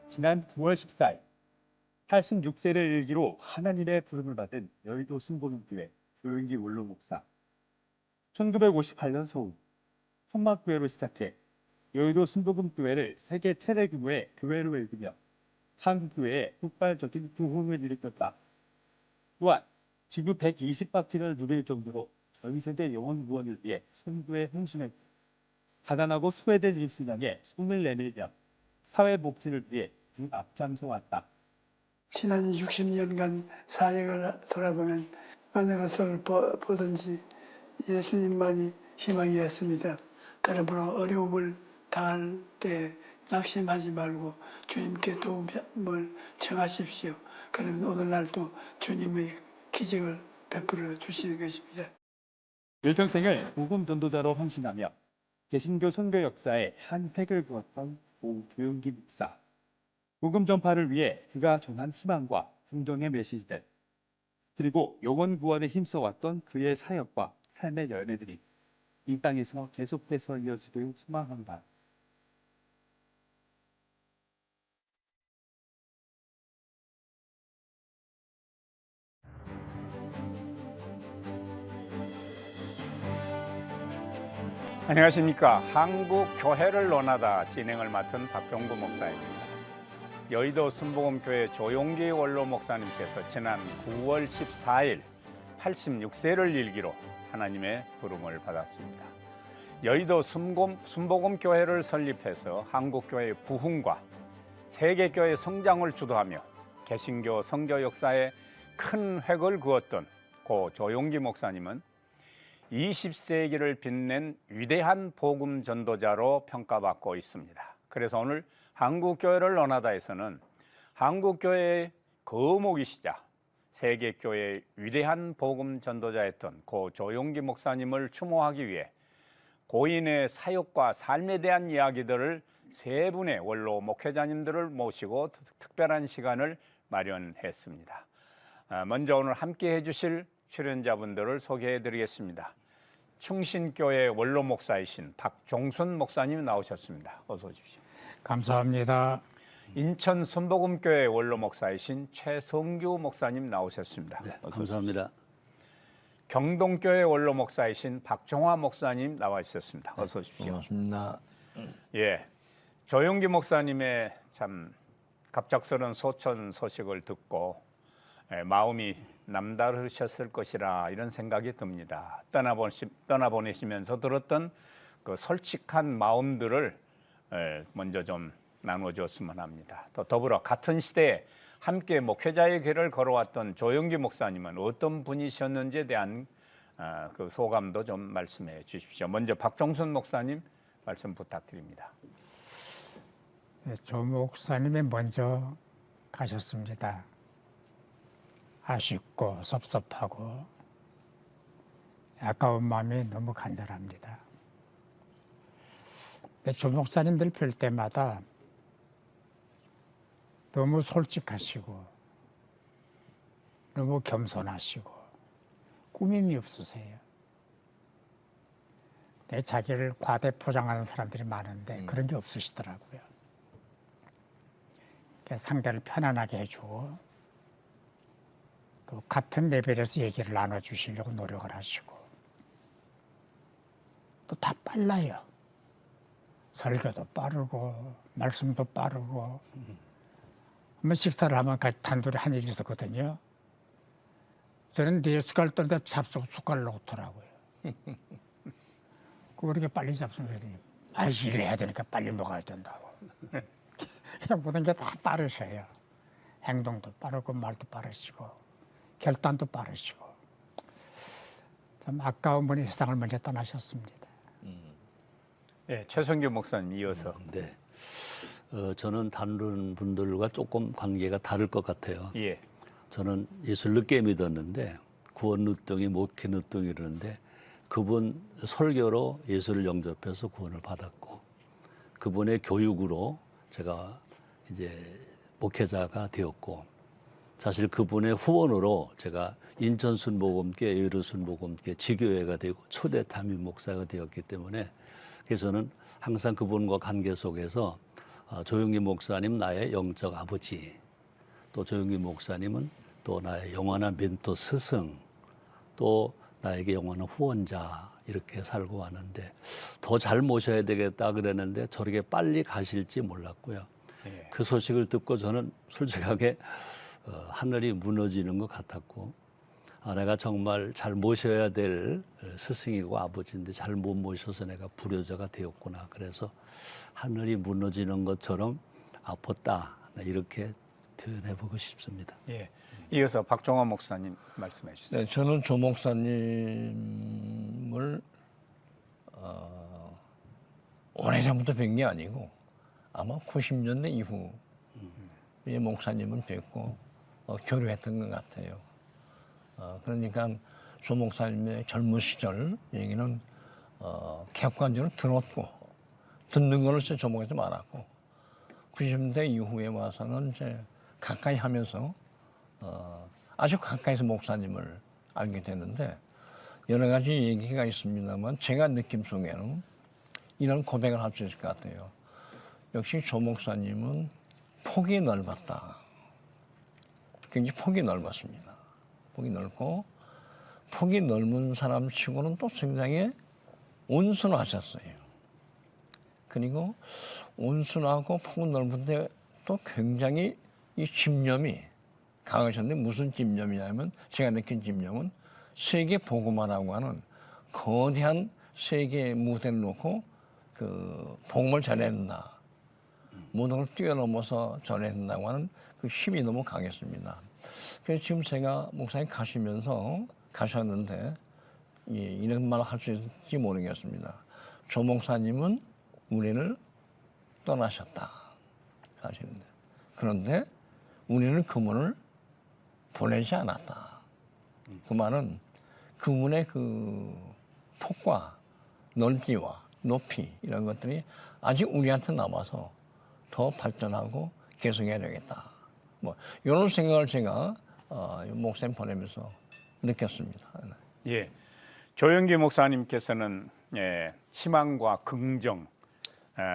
지난 9월 14일 86세를 일기로 하나님의 부름을 받은 여의도 순복음교회 조용기 원로 목사. 1958년 서울 천막교회로 시작해 여의도 순복음교회를 세계 최대 규모의 교회로 일구며 한국교회에 폭발적인 부흥을 일으켰다. 또한 지구 120바퀴를 누빌 정도로 전 세대 영혼 구원을 위해 선교에 헌신했고 가난하고 소외된 일신양에 손을 내밀며 사회복지를 위해 앞장서 왔다. 지난 60년간 사역을 돌아보면 어느 것을 보든지 예수님만이 희망이었습니다. 그러므로 어려움을 당할 때 낙심하지 말고 주님께 도움을 청하십시오. 그러면 오늘날도 주님의 기적을 베풀어 주시는 것입니다. 일평생을 복음 전도자로 헌신하며 개신교 선교 역사에 한 획을 그었던 고 조용기 목사. 복음 전파를 위해 그가 전한 희망과 긍정의 메시지들, 그리고 영혼 구원에 힘써왔던 그의 사역과 삶의 열매들이 이 땅에서 계속해서 이어지길 소망한다. 안녕하십니까. 한국교회를 논하다 진행을 맡은 박종구 목사입니다. 여의도 순복음교회 조용기 원로 목사님께서 지난 9월 14일 86세를 일기로 하나님의 부름을 받았습니다. 여의도 순복음교회를 설립해서 한국교회의 부흥과 세계교회 성장을 주도하며 개신교 선교 역사에 큰 획을 그었던 고 조용기 목사님은 20세기를 빛낸 위대한 복음 전도자로 평가받고 있습니다. 그래서 오늘 한국교회를 논하다에서는 한국교회의 거목이시자 세계교회의 위대한 복음 전도자였던 고 조용기 목사님을 추모하기 위해 고인의 사역과 삶에 대한 이야기들을 세 분의 원로 목회자님들을 모시고 특별한 시간을 마련했습니다. 먼저 오늘 함께 해주실 출연자분들을 소개해 드리겠습니다. 충신교회 원로 목사이신 박종순 목사님 나오셨습니다. 어서 오십시오. 감사합니다. 인천 순복음교회 원로 목사이신 최성규 목사님 나오셨습니다. 네, 어서 감사합니다. 오십시오. 경동교회 원로 목사이신 박종화 목사님 나와 주셨습니다. 어서 오십시오. 반갑습니다. 예, 조용기 목사님의 참 갑작스러운 소천 소식을 듣고 마음이 남다르셨을 것이라 이런 생각이 듭니다. 떠나보내시면서 들었던 그 솔직한 마음들을 먼저 좀 나눠주었으면 합니다. 또 더불어 같은 시대에 함께 목회자의 길을 걸어왔던 조용기 목사님은 어떤 분이셨는지에 대한 그 소감도 좀 말씀해 주십시오. 먼저 박종순 목사님 말씀 부탁드립니다. 네, 조 목사님이 먼저 가셨습니다. 아쉽고 섭섭하고 아까운 마음이 너무 간절합니다. 조 목사님들 뵐 때마다 너무 솔직하시고 너무 겸손하시고 꾸밈이 없으세요. 자기를 과대 포장하는 사람들이 많은데 그런 게 없으시더라고요. 상대를 편안하게 해주고 또 같은 레벨에서 얘기를 나눠주시려고 노력을 하시고 또 다 빨라요. 설교도 빠르고 말씀도 빠르고 한번 식사를 하면 단둘이 한 일이 있었거든요. 저는 네 숟갈 떠는데 잡수고 숟갈을 놓더라고요. 그렇게 빨리 잡수면 그러더니 일을 해야 되니까 빨리 먹어야 된다고. 그냥 모든 게 다 빠르셔요. 행동도 빠르고 말도 빠르시고 결단도 빠르시고 참 아까운 분이 세상을 먼저 떠나셨습니다. 네, 최성규 목사님 이어서. 네, 저는 다른 분들과 조금 관계가 다를 것 같아요. 예. 저는 예수를 늦게 믿었는데 구원 늦둥이, 목회 늦둥이 이러는데 그분 설교로 예수를 영접해서 구원을 받았고 그분의 교육으로 제가 이제 목회자가 되었고 사실 그분의 후원으로 제가 인천 순복음교회, 여의도 순복음교회 지교회가 되고 초대 담임 목사가 되었기 때문에 그래서 저는 항상 그분과 관계 속에서 조영기 목사님 나의 영적 아버지, 또 조영기 목사님은 또 나의 영원한 멘토 스승, 또 나에게 영원한 후원자 이렇게 살고 왔는데 더 잘 모셔야 되겠다 그랬는데 저렇게 빨리 가실지 몰랐고요. 예. 그 소식을 듣고 저는 솔직하게 하늘이 무너지는 것 같았고 내가 정말 잘 모셔야 될 스승이고 아버지인데 잘 못 모셔서 내가 불효자가 되었구나. 그래서 하늘이 무너지는 것처럼 아팠다. 이렇게 표현해보고 싶습니다. 예. 이어서 박종화 목사님 말씀해 주세요. 네, 저는 조 목사님을 오래전부터 뵌 게 아니고 아마 90년대 이후 이 목사님을 뵙고 교류했던 것 같아요. 그러니까 조 목사님의 젊은 시절 얘기는 객관적으로 들었고 듣는 걸로 조 목사님 많았고 90년대 이후에 와서는 이제 가까이 하면서 아주 가까이서 목사님을 알게 됐는데 여러 가지 얘기가 있습니다만 제가 느낌 속에는 이런 고백을 할 수 있을 것 같아요. 역시 조 목사님은 폭이 넓었다. 굉장히 폭이 넓었습니다. 폭이 넓고 폭이 넓은 사람 치고는 또 굉장히 온순하셨어요. 그리고 온순하고 폭은 넓은데 또 굉장히 이 집념이 강하셨는데 무슨 집념이냐면 제가 느낀 집념은 세계 복음화라고 하는 거대한 세계 무대를 놓고 그 복음을 전해야 된다. 모든 걸 뛰어넘어서 전해야 된다고 하는 그 힘이 너무 강했습니다. 그래서 지금 제가 목사님 가셨는데 이런 말을 할 수 있을지 모르겠습니다. 조 목사님은 우리를 떠나셨다. 사실인데. 그런데 우리는 그분을 보내지 않았다. 그 말은 그분의 그 폭과 넓기와 높이 이런 것들이 아직 우리한테 남아서 더 발전하고 계속해야 되겠다. 뭐 이런 생각을 제가 목사님 보내면서 느꼈습니다. 예. 조영기 목사님께서는 희망과 긍정,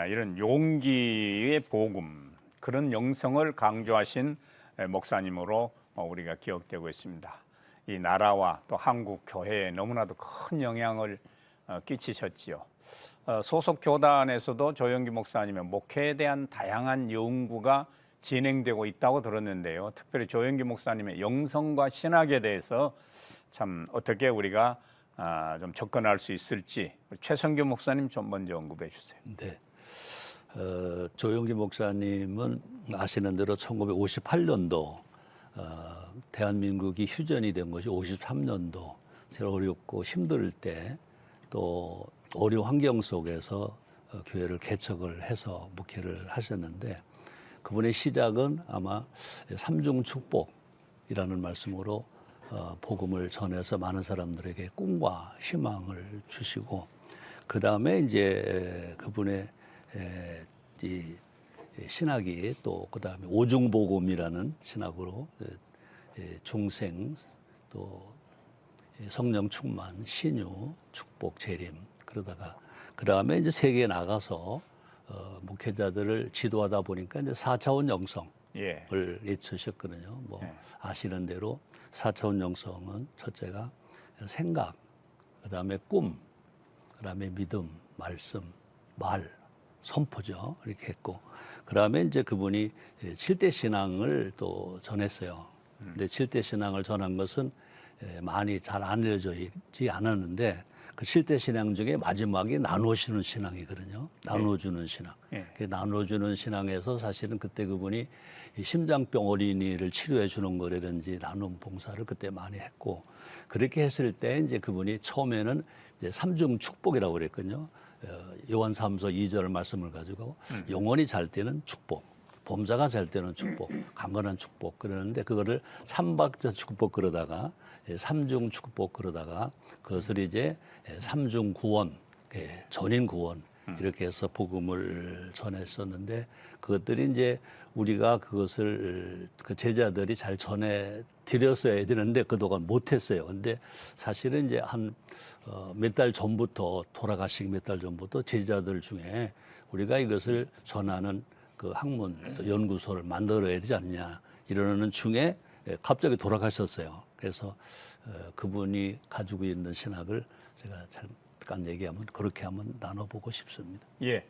이런 용기의 복음, 그런 영성을 강조하신 목사님으로 우리가 기억되고 있습니다. 이 나라와 또 한국 교회에 너무나도 큰 영향을 끼치셨지요. 소속 교단에서도 조영기 목사님의 목회에 대한 다양한 연구가 진행되고 있다고 들었는데요. 특별히 조영기 목사님의 영성과 신학에 대해서 참 어떻게 우리가 좀 접근할 수 있을지 최성규 목사님 좀 먼저 언급해 주세요. 네. 조영기 목사님은 아시는 대로 1958년도 대한민국이 휴전이 된 것이 53년도 제일 어렵고 힘들 때 또 어려운 환경 속에서 교회를 개척을 해서 목회를 하셨는데 그분의 시작은 아마 삼중 축복이라는 말씀으로 복음을 전해서 많은 사람들에게 꿈과 희망을 주시고 그 다음에 이제 그분의 이 신학이 또 그 다음에 오중복음이라는 신학으로 중생 또 성령 충만, 신유, 축복, 재림 그러다가 그 다음에 이제 세계에 나가서 목회자들을 지도하다 보니까 이제 4차원 영성을 외치셨거든요. 뭐 아시는 대로 4차원 영성은 첫째가 생각, 그 다음에 꿈, 그 다음에 믿음, 말씀, 말, 선포죠. 이렇게 했고 그 다음에 이제 그분이 7대 신앙을 또 전했어요. 근데 7대 신앙을 전한 것은 많이 잘 알려져 있지 않았는데 그 7대 신앙 중에 마지막이 나눠주는 신앙이거든요. 나눠주는 신앙. 그 나눠주는 신앙에서 사실은 그때 그분이 심장병 어린이를 치료해 주는 거라든지 나눔 봉사를 그때 많이 했고 그렇게 했을 때 이제 그분이 처음에는 이제 삼중 축복이라고 그랬거든요. 요한삼서 2절 말씀을 가지고 영혼이 잘 때는 축복, 범사가 잘 때는 축복, 강건한 축복 그러는데 그거를 삼박자 축복 그러다가 삼중 축복 그러다가 그것을 이제 삼중 구원, 전인 구원 이렇게 해서 복음을 전했었는데 그것들이 이제 우리가 그것을 그 제자들이 잘 전해 드렸어야 되는데 그동안 못했어요. 근데 사실은 이제 한 몇 달 전부터 돌아가시기 몇 달 전부터 제자들 중에 우리가 이것을 전하는 그 학문 또 연구소를 만들어야 되지 않느냐 이러는 중에 갑자기 돌아가셨어요. 그래서 그분이 가지고 있는 신학을 제가 잠깐 얘기하면 그렇게 한번 나눠보고 싶습니다. 예,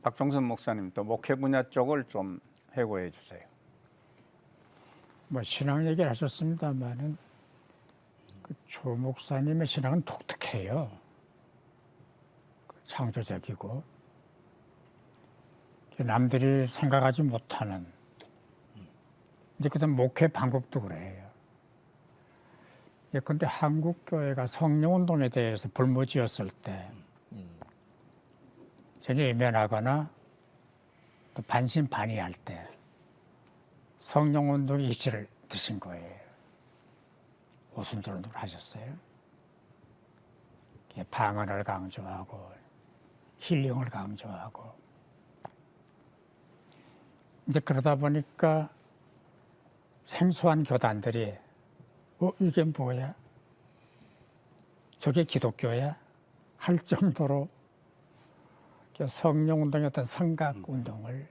박종선 목사님 또 목회 분야 쪽을 좀 해고해 주세요. 뭐 신앙 얘기를 하셨습니다만은 그 조 목사님의 신앙은 독특해요. 창조적이고 남들이 생각하지 못하는 이제 그다음 목회 방법도 그래요. 예컨대 한국 교회가 성령운동에 대해서 불모지었을 때 전혀 외면하거나 또 반신반의할 때 성령운동의 이치를 드신 거예요. 오순절운동을 하셨어요. 방언을 강조하고 힐링을 강조하고 이제 그러다 보니까 생소한 교단들이 이게 뭐야? 저게 기독교야? 할 정도로 성령운동의 어떤 성각운동을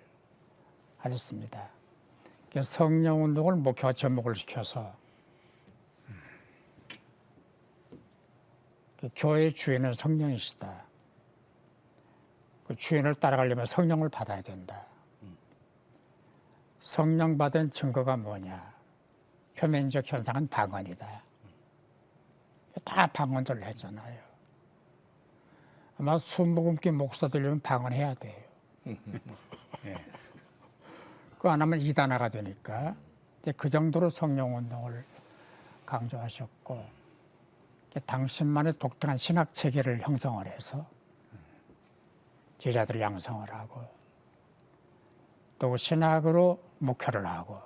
하셨습니다. 성령운동을 목회와 접목을 시켜서 교회의 주인은 성령이시다. 그 주인을 따라가려면 성령을 받아야 된다. 성령 받은 증거가 뭐냐? 표면적 현상은 방언이다. 다 방언들 했잖아요. 아마 숨머금기 목사 되려면 방언해야 돼요. 그거 안 하면 이단화가 되니까 그 정도로 성령운동을 강조하셨고 당신만의 독특한 신학 체계를 형성을 해서 제자들을 양성을 하고 또 신학으로 목회를 하고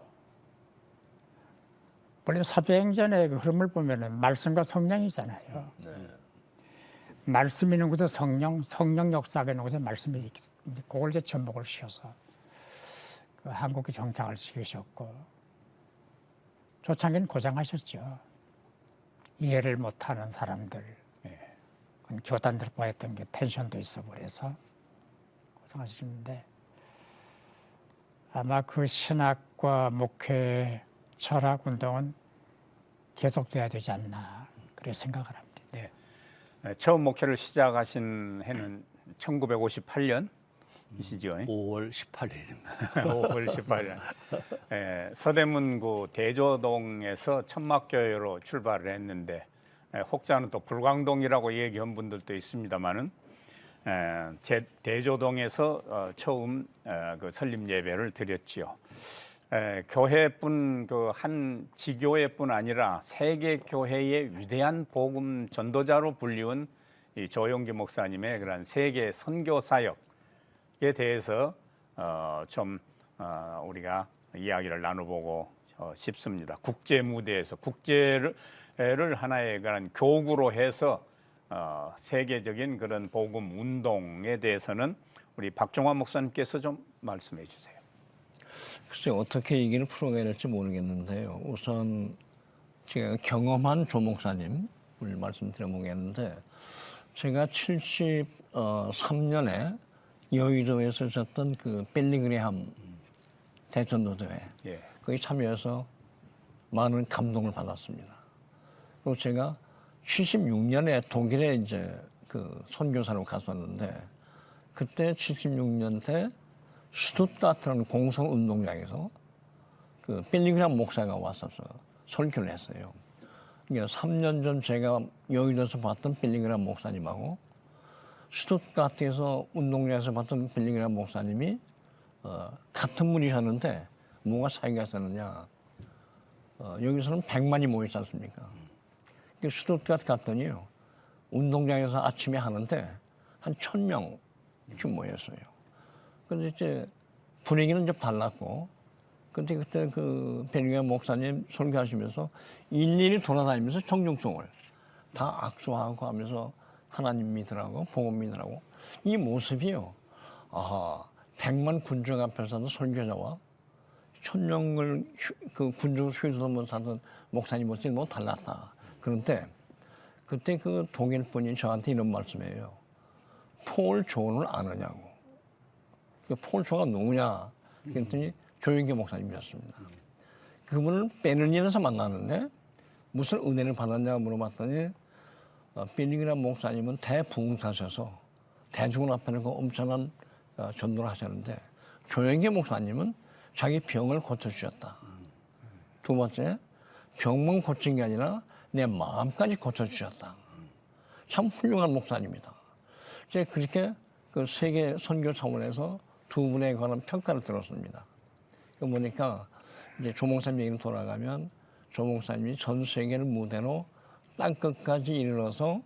원래 사도행전의 그 흐름을 보면은 말씀과 성령이잖아요. 말씀 있는 곳에 성령 역사가 있는 곳에 말씀이 있기 때문에 그걸 이제 접목을 시켜서 그 한국에 정착을 시키셨고 초창기는 고생하셨죠. 이해를 못하는 사람들, 교단들과 했던 게 텐션도 있어 버려서 고생하시는데 아마 그 신학과 목회 철학 운동은 계속돼야 되지 않나 그렇게 생각을 합니다. 네. 처음 목회를 시작하신 해는 1958년이시죠? 5월 18일입니다. 5월 18일. 서대문구 대조동에서 천막교회로 출발을 했는데 혹자는 또 불광동이라고 얘기한 분들도 있습니다만은 대조동에서 처음 그 설립 예배를 드렸지요. 교회뿐 그 한 지교회뿐 아니라 세계 교회의 위대한 복음 전도자로 불리운 이 조용기 목사님의 그런 세계 선교 사역에 대해서 좀 우리가 이야기를 나눠보고 싶습니다. 국제 무대에서 국제를 하나의 그런 교구로 해서 세계적인 그런 복음 운동에 대해서는 우리 박종환 목사님께서 좀 말씀해 주세요. 글쎄 어떻게 얘기를 풀어가야 될지 모르겠는데요. 우선 제가 경험한 조 목사님을 말씀드려보겠는데 제가 73년에 여의도에서 있었던 그 빌리그레함 대전도대회 거기 참여해서 많은 감동을 받았습니다. 그리고 제가 76년에 독일에 이제 그 선교사로 갔었는데 그때 76년 때 슈투트가트라는 공성운동장에서 그 빌리그레함 목사가 왔어서 설교를 했어요. 그러니까 3년 전 제가 여의도에서 봤던 빌리그레함 목사님하고 슈투트가트에서 운동장에서 봤던 빌리그레함 목사님이 같은 분이셨는데 뭐가 차이가 있었느냐. 여기서는 100만이 모였지 않습니까? 슈투트가트 갔더니요. 운동장에서 아침에 하는데 한 1000명쯤 모였어요. 근데 이제 분위기는 좀 달랐고 근데 그때 그 빌리그레함 목사님 설교하시면서 일일이 돌아다니면서 청중층을 다 악수하고 하면서 하나님 믿으라고 복음 믿으라고 이 모습이요. 아하 100만 군중 앞에서도 설교자와 1000명을 그 군중 휘두르면서 사는 목사님 모습이 너무 달랐다. 그런데 그때 그 독일 분이 저한테 이런 말씀이에요. 폴 존을 아느냐고. 그 폰초가 누구냐? 그랬더니 조영기 목사님이었습니다. 그분을 베를린에서 만나는데 무슨 은혜를 받았냐 물어봤더니 빌링이라는 목사님은 대부흥사셔서 대중을 앞에 놓고 엄청난 전도를 하셨는데 조영기 목사님은 자기 병을 고쳐주셨다. 두 번째, 병만 고친 게 아니라 내 마음까지 고쳐주셨다. 참 훌륭한 목사님이다. 제가 그렇게 그 세계 선교 차원에서 두 분에 관한 평가를 들었습니다. 그 보니까 이제 조 목사님 얘기로 돌아가면 조 목사님이 전 세계를 무대로 땅끝까지 이르러서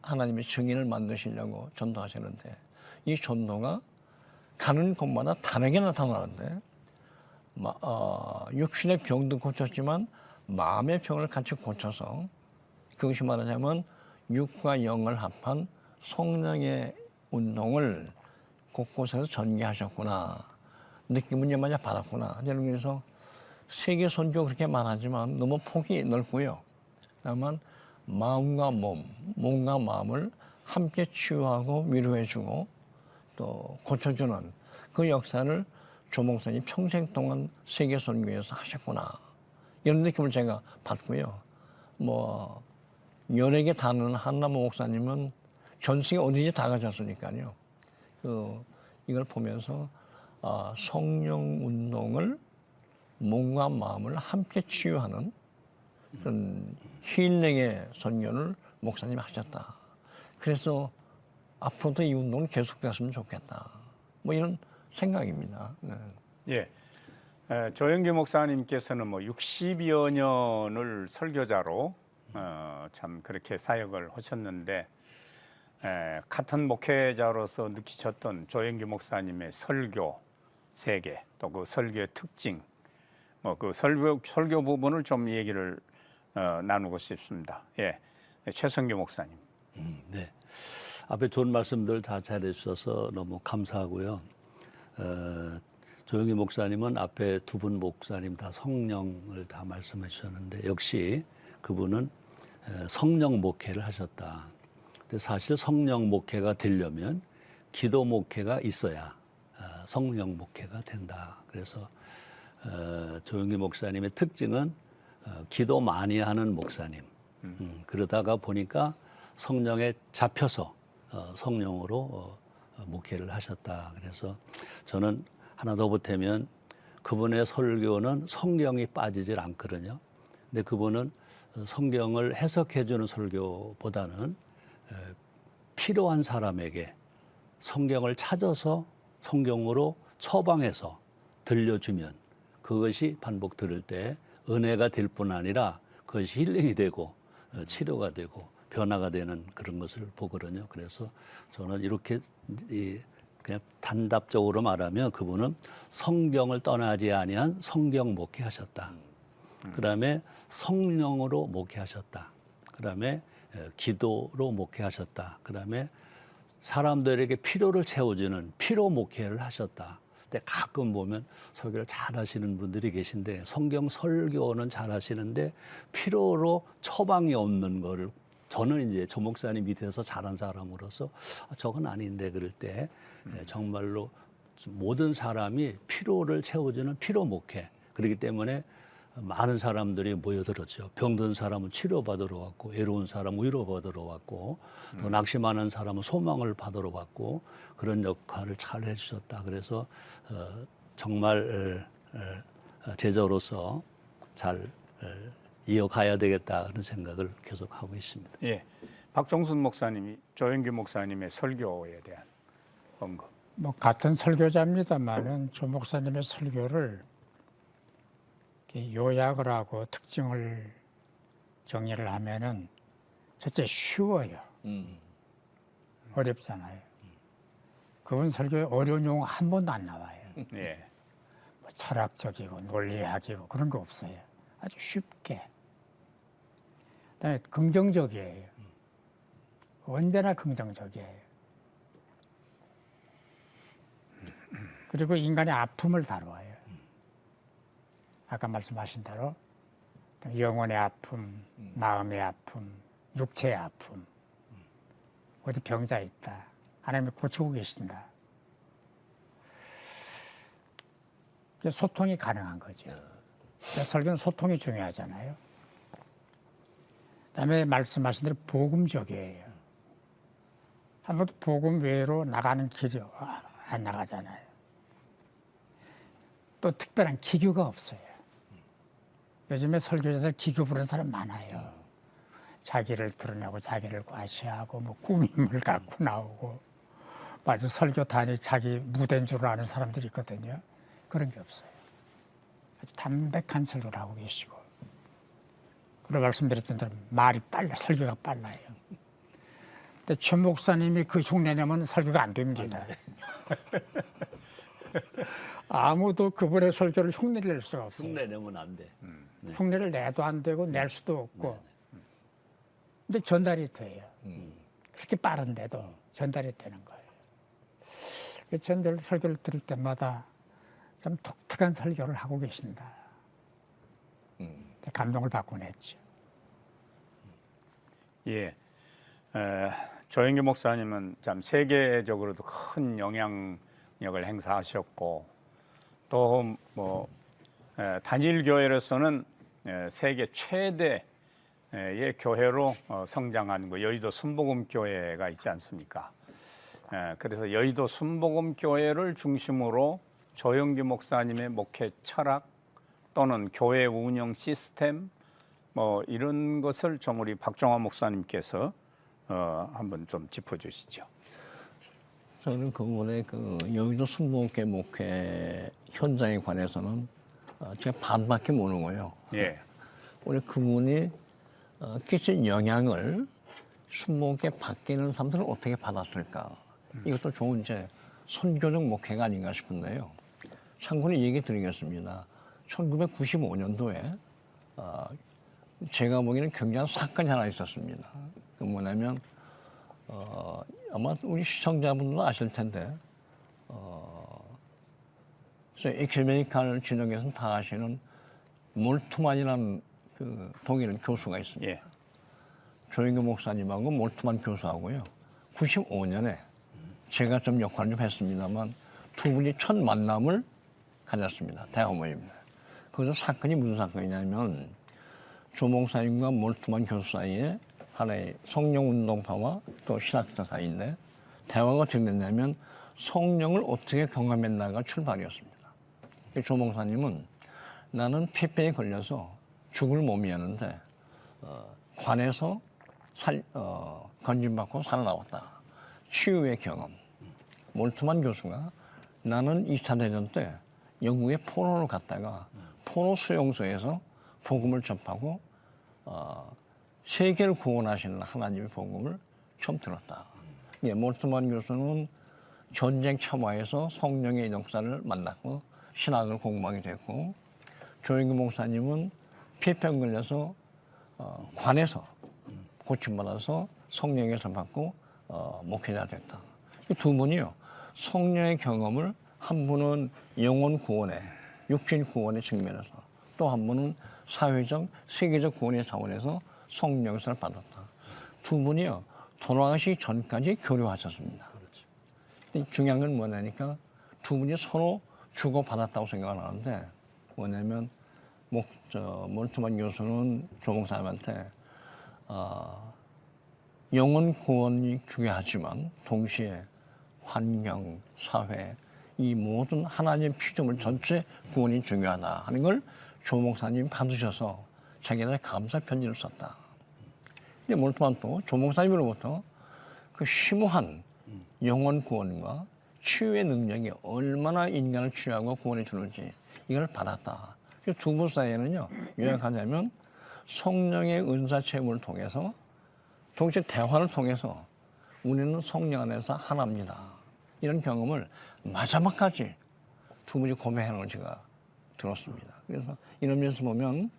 하나님의 증인을 만드시려고 전도하시는데 이 전도가 가는 곳마다 다르게 나타나는데 육신의 병도 고쳤지만 마음의 병을 같이 고쳐서 그것이 말하자면 육과 영을 합한 성령의 운동을 곳곳에서 전개하셨구나. 느낌은 이마저 받았구나. 그래서 세계 선교 그렇게 말하지만 너무 폭이 넓고요. 다만 마음과 몸과 마음을 함께 치유하고 위로해주고 또 고쳐주는 그 역사를 조 목사님 평생 동안 세계 선교에서 하셨구나. 이런 느낌을 제가 받고요. 뭐 여러 개 다는 한남모 목사님은 전 세계 어디지 다 가셨으니까요. 이걸 보면서 성령 운동을 몸과 마음을 함께 치유하는 그런 힐링의 선교를 목사님이 하셨다. 그래서 앞으로도 이 운동은 계속됐으면 좋겠다. 뭐 이런 생각입니다. 네. 예. 조영기 목사님께서는 뭐 60여 년을 설교자로 참 그렇게 사역을 하셨는데 같은 목회자로서 느끼셨던 조영기 목사님의 설교 세계 또 그 설교의 특징 뭐 그 설교 부분을 좀 얘기를 나누고 싶습니다. 예, 최성규 목사님. 네. 앞에 좋은 말씀들 다 잘해주셔서 너무 감사하고요. 조영기 목사님은 앞에 두 분 목사님 다 성령을 다 말씀해 주셨는데 역시 그분은 성령 목회를 하셨다. 근데 사실 성령 목회가 되려면 기도 목회가 있어야 성령 목회가 된다. 그래서 조영기 목사님의 특징은 기도 많이 하는 목사님. 그러다가 보니까 성령에 잡혀서 성령으로 목회를 하셨다. 그래서 저는 하나 더 보태면 그분의 설교는 성경이 빠지질 않거든요. 근데 그분은 성경을 해석해 주는 설교보다는 필요한 사람에게 성경을 찾아서 성경으로 처방해서 들려주면 그것이 반복 들을 때 은혜가 될 뿐 아니라 그것이 힐링이 되고 치료가 되고 변화가 되는 그런 것을 보거든요. 그래서 저는 이렇게 그냥 단답적으로 말하면 그분은 성경을 떠나지 아니한 성경 목회하셨다. 그다음에 성령으로 목회하셨다. 그다음에 기도로 목회하셨다. 그다음에 사람들에게 필요를 채워주는 필요 목회를 하셨다. 근데 가끔 보면 설교를 잘 하시는 분들이 계신데 성경 설교는 잘 하시는데 필요로 처방이 없는 거를 저는 이제 조 목사님 밑에서 자란 사람으로서 저건 아닌데 그럴 때 정말로 모든 사람이 필요를 채워주는 필요 목회. 그렇기 때문에 많은 사람들이 모여들었죠. 병든 사람은 치료받으러 왔고 외로운 사람은 위로받으러 왔고 또 낙심하는 사람은 소망을 받으러 왔고 그런 역할을 잘 해주셨다. 그래서 정말 제자로서 잘 이어가야 되겠다 그런 생각을 계속 하고 있습니다. 예, 박종순 목사님이 조영기 목사님의 설교에 대한 언급. 뭐 같은 설교자입니다만은 조 목사님의 설교를 이렇게 요약을 하고 특징을 정리를 하면은 첫째 쉬워요. 어렵잖아요. 그분 설교에 어려운 용어 한 번도 안 나와요. 예, 뭐 철학적이고 논리학이고 그런 거 없어요. 아주 쉽게. 그다음에 긍정적이에요. 언제나 긍정적이에요. 그리고 인간의 아픔을 다뤄요. 아까 말씀하신 대로 영혼의 아픔, 마음의 아픔, 육체의 아픔. 어디 병자 있다. 하나님이 고치고 계신다. 소통이 가능한 거죠. 그러니까 설교는 소통이 중요하잖아요. 그다음에 말씀하신 대로 복음적이에요. 한 번도 복음 외로 나가는 길이 안 나가잖아요. 또 특별한 기교가 없어요. 요즘에 설교자들 기교 부르는 사람 많아요. 자기를 드러내고 자기를 과시하고 뭐 꾸밈을 갖고 나오고 맞아 설교단이 자기 무대인 줄 아는 사람들이 있거든요. 그런 게 없어요. 아주 담백한 설교를 하고 계시고 그리고 말씀드렸던 대로 말이 빨라 설교가 빨라요. 근데 최 목사님이 그 흉내내면 설교가 안 됩니다. 아무도 그분의 설교를 흉내낼 수가 없어요. 흉내내면 안 돼. 흉내를 내도 안 되고 낼 수도 없고. 근데 전달이 돼요. 그렇게 빠른데도 전달이 되는 거예요. 전달 설교를 들을 때마다 좀 독특한 설교를 하고 계신다. 감동을 받곤 했죠. 예, 조영기 목사님은 참 세계적으로도 큰 영향력을 행사하셨고 또 뭐 단일 교회로서는 세계 최대의 교회로 성장한 거 여의도 순복음 교회가 있지 않습니까? 그래서 여의도 순복음 교회를 중심으로 조영기 목사님의 목회 철학 또는 교회 운영 시스템 뭐 이런 것을 좀 우리 박종환 목사님께서 한번 좀 짚어주시죠. 저는 그분의 그 여의도 순복음교회 목회 현장에 관해서는 제가 반밖에 모르고요. 예, 우리 그분이 끼친 영향을 순복음교회 밖에 있는 사람들은 어떻게 받았을까? 이것도 좋은 이제 선교적 목회가 아닌가 싶은데요. 참고로 얘기 드리겠습니다. 1995년도에 제가 보기에는 굉장한 사건이 하나 있었습니다. 그 뭐냐면 아마 우리 시청자분들도 아실 텐데 에큐메니칼 진영에서 다 아시는 몰트만이라는 그 독일 교수가 있습니다. 예, 조영규 목사님하고 몰트만 교수하고요. 95년에 제가 좀 역할을 좀 했습니다만 두 분이 첫 만남을 가졌습니다. 대화모임입니다. 거기서 사건이 무슨 사건이냐면 조 목사님과 몰트만 교수 사이에 하나의 성령운동파와 또 신학자 사이인데 대화가 어떻게 됐냐면 성령을 어떻게 경험했나가 출발이었습니다. 조 목사님은 나는 폐병에 걸려서 죽을 몸이었는데 관에서 건진받고 살아나왔다. 치유의 경험. 몰트만 교수가 나는 2차 대전 때 영국에 포로로 갔다가 포로 수용소에서 복음을 접하고 세계를 구원하시는 하나님의 복음을 처음 들었다. 예, 몰트만 교수는 전쟁 참화에서 성령의 역사를 만났고 신학을 공부하게 됐고 조영규 목사님은 폐병 걸려서 관에서 고침받아서 성령의 역사를 받고 목회자 됐다. 이 두 분이요. 성령의 경험을 한 분은 영혼 구원의 육신 구원의 측면에서 또 한 분은 사회적 세계적 구원의 차원에서 성령 역사를 받았다. 두 분이요. 돌아가시기 전까지 교류하셨습니다. 중요한 건 뭐냐니까 두 분이 서로 주고받았다고 생각을 하는데 뭐냐면 몰트만 교수는 조 목사님한테 영혼 구원이 중요하지만 동시에 환경, 사회 이 모든 하나님의 피조물 전체 구원이 중요하다 하는 걸 조 목사님이 받으셔서 자기한테 감사 편지를 썼다. 근데 몰트만 또 조 목사님으로부터 그 심오한 영혼 구원과 치유의 능력이 얼마나 인간을 치유하고 구원해 주는지 이걸 받았다. 두 분 사이에는요, 요약하자면 성령의 은사 체험을 통해서 동시에 대화를 통해서 우리는 성령 안에서 하나입니다. 이런 경험을 마지막까지 두 분이 고백하는 걸 제가 들었습니다. 그래서 이런 면에서 보면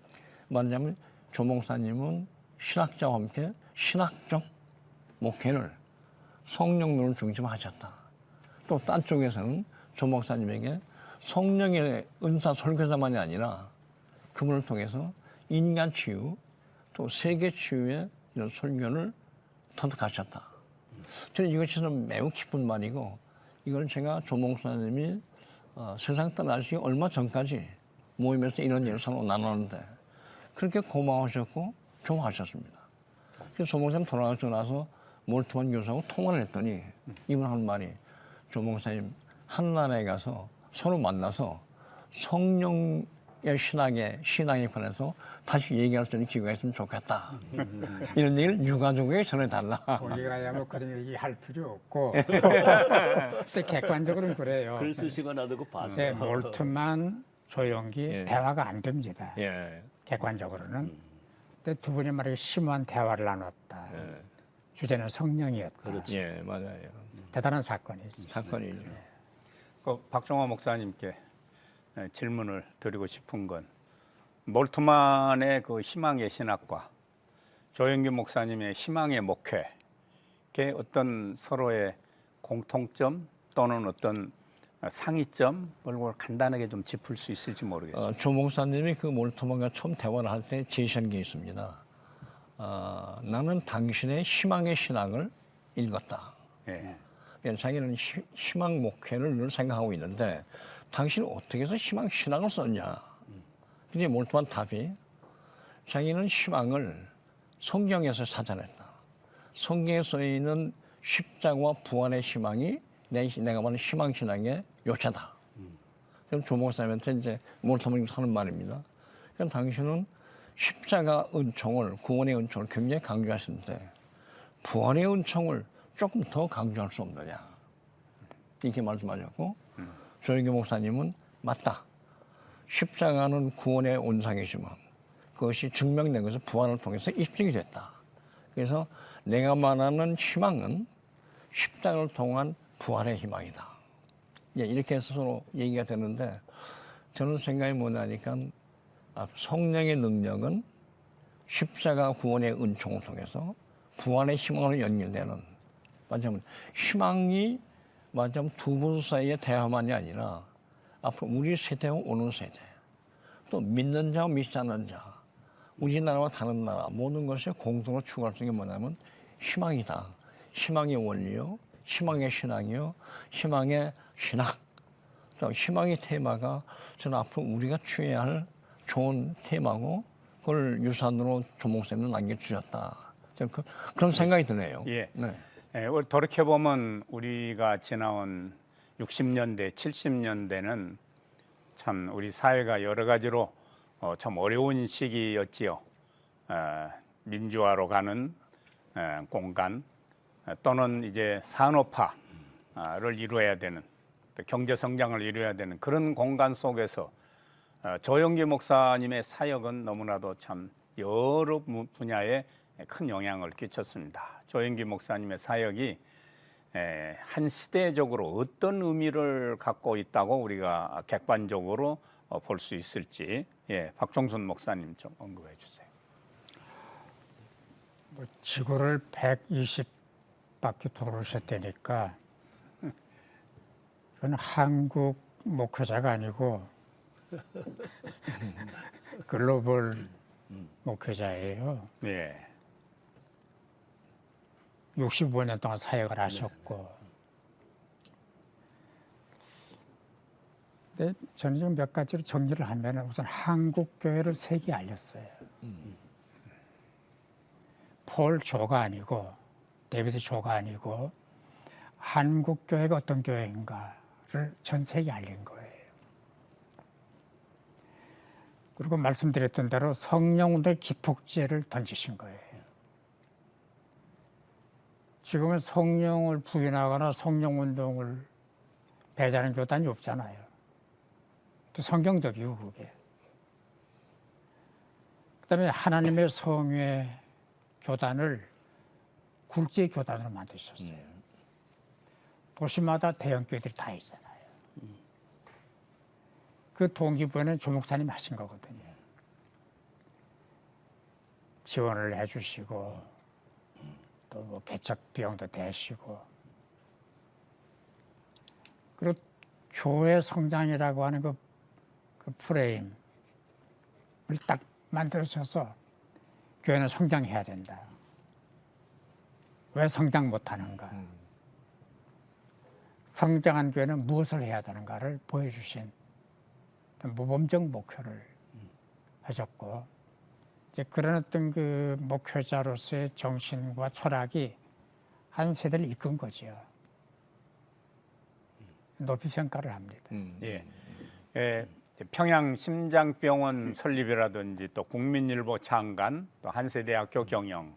말하자면 조 목사님은 신학자와 함께 신학적 목회를 성령론을 중심하셨다. 또 딴 쪽에서는 조 목사님에게 성령의 은사 설교자만이 아니라 그분을 통해서 인간 치유 또 세계 치유의 이런 설교를 터득하셨다. 저는 이것이 좀 매우 기쁜 말이고 이걸 제가 조 목사님이 세상 떠나시기 얼마 전까지 모임에서 이런 일을 서로 나누는데 그렇게 고마워하셨고 좋아하셨습니다. 그래서 조 목사님 돌아가시고 나서 몰트만 교수하고 통화를 했더니 이분 하는 말이 조 목사님 한나라에 가서 서로 만나서 성령의 신앙에 관해서 다시 얘기할 수 있는 기회가 있으면 좋겠다. 이런 얘기를 유가족에게 전해달라. 우리가 뭐 그런 얘기 할 필요 없고 근데 객관적으로는 그래요. 글 쓰시고 나도 그 봤어요. 네, 몰트만 조용기 예. 대화가 안 됩니다. 예. 객관적으로는. 근데 두 분이 말하기 심오한 대화를 나눴다. 예. 주제는 성령이었다. 그렇죠. 예, 맞아요. 대단한 사건이죠. 사건이죠. 그 박종화 목사님께 질문을 드리고 싶은 건 몰트만의 그 희망의 신학과 조영기 목사님의 희망의 목회에 어떤 서로의 공통점 또는 어떤 상이점을 간단하게 좀 짚을 수 있을지 모르겠어요. 조 목사님이 그 몰트만과 처음 대화를 할 때 제시한 게 있습니다. 나는 당신의 희망의 신학을 읽었다. 예. 그러니까 자기는 희망 목회를 늘 생각하고 있는데 당신은 어떻게 해서 희망 신학을 썼냐? 근데 몰트만 답이 자기는 희망을 성경에서 찾아냈다. 성경에 써 있는 십자가와 부활의 희망이 내가 말하는 희망 신앙의 요체다. 그럼 조 목사님한테 이제 몰트만이 하는 말입니다. 그럼 당신은 십자가 은총을 구원의 은총을 굉장히 강조하시는데 부활의 은총을 조금 더 강조할 수 없느냐 이렇게 말씀하셨고 조영기 목사님은 맞다. 십자가는 구원의 온상이지만 그것이 증명된 것은 부활을 통해서 입증이 됐다. 그래서 내가 말하는 희망은 십자가를 통한 부활의 희망이다. 이렇게 해서 서로 얘기가 되는데 저는 생각이 뭐냐니까 성령의 능력은 십자가 구원의 은총을 통해서 부활의 희망으로 연결되는 맞으면 희망이 맞으면 두 분 사이의 대화만이 아니라 앞으로 우리 세대와 오는 세대 또 믿는 자와 믿지 않는 자 우리나라와 다른 나라 모든 것을 공동으로 추구할 수 있는 게 뭐냐면 희망이다. 희망의 원리요. 희망의 신앙이요. 희망의 신앙. 희망의 테마가 저는 앞으로 우리가 취해야 할 좋은 테마고 그걸 유산으로 조 목사님은 남겨주셨다. 그런 생각이 드네요. 예. 네. 돌이켜보면 우리가 지나온 60년대, 70년대는 참 우리 사회가 여러 가지로 참 어려운 시기였지요. 민주화로 가는 공간 또는 이제 산업화를 이루어야 되는 또 경제 성장을 이루어야 되는 그런 공간 속에서 조영기 목사님의 사역은 너무나도 참 여러 분야에 큰 영향을 끼쳤습니다. 조영기 목사님의 사역이 한 시대적으로 어떤 의미를 갖고 있다고 우리가 객관적으로 볼 수 있을지 박종순 목사님 좀 언급해 주세요. 뭐 지구를 120바퀴 돌으셨다니까 그건 한국 목회자가 아니고 글로벌 목회자예요. 예. 65년 동안 사역을 하셨고 근데 저는 지금 몇 가지로 정리를 하면 우선 한국 교회를 세계에 알렸어요. 폴 조가 아니고 데이비드 조가 아니고 한국 교회가 어떤 교회인가를 전 세계에 알린 거예요. 그리고 말씀드렸던 대로 성령운동의 기폭제를 던지신 거예요. 지금은 성령을 부인하거나 성령운동을 배제하는 교단이 없잖아요. 또 성경적이고 그게. 그다음에 하나님의 성회 교단을 굴지의 교단으로 만드셨어요. 도시마다 대형 교회들이 다 있잖아요. 그 동기부여는 조 목사님이 하신 거거든요. 지원을 해주시고 또 뭐 개척 비용도 대시고 그리고 교회 성장이라고 하는 그 프레임을 딱 만들어줘서 교회는 성장해야 된다. 왜 성장 못하는가? 성장한 교회는 무엇을 해야 되는가를 보여주신 모범적 목표를 하셨고, 이제 그런 어떤 그 목표자로서의 정신과 철학이 한 세대를 이끈 거죠. 높이 평가를 합니다. 예. 평양 심장병원 설립이라든지 또 국민일보 창간, 또 한세대학교 경영,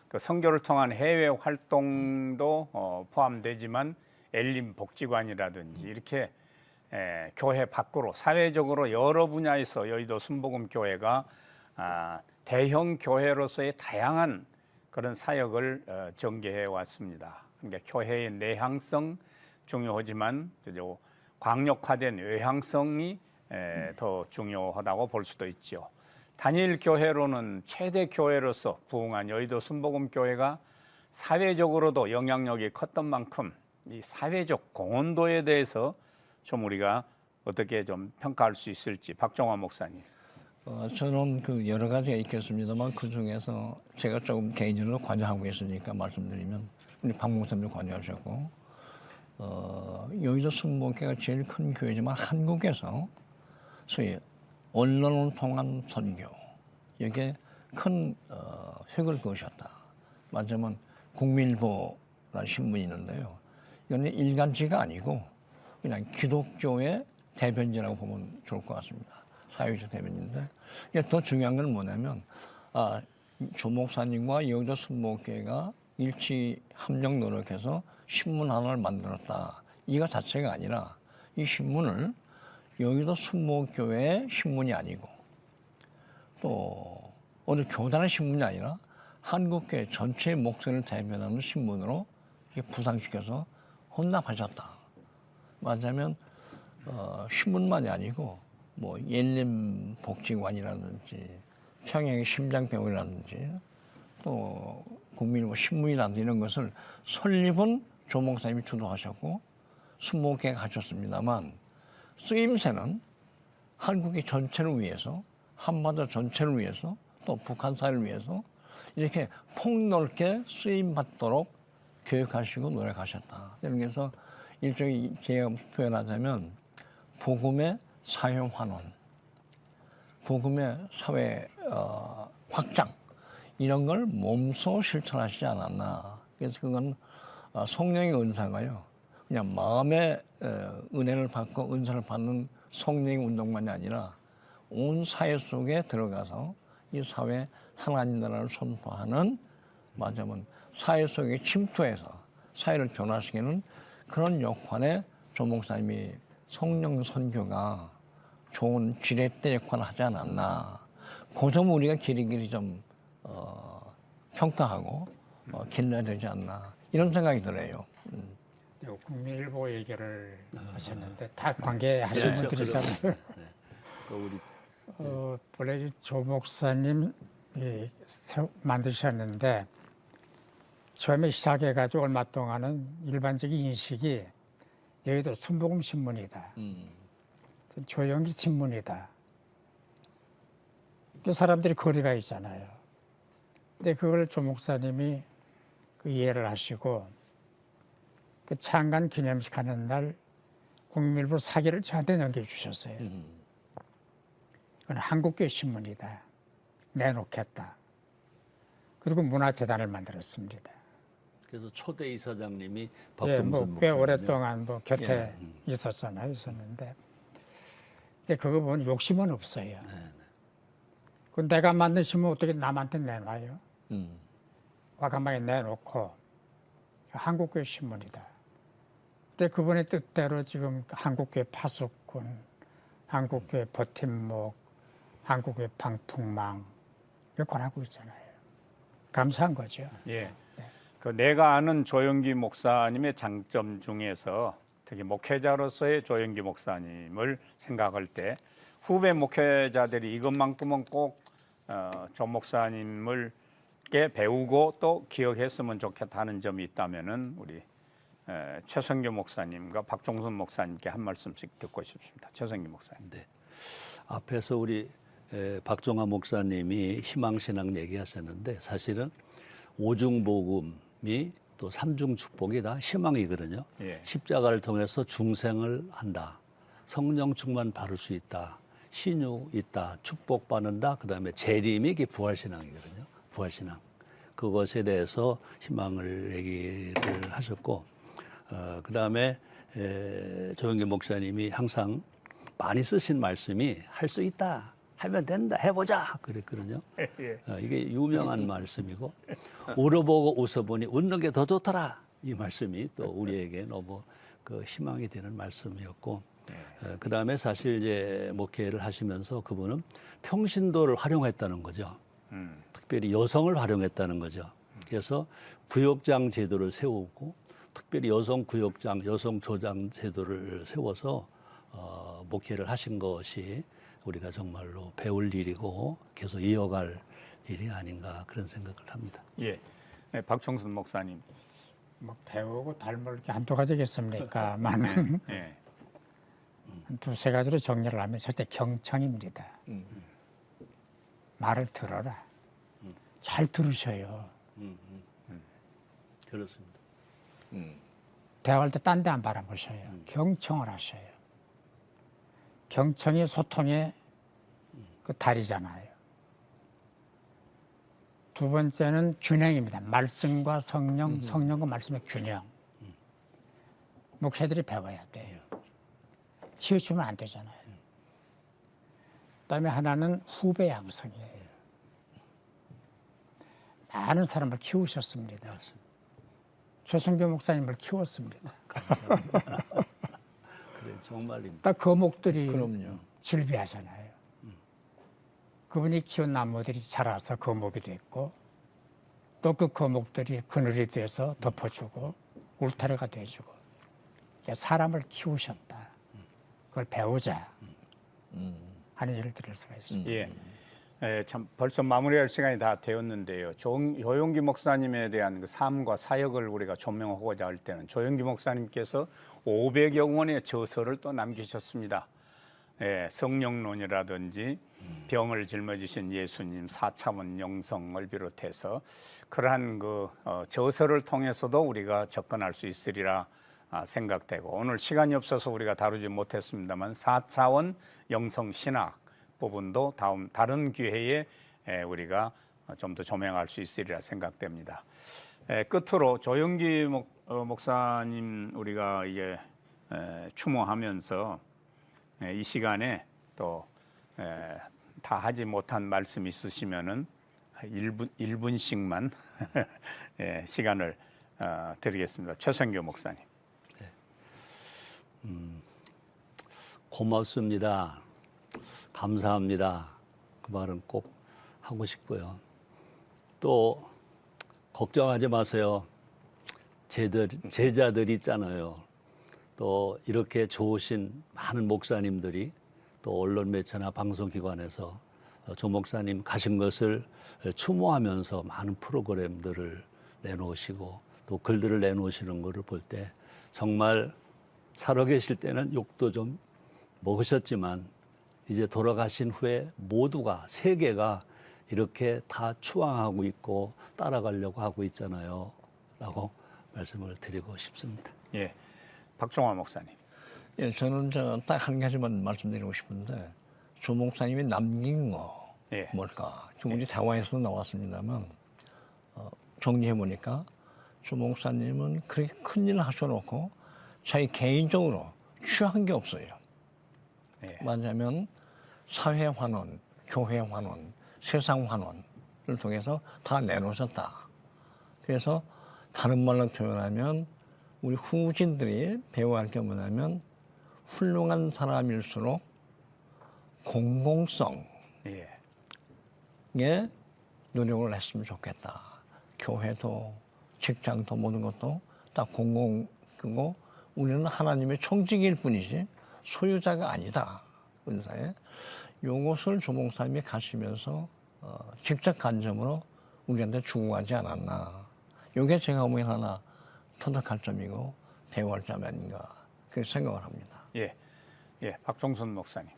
그 선교를 통한 해외 활동도 포함되지만 엘림 복지관이라든지 이렇게 교회 밖으로 사회적으로 여러 분야에서 여의도 순복음교회가 대형 교회로서의 다양한 그런 사역을 전개해 왔습니다. 그러니까 교회의 내향성 중요하지만 광역화된 외향성이 더 중요하다고 볼 수도 있죠. 단일 교회로는 최대 교회로서 부흥한 여의도 순복음교회가 사회적으로도 영향력이 컸던 만큼 이 사회적 공헌도에 대해서 좀 우리가 어떻게 좀 평가할 수 있을지 박종화 목사님. 저는 그 여러 가지가 있겠습니다만 그 중에서 제가 조금 개인적으로 관여하고 있으니까 말씀드리면 우리 박 목사님도 관여하셨고 여의도 순복음교회가 제일 큰 교회지만 한국에서 소위 언론을 통한 선교 여기에 큰 획을 그으셨다. 맞으면 국민일보라는 신문이 있는데요. 이건 일간지가 아니고 그냥 기독교의 대변지라고 보면 좋을 것 같습니다. 사회적 대변인데 더 중요한 건 뭐냐면 조 목사님과 여의도 순복음교회가 일치 협력 노력해서 신문 하나를 만들었다. 이거 자체가 아니라 이 신문을 여의도 순복음교회의 신문이 아니고 또 어느 교단의 신문이 아니라 한국교회 전체의 목소리를 대변하는 신문으로 부상시켜서 혼납하셨다. 말하자면 신문만이 아니고 뭐 엘림 복지관이라든지 평양의 심장병원이라든지 또 국민일보 신문이라든지 이런 것을 설립은 조 목사님이 주도하셨고 순복음교회가 하셨습니다만 쓰임새는 한국의 전체를 위해서 한반도 전체를 위해서 또 북한 사회를 위해서 이렇게 폭넓게 쓰임받도록 교육하시고 노력하셨다. 그래서 일종의 제가 표현하자면 복음의 사형 환원, 복음의 사회 확장 이런 걸 몸소 실천하시지 않았나. 그래서 그건 성령의 은사가요. 그냥 마음의 은혜를 받고 은사를 받는 성령의 운동만이 아니라 온 사회 속에 들어가서 이 사회 하나님 나라를 선포하는 맞으면 사회 속에 침투해서 사회를 변화시키는 그런 역할에 조 목사님이 성령 선교가 좋은 지렛대 역할을 하지 않았나. 그 점 우리가 길이길이 좀 평가하고 길러야 되지 않나 이런 생각이 들어요. 국민일보 얘기를 하셨는데 다 관계하신 분들이잖아요. 원래 조 목사님 만드셨는데 처음에 시작해가지고 얼마 동안은 일반적인 인식이 여기도 순복음 신문이다. 조영기 신문이다. 그 사람들이 거리가 있잖아요. 근데 그걸 조 목사님이 그 이해를 하시고 그 창간 기념식 하는 날 국민일보 사기를 저한테 넘겨주셨어요. 이건 한국교회 신문이다. 내놓겠다. 그리고 문화재단을 만들었습니다. 그래서 초대 이사장님이 예, 박종순 꽤 목사님이요. 오랫동안 곁에 있었는데 이제 그거 보면 욕심은 없어요. 그 내가 만든 신문 어떻게 남한테 내놔요? 과감하게 내놓고 한국교회 신문이다. 근데 그분의 뜻대로 지금 한국교회 파수꾼, 한국교회 버팀목, 한국교회 방풍망 이걸 권하고 있잖아요. 감사한 거죠. 예. 그 내가 아는 조영기 목사님의 장점 중에서 특히 목회자로서의 조영기 목사님을 생각할 때 후배 목회자들이 이것만큼은 꼭 조 목사님을 배우고 또 기억했으면 좋겠다는 점이 있다면은 우리 최성규 목사님과 박종순 목사님께 한 말씀씩 듣고 싶습니다. 최성규 목사님. 네. 앞에서 우리 박종화 목사님이 희망신앙 얘기하셨는데 사실은 오중복음이 또 삼중 축복이 다 희망이거든요. 예. 십자가를 통해서 중생을 한다. 성령 충만 받을 수 있다. 신유 있다. 축복받는다. 그다음에 재림이 이게 부활신앙이거든요. 부활신앙. 그것에 대해서 희망을 얘기를 하셨고 그다음에 조영기 목사님이 항상 많이 쓰신 말씀이 할 수 있다. 하면 된다. 해보자. 그랬거든요. 이게 유명한 말씀이고 울어보고 웃어보니 웃는 게 더 좋더라. 이 말씀이 또 우리에게 너무 그 희망이 되는 말씀이었고 그다음에 사실 이제 목회를 하시면서 그분은 평신도를 활용했다는 거죠. 특별히 여성을 활용했다는 거죠. 그래서 구역장 제도를 세우고 특별히 여성 구역장, 여성 조장 제도를 세워서 목회를 하신 것이 우리가 정말로 배울 일이고 계속 이어갈 일이 아닌가 그런 생각을 합니다. 예. 네, 박종순 목사님. 뭐 배우고 닮을 게 한두 가지겠습니까? 많은 예. 한 두세 가지로 정리를 하면 첫째 경청입니다. 말을 들어라. 잘 들으셔요. 그렇습니다. 대화할 때 딴 데 안 바라보셔요. 경청을 하셔요. 경청이 소통의 그 다리잖아요. 두 번째는 균형입니다. 말씀과 성령, 성령과 말씀의 균형. 목사들이 배워야 돼요. 치우치면 안 되잖아요. 그다음에 하나는 후배 양성이에요. 많은 사람을 키우셨습니다. 최순교 목사님을 키웠습니다. 그래, 정말입니다. 딱 거목들이 그럼요. 질비하잖아요. 그분이 키운 나무들이 자라서 거목이 됐고 또 그 거목들이 그늘이 돼서 덮어주고 울타리가 돼주고 사람을 키우셨다. 그걸 배우자 하는 얘기를 들을 수가 있습니다. 예. 참 벌써 마무리할 시간이 다 되었는데요. 조용기 목사님에 대한 그 삶과 사역을 우리가 조명하고자 할 때는 조용기 목사님께서 500여 권의 저서를 또 남기셨습니다. 예, 성령론이라든지 병을 짊어지신 예수님, 4차원 영성을 비롯해서 그러한 그 저서를 통해서도 우리가 접근할 수 있으리라 생각되고 오늘 시간이 없어서 우리가 다루지 못했습니다만 4차원 영성 신학 부분도 다른 기회에 우리가 좀 더 조명할 수 있으리라 생각됩니다. 끝으로 조영기 목사님 우리가 이게 추모하면서 이 시간에 또 다 하지 못한 말씀 있으시면은 1분씩만 시간을 드리겠습니다. 최선교 목사님. 고맙습니다. 감사합니다. 그 말은 꼭 하고 싶고요. 또 걱정하지 마세요. 제자들이 있잖아요. 또 이렇게 좋으신 많은 목사님들이 또 언론 매체나 방송기관에서 조 목사님 가신 것을 추모하면서 많은 프로그램들을 내놓으시고 또 글들을 내놓으시는 것을 볼 때 정말 살아계실 때는 욕도 좀 먹으셨지만 이제 돌아가신 후에 모두가 세계가 이렇게 다 추앙하고 있고 따라가려고 하고 있잖아요. 라고 말씀을 드리고 싶습니다. 예. 박종화 목사님. 예, 저는 딱 한 가지만 말씀드리고 싶은데 조 목사님이 남긴 거 예. 뭘까? 지금 우리 대화에서도 나왔습니다만 정리해 보니까 조 목사님은 그렇게 큰일 하셔놓고 자기 개인적으로 취한 게 없어요. 예. 말하자면 사회 환원, 교회 환원, 세상 환원을 통해서 다 내놓으셨다. 그래서 다른 말로 표현하면 우리 후진들이 배워야 할 게 뭐냐면 훌륭한 사람일수록 공공성에 예. 노력을 했으면 좋겠다. 교회도 직장도 모든 것도 다 공공이고 우리는 하나님의 청직일 뿐이지 소유자가 아니다. 은사에. 요것을 조 목사님이 가시면서 직접 간접으로 우리한테 주고가지 않았나. 요게 제가 보기엔 하나 터득할 점이고 배워할 점 아닌가 그렇게 생각을 합니다. 예. 예. 박종순 목사님.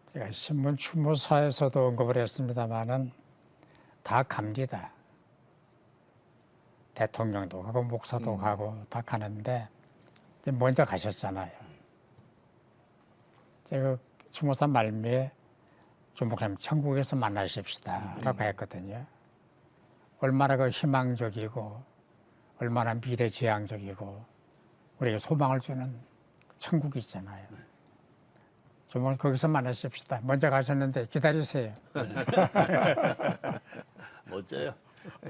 제가 신문 추모사에서도 언급을 했습니다마는 다 갑니다. 대통령도 가고 목사도 가고 다 가는데 이제 먼저 가셨잖아요. 제가 20살 말미에 조 목사님 천국에서 만나십시다라고 했거든요. 얼마나 그 희망적이고 얼마나 미래지향적이고 우리에게 소망을 주는 천국이 있잖아요. 좀 거기서 만나십시다. 먼저 가셨는데 기다리세요. 멋져요.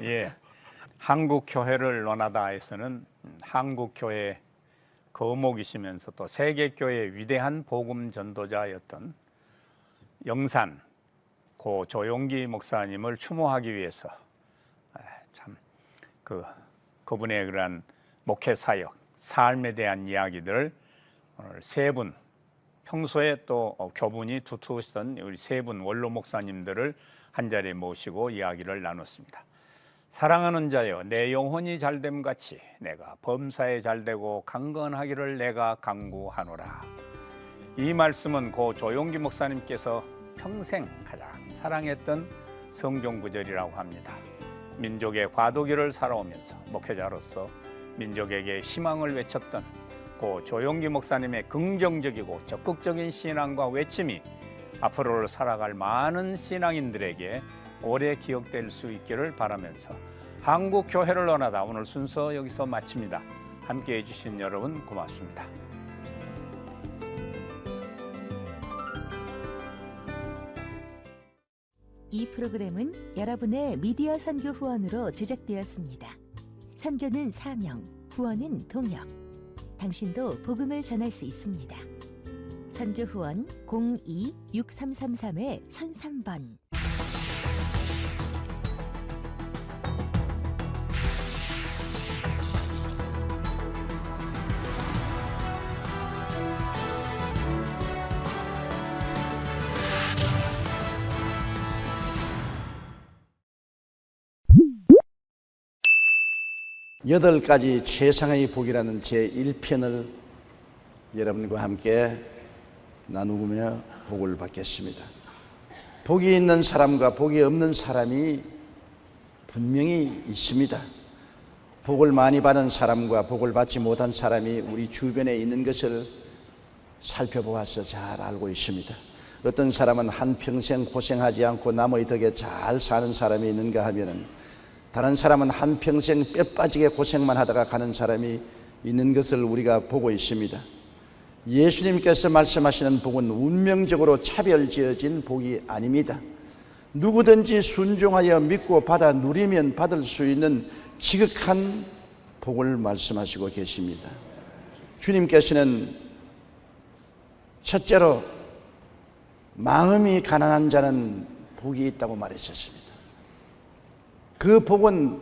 예, 한국교회를 논하다에서는 한국교회 거목이시면서 또 세계교회의 위대한 복음 전도자였던 영산 고 조용기 목사님을 추모하기 위해서 참 그분의 그러한 목회 사역, 삶에 대한 이야기들을 오늘 세 분, 평소에 또 교분이 두터우시던 우리 세 분 원로 목사님들을 한 자리에 모시고 이야기를 나눴습니다. 사랑하는 자여, 내 영혼이 잘됨 같이 내가 범사에 잘되고 강건하기를 내가 간구하노라. 이 말씀은 고 조용기 목사님께서 평생 가장 사랑했던 성경 구절이라고 합니다. 민족의 과도기를 살아오면서 목회자로서 민족에게 희망을 외쳤던 고 조용기 목사님의 긍정적이고 적극적인 신앙과 외침이 앞으로 살아갈 많은 신앙인들에게 오래 기억될 수 있기를 바라면서 한국교회를 논하다 오늘 순서 여기서 마칩니다. 함께해 주신 여러분 고맙습니다. 이 프로그램은 여러분의 미디어 선교 후원으로 제작되었습니다. 선교는 사명, 후원은 동역. 당신도 복음을 전할 수 있습니다. 선교 후원 02-6333-1003번. 여덟 가지 최상의 복이라는 제1편을 여러분과 함께 나누며 복을 받겠습니다. 복이 있는 사람과 복이 없는 사람이 분명히 있습니다. 복을 많이 받은 사람과 복을 받지 못한 사람이 우리 주변에 있는 것을 살펴보아서 잘 알고 있습니다. 어떤 사람은 한평생 고생하지 않고 남의 덕에 잘 사는 사람이 있는가 하면은 다른 사람은 한평생 뼈 빠지게 고생만 하다가 가는 사람이 있는 것을 우리가 보고 있습니다. 예수님께서 말씀하시는 복은 운명적으로 차별지어진 복이 아닙니다. 누구든지 순종하여 믿고 받아 누리면 받을 수 있는 지극한 복을 말씀하시고 계십니다. 주님께서는 첫째로 마음이 가난한 자는 복이 있다고 말하셨습니다. 그 복은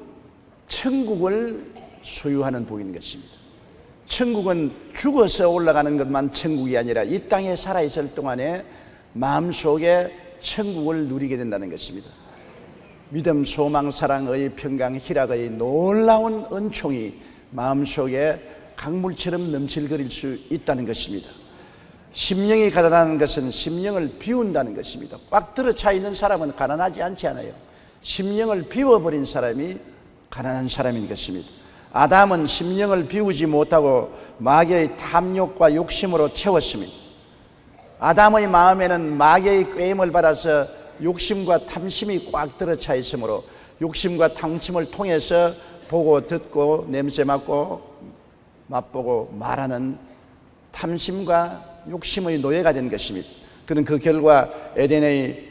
천국을 소유하는 복인 것입니다. 천국은 죽어서 올라가는 것만 천국이 아니라 이 땅에 살아있을 동안에 마음속에 천국을 누리게 된다는 것입니다. 믿음, 소망, 사랑의 평강, 희락의 놀라운 은총이 마음속에 강물처럼 넘칠거릴 수 있다는 것입니다. 심령이 가난한 것은 심령을 비운다는 것입니다. 꽉 들어차 있는 사람은 가난하지 않지 않아요. 심령을 비워버린 사람이 가난한 사람인 것입니다. 아담은 심령을 비우지 못하고 마귀의 탐욕과 욕심으로 채웠습니다. 아담의 마음에는 마귀의 꾀임을 받아서 욕심과 탐심이 꽉 들어차 있으므로 욕심과 탐심을 통해서 보고 듣고 냄새 맡고 맛보고 말하는 탐심과 욕심의 노예가 된 것입니다. 그는 그 결과 에덴의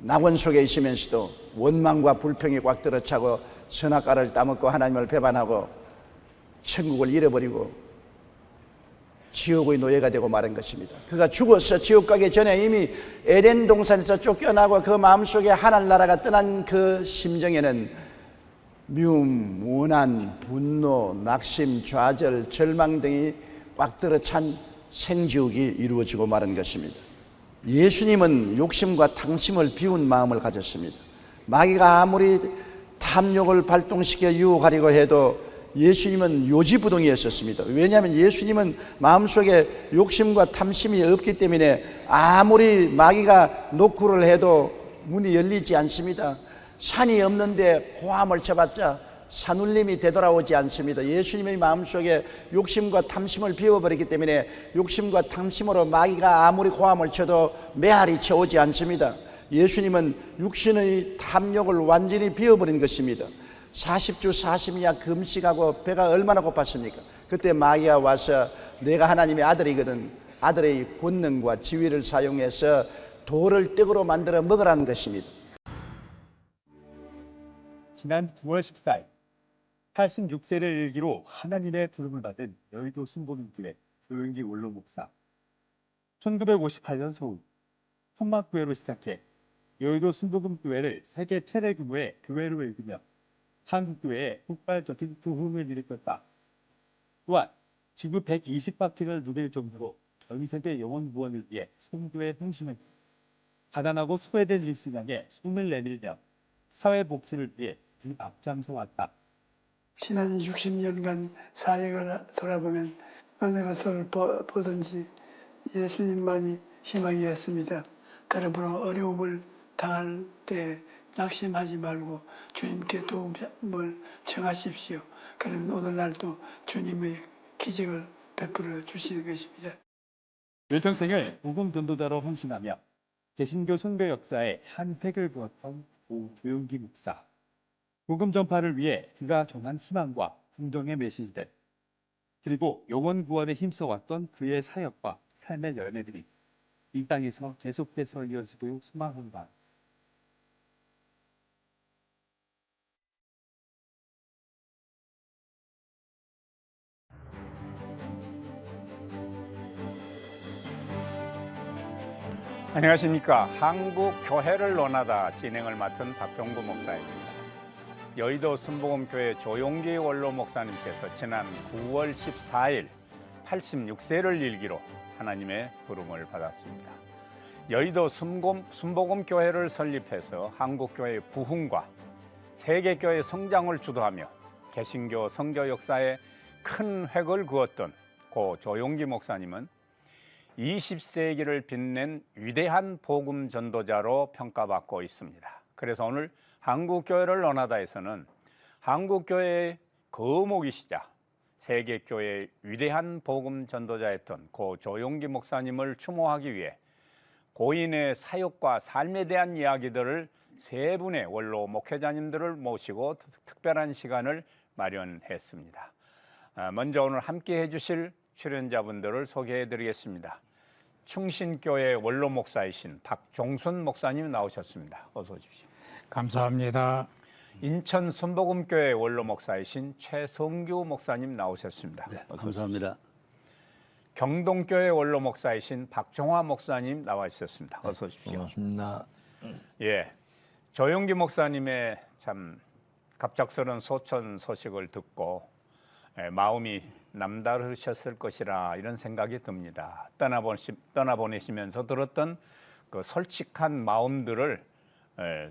낙원 속에 있으면서도 원망과 불평이 꽉 들어차고 선악과를 따먹고 하나님을 배반하고 천국을 잃어버리고 지옥의 노예가 되고 마른 것입니다. 그가 죽어서 지옥 가기 전에 이미 에덴 동산에서 쫓겨나고 그 마음속에 하늘나라가 떠난 그 심정에는 미움, 원한, 분노, 낙심, 좌절, 절망 등이 꽉 들어찬 생지옥이 이루어지고 마른 것입니다. 예수님은 욕심과 탕심을 비운 마음을 가졌습니다. 마귀가 아무리 탐욕을 발동시켜 유혹하려고 해도 예수님은 요지부동이었었습니다. 왜냐하면 예수님은 마음속에 욕심과 탐심이 없기 때문에 아무리 마귀가 노크를 해도 문이 열리지 않습니다. 산이 없는데 고함을 쳐봤자 산울림이 되돌아오지 않습니다. 예수님의 마음속에 욕심과 탐심을 비워버렸기 때문에 욕심과 탐심으로 마귀가 아무리 고함을 쳐도 메아리 쳐오지 않습니다. 예수님은 육신의 탐욕을 완전히 비워버린 것입니다. 40주 40야 금식하고 배가 얼마나 고팠습니까? 그때 마귀가 와서 내가 하나님의 아들이거든, 아들의 권능과 지위를 사용해서 돌을 떡으로 만들어 먹으라는 것입니다. 지난 9월 14일 86세를 일기로 하나님의 부름을 받은 여의도 순복음교회 조영기 원로 목사. 1958년 서울 천막교회로 시작해 여의도 순복음교회를 세계 최대 규모의 교회로 일구며 한국교회에 폭발적인 부흥을 일으켰다. 또한 지구 120바퀴를 누빌 정도로 전 세계 영혼 구원을 위해 선교에 헌신을 가난하고 소외된 일신양에 손을 내밀며 사회복지를 위해 앞장서 왔다. 지난 60년간 사역을 돌아보면 어느 것을 보든지 예수님만이 희망이었습니다. 그러므로 어려움을 당할 때 낙심하지 말고 주님께 도움을 청하십시오. 그러면 오늘날도 주님의 기적을 베풀어 주시는 것입니다. 일평생을 복음 전도자로 헌신하며 개신교 선교 역사에 한 획을 그었던 고 조영기 목사. 복음 전파를 위해 그가 전한 희망과 긍정의 메시지들, 그리고 영혼 구원에 힘써왔던 그의 사역과 삶의 열매들이 이 땅에서 계속해서 이어지고 소망하는 바. 안녕하십니까. 한국교회를 논하다 진행을 맡은 박종구 목사입니다. 여의도 순복음교회 조용기 원로 목사님께서 지난 9월 14일 86세를 일기로 하나님의 부름을 받았습니다. 여의도 순복음교회를 설립해서 한국교회의 부흥과 세계교회 성장을 주도하며 개신교 선교 역사에 큰 획을 그었던 고 조용기 목사님은 20세기를 빛낸 위대한 복음 전도자로 평가받고 있습니다. 그래서 오늘 한국교회를 논하다에서는 한국교회의 거목이시자 세계교회의 위대한 복음 전도자였던 고 조용기 목사님을 추모하기 위해 고인의 사역과 삶에 대한 이야기들을 세 분의 원로 목회자님들을 모시고 특별한 시간을 마련했습니다. 먼저 오늘 함께 해주실 출연자분들을 소개해 드리겠습니다. 충신교회 원로 목사이신 박종순 목사님 나오셨습니다. 어서 오십시오. 감사합니다. 인천 순복음교회 원로 목사이신 최성규 목사님 나오셨습니다. 네, 감사합니다. 경동교회 원로 목사이신 박종화 목사님 나와 주셨습니다. 어서 오십시오. 고맙습니다. 예, 조용기 목사님의 참 갑작스러운 소천 소식을 듣고 마음이 남다르셨을 것이라 이런 생각이 듭니다. 떠나보내시면서 들었던 그 솔직한 마음들을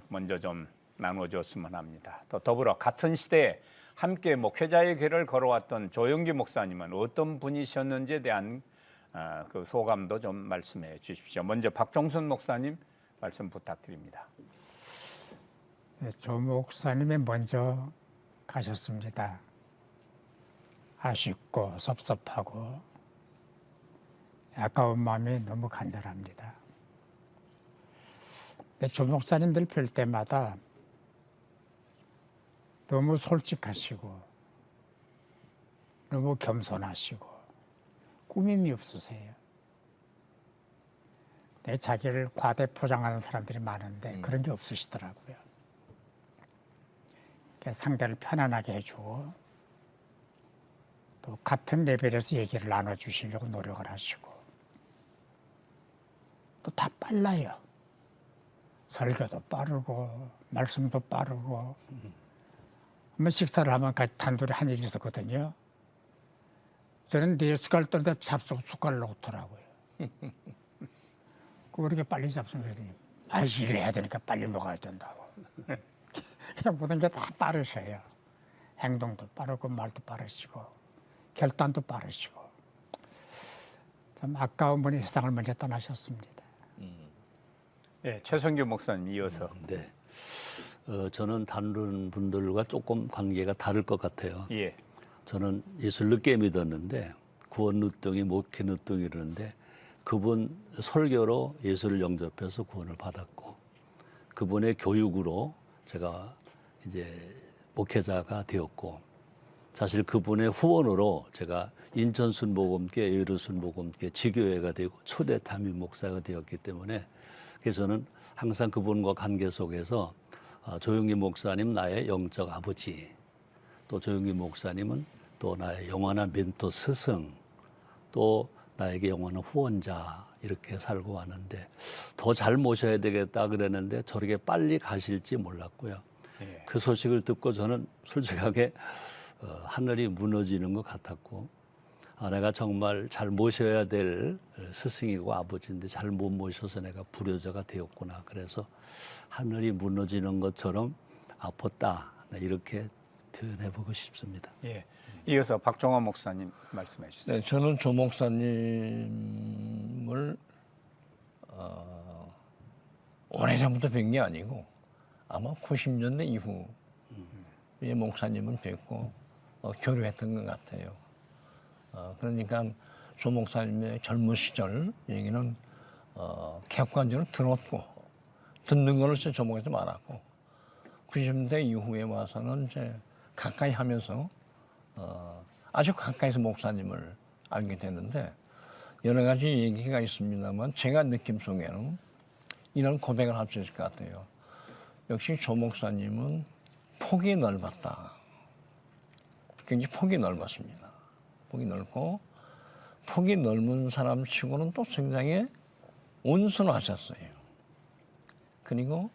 먼저 좀 나눠줬으면 합니다. 또 더불어 같은 시대에 함께 목회자의 길을 걸어왔던 조영기 목사님은 어떤 분이셨는지에 대한 그 소감도 좀 말씀해 주십시오. 먼저 박종순 목사님 말씀 부탁드립니다. 네, 조 목사님이 먼저 가셨습니다. 아쉽고 섭섭하고 아까운 마음이 너무 간절합니다. 조 목사님들 뵐 때마다 너무 솔직하시고 너무 겸손하시고 꾸밈이 없으세요. 자기를 과대 포장하는 사람들이 많은데 그런 게 없으시더라고요. 상대를 편안하게 해주고 또 같은 레벨에서 얘기를 나눠주시려고 노력을 하시고 또 다 빨라요. 설교도 빠르고 말씀도 빠르고 한번 식사를 하면 같이 단둘이 한 일이 있었거든요. 저는 4숟갈 떠는데 숟갈을 놓더라고요. 그 이렇게 빨리 잡수면 그러더니 일을 해야 되니까 빨리 먹어야 된다고. 그냥 모든 게 다 빠르셔요. 행동도 빠르고 말도 빠르시고 결단도 빠르시고 참 아까운 분이 세상을 먼저 떠나셨습니다. 예, 최성규 목사님 이어서. 네. 저는 다른 분들과 조금 관계가 다를 것 같아요. 예. 저는 예수를 늦게 믿었는데 구원 늦둥이, 목회 늦둥이 이러는데 그분 설교로 예수를 영접해서 구원을 받았고 그분의 교육으로 제가 이제 목회자가 되었고 사실 그분의 후원으로 제가 인천 순복음교회, 여의도 순복음교회 지교회가 되고 초대 담임 목사가 되었기 때문에 그래서 저는 항상 그분과 관계 속에서 조영기 목사님 나의 영적 아버지, 또 조영기 목사님은 또 나의 영원한 멘토 스승, 또 나에게 영원한 후원자 이렇게 살고 왔는데 더 잘 모셔야 되겠다 그랬는데 저렇게 빨리 가실지 몰랐고요. 예. 그 소식을 듣고 저는 솔직하게 하늘이 무너지는 것 같았고 내가 정말 잘 모셔야 될 스승이고 아버지인데 잘 못 모셔서 내가 불효자가 되었구나. 그래서 하늘이 무너지는 것처럼 아팠다. 이렇게 표현해보고 싶습니다. 예. 이어서 박종환 목사님 말씀해 주세요. 네, 저는 조 목사님을 오래전부터 뵌 게 아니고 아마 90년대 이후에 목사님은 뵙고 교류했던 것 같아요. 그러니까 조 목사님의 젊은 시절 얘기는 객관적으로 들었고 듣는 걸로서 조 목사님 많았고 90년대 이후에 와서는 이제 가까이 하면서 아주 가까이서 목사님을 알게 됐는데 여러 가지 얘기가 있습니다만 제가 느낌 속에는 이런 고백을 할 수 있을 것 같아요. 역시 조 목사님은 폭이 넓었다. 굉장히 폭이 넓었습니다. 폭이 넓고 폭이 넓은 사람 치고는 또 굉장히 온순하셨어요. 그리고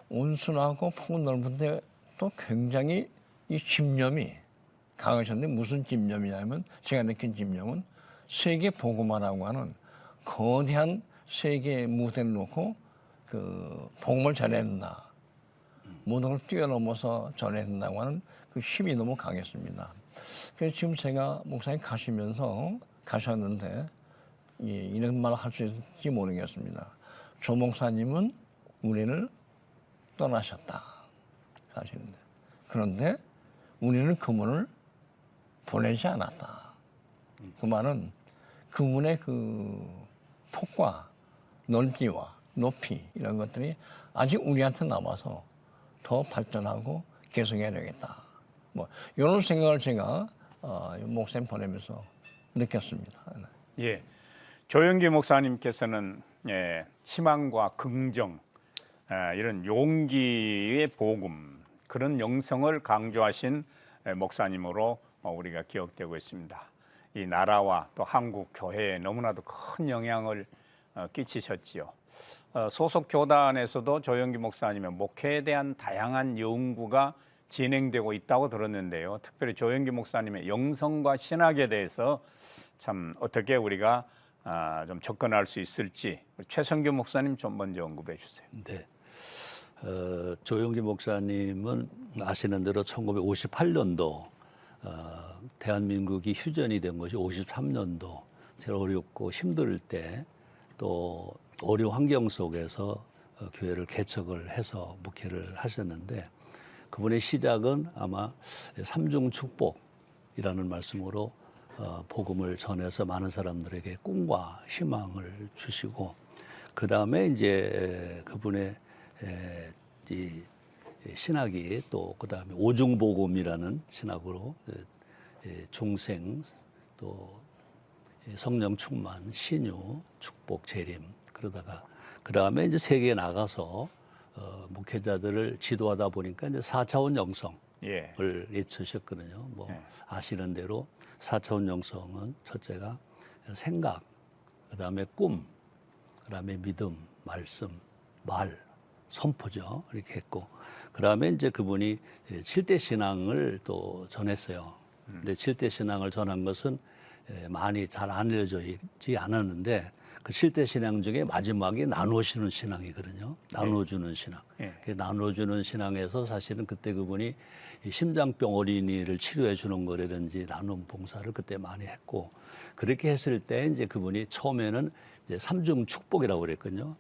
온순하고 폭은 넓은데 또 굉장히 이 집념이 강하셨는데 무슨 집념이냐면 제가 느낀 집념은 세계 복음화라고 하는 거대한 세계 무대를 놓고 그 복음을 전해야 된다. 모든 걸 뛰어넘어서 전해야 된다고 하는 그 힘이 너무 강했습니다. 그래서 지금 제가 목사님 가셨는데 이런 말을 할 수 있을지 모르겠습니다. 조 목사님은 우리를 떠나셨다. 사실은. 그런데 우리는 그분을 보내지 않았다. 그 말은 그분의 그 폭과 넓기와 높이 이런 것들이 아직 우리한테 남아서 더 발전하고 계속해야 되겠다. 뭐 이런 생각을 제가 목사님 보내면서 느꼈습니다. 예. 조영기 목사님께서는 희망과 긍정, 이런 용기의 복음, 그런 영성을 강조하신 목사님으로 우리가 기억되고 있습니다. 이 나라와 또 한국 교회에 너무나도 큰 영향을 끼치셨지요. 소속 교단에서도 조영기 목사님의 목회에 대한 다양한 연구가 진행되고 있다고 들었는데요. 특별히 조영기 목사님의 영성과 신학에 대해서 참 어떻게 우리가 좀 접근할 수 있을지 최성규 목사님 좀 먼저 언급해 주세요. 네. 조영기 목사님은 아시는 대로 1958년도 대한민국이 휴전이 된 것이 53년도 제일 어렵고 힘들 때 또 어려운 환경 속에서 교회를 개척을 해서 목회를 하셨는데 그분의 시작은 아마 삼중 축복이라는 말씀으로 복음을 전해서 많은 사람들에게 꿈과 희망을 주시고 그 다음에 이제 그분의 이 신학이 또 그 다음에 오중복음이라는 신학으로 중생 또 성령 충만, 신유, 축복, 재림 그러다가 그 다음에 이제 세계에 나가서 목회자들을 지도하다 보니까 이제 4차원 영성을 외치셨거든요. 뭐 아시는 대로 4차원 영성은 첫째가 생각, 그 다음에 꿈, 그 다음에 믿음, 말씀, 말, 선포죠. 이렇게 했고 그 다음에 이제 그분이 7대 신앙을 또 전했어요. 근데 7대 신앙을 전한 것은 많이 잘 알려지지 않았는데 그 7대 신앙 중에 마지막에 나누시는 신앙이거든요. 나눠주는 신앙. 그 나눠주는 신앙에서 사실은 그때 그분이 심장병 어린이를 치료해 주는 거라든지 나눔 봉사를 그때 많이 했고 그렇게 했을 때 이제 그분이 처음에는 이제 삼중 축복이라고 그랬거든요.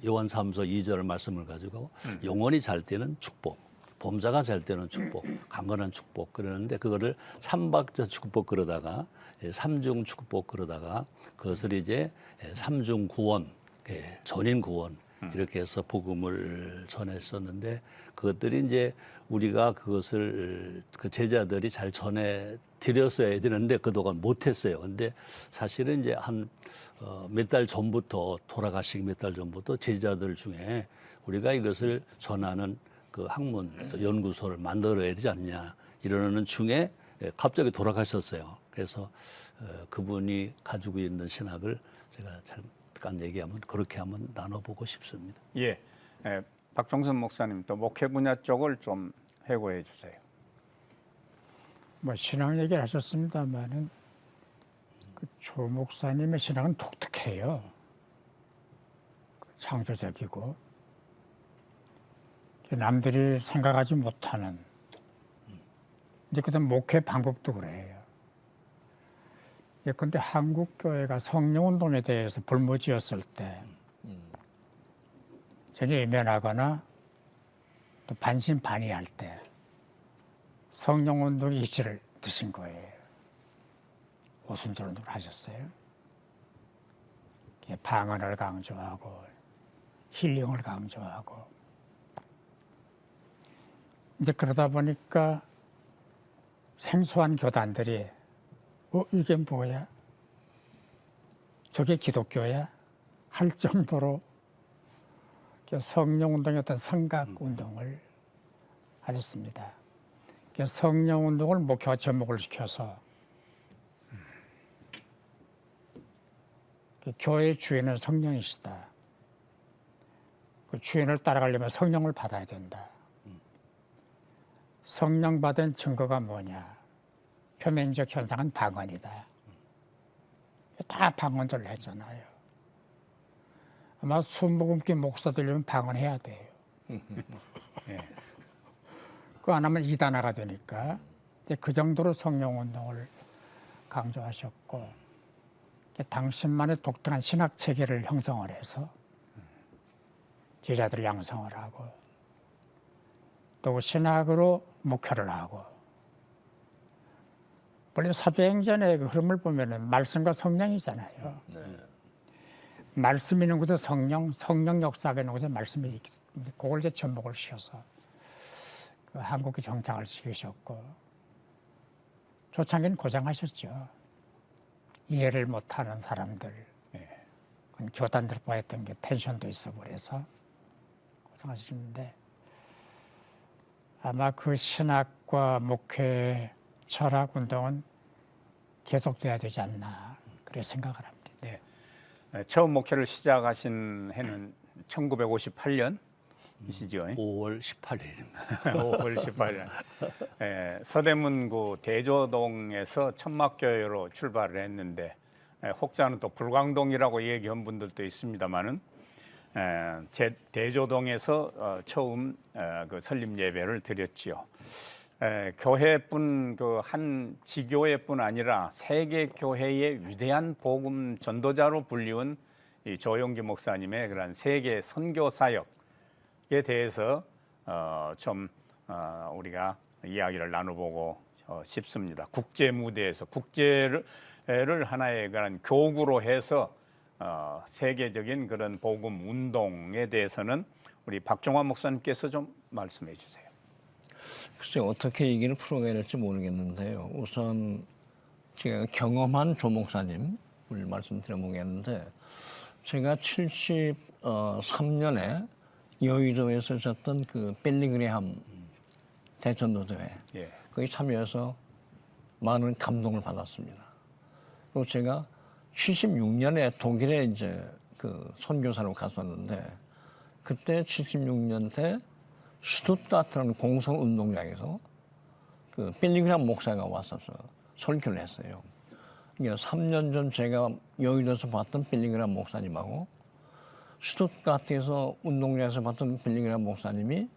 요한 3서 2절 말씀을 가지고 영혼이 잘 때는 축복, 범사가 잘 때는 축복, 강건한 축복 그러는데 그거를 삼박자 축복 그러다가 삼중 축복 그러다가 그것을 이제 삼중 구원, 전인 구원 이렇게 해서 복음을 전했었는데 그것들이 이제 우리가 그것을 그 제자들이 잘 전해 드렸어야 되는데 그동안 못했어요. 근데 사실은 이제 한 몇 달 전부터 돌아가시기 몇 달 전부터 제자들 중에 우리가 이것을 전하는 그 학문 연구소를 만들어야 되지 않느냐 이러는 중에 갑자기 돌아가셨어요. 그래서 그분이 가지고 있는 신학을 제가 잠깐 얘기하면 그렇게 한번 나눠보고 싶습니다. 예, 박종선 목사님 또 목회 분야 쪽을 좀 해고해 주세요. 뭐 신앙 얘기를 하셨습니다만은 그 조 목사님의 신앙은 독특해요. 창조적이고 남들이 생각하지 못하는 이제 그다음 목회 방법도 그래요. 예컨대 한국 교회가 성령운동에 대해서 불모지었을 때 전혀 외면하거나 또 반신반의할 때 성령운동의 이치를 드신 거예요. 오순절 운동을 하셨어요. 방언을 강조하고 힐링을 강조하고 이제 그러다 보니까 생소한 교단들이 이게 뭐야? 저게 기독교야? 할 정도로 성령운동의 어떤 성각운동을 하셨습니다. 성령운동을 목회와 접목을 시켜서 교회 주인은 성령이시다. 그 주인을 따라가려면 성령을 받아야 된다. 성령 받은 증거가 뭐냐? 표면적 현상은 방언이다. 다 방언들을 했잖아요. 아마 숨머금기 목사 되려면 방언해야 돼요. 예. 그거 안 하면 이단화가 되니까 이제 그 정도로 성령운동을 강조하셨고 당신만의 독특한 신학 체계를 형성을 해서 제자들을 양성을 하고 또 신학으로 목회를 하고 원래 사도행전의 그 흐름을 보면은 말씀과 성령이잖아요. 말씀 있는 곳에 성령 역사가 있는 곳에 말씀이 있는데 그걸 이제 접목을 시켜서 그 한국에 정착을 시키셨고 초창기는 고생하셨죠. 이해를 못하는 사람들, 교단들과 했던 게 텐션도 있어 버려서 고생하시는데 아마 그 신학과 목회 철학 운동은 계속돼야 되지 않나 그렇게 생각을 합니다. 네. 처음 목회를 시작하신 해는 1958년이시죠? 5월 18일입니다. 5월 18일. 서대문구 대조동에서 천막교회로 출발을 했는데 혹자는 또 불광동이라고 얘기한 분들도 있습니다만은 대조동에서 처음 그 설립 예배를 드렸지요. 교회뿐 그 한 지교회뿐 아니라 세계 교회의 위대한 복음 전도자로 불리운 이 조용기 목사님의 그런 세계 선교 사역에 대해서 좀 우리가 이야기를 나눠보고 싶습니다. 국제 무대에서 국제를 하나의 그런 교구로 해서 세계적인 그런 복음 운동에 대해서는 우리 박종환 목사님께서 좀 말씀해 주세요. 글쎄 어떻게 얘기를 풀어가야 될지 모르겠는데요. 우선 제가 경험한 조 목사님을 말씀드려보겠는데 제가 73년에 여의도에서 있었던 그 빌리그레함 대전도대회 거기 참여해서 많은 감동을 받았습니다. 그리고 제가 76년에 독일에 이제 그 선교사로 갔었는데 그때 76년 때 슈투트가트라는 공성 운동장에서 그 빌리그레함 목사가 왔어서 설교를 했어요. 그러니까 3년 전 제가 여의도에서 봤던 빌리그레함 목사님하고 슈투트가트에서 운동장에서 봤던 빌리그레함 목사님이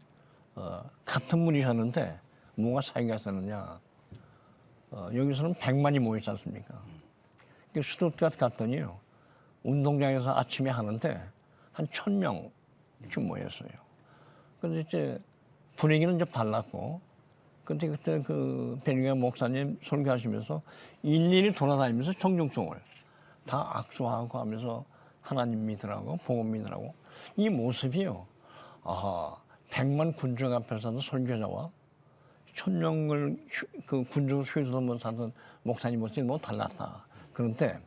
같은 분이셨는데 뭐가 차이가 있었느냐? 여기서는 100만이 모였지 않습니까? 슈투트가트 갔더니요 운동장에서 아침에 하는데 한 1,000명쯤 모였어요. 근데 이제 분위기는 좀 달랐고, 근데 그때 그 베닝엄 목사님 설교하시면서 일일이 돌아다니면서 청중종을 다 악수하고 하면서 하나님 믿으라고 복음 믿으라고 이 모습이요. 아하, 100만 군중 앞에서도 설교자와 1,000명을 그 군중 휘두르면서 하던 목사님 모습이 뭐 달랐다. 그런데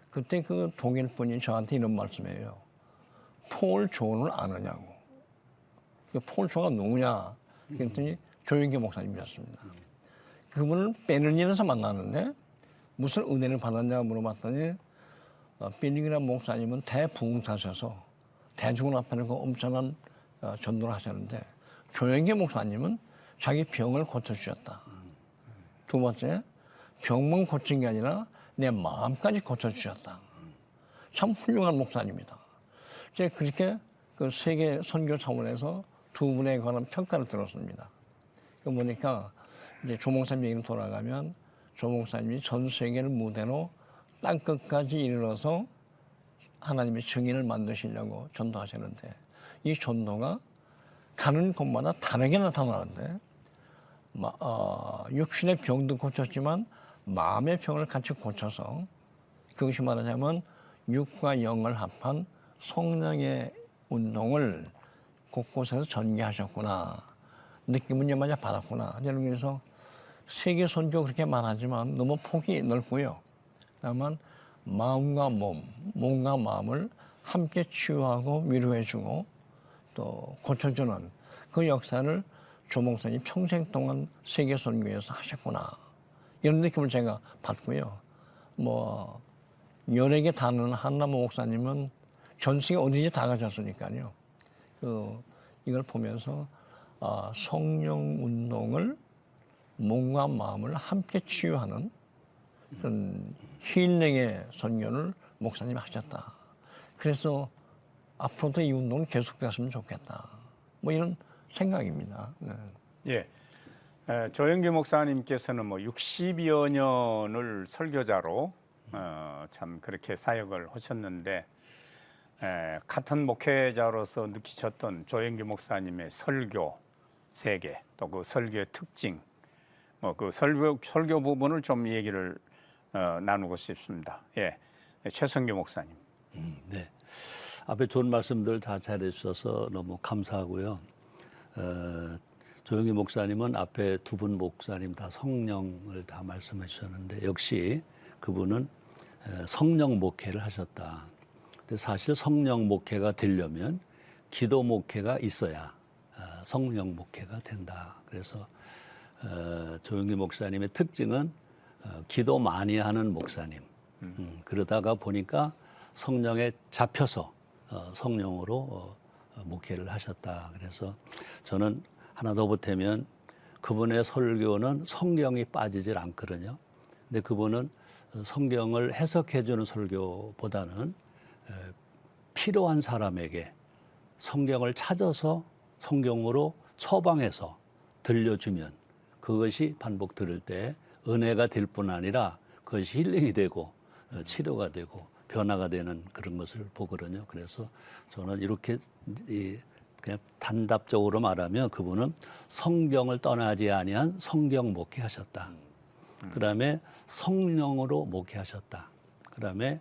그때 그 독일 분이 저한테 이런 말씀이에요. 폴 존을 아느냐고. 폴 존가 누구냐? 그랬더니 조영기 목사님이었습니다. 그분을 베를린에서 만나는데 무슨 은혜를 받았냐고 물어봤더니 베닝엄 목사님은 대부흥사셔서 대중을 앞에는 그 엄청난 전도를 하셨는데 조영기 목사님은 자기 병을 고쳐주셨다. 두 번째, 병만 고친 게 아니라 내 마음까지 고쳐주셨다. 참 훌륭한 목사님이다. 제가 그렇게 그 세계 선교 차원에서 두 분에 관한 평가를 들었습니다. 그 보니까 이제 조 목사님 얘기로 돌아가면 조 목사님이 전 세계를 무대로 땅끝까지 이르러서 하나님의 증인을 만드시려고 전도하셨는데 이 전도가 가는 곳마다 다르게 나타나는데 육신의 병도 고쳤지만 마음의 병을 같이 고쳐서 그것이 말하자면 육과 영을 합한 성령의 운동을 곳곳에서 전개하셨구나. 느낌은 여마저 받았구나. 그래서 세계 선교 그렇게 말하지만 너무 폭이 넓고요. 다만 마음과 몸과 마음을 함께 치유하고 위로해주고 또 고쳐주는 그 역사를 조 목사님 평생 동안 세계 선교에서 하셨구나. 이런 느낌을 제가 받고요. 뭐 여러 개 다는 한나무 목사님은 전 세계 어디든지 다 가셨으니까요. 이걸 보면서 성령 운동을 몸과 마음을 함께 치유하는 그런 힐링의 선교를 목사님이 하셨다. 그래서 앞으로도 이 운동은 계속됐으면 좋겠다. 뭐 이런 생각입니다. 네. 예, 조영기 목사님께서는 뭐 60여 년을 설교자로 참 그렇게 사역을 하셨는데 같은 목회자로서 느끼셨던 조영기 목사님의 설교 세계 또 그 설교의 특징 뭐 그 설교 부분을 좀 얘기를 나누고 싶습니다. 예, 최성규 목사님. 네. 앞에 좋은 말씀들 다 잘해주셔서 너무 감사하고요. 조영기 목사님은 앞에 두 분 목사님 다 성령을 다 말씀해 주셨는데 역시 그분은 성령 목회를 하셨다. 근데 사실 성령 목회가 되려면 기도 목회가 있어야 성령 목회가 된다. 그래서 조영기 목사님의 특징은 기도 많이 하는 목사님. 그러다가 보니까 성령에 잡혀서 성령으로 목회를 하셨다. 그래서 저는 하나 더 보태면 그분의 설교는 성경이 빠지질 않거든요. 근데 그분은 성경을 해석해 주는 설교보다는 필요한 사람에게 성경을 찾아서 성경으로 처방해서 들려주면 그것이 반복 들을 때 은혜가 될 뿐 아니라 그것이 힐링이 되고 치료가 되고 변화가 되는 그런 것을 보거든요. 그래서 저는 이렇게 그냥 단답적으로 말하면 그분은 성경을 떠나지 아니한 성경 목회하셨다. 그다음에 성령으로 목회하셨다. 그다음에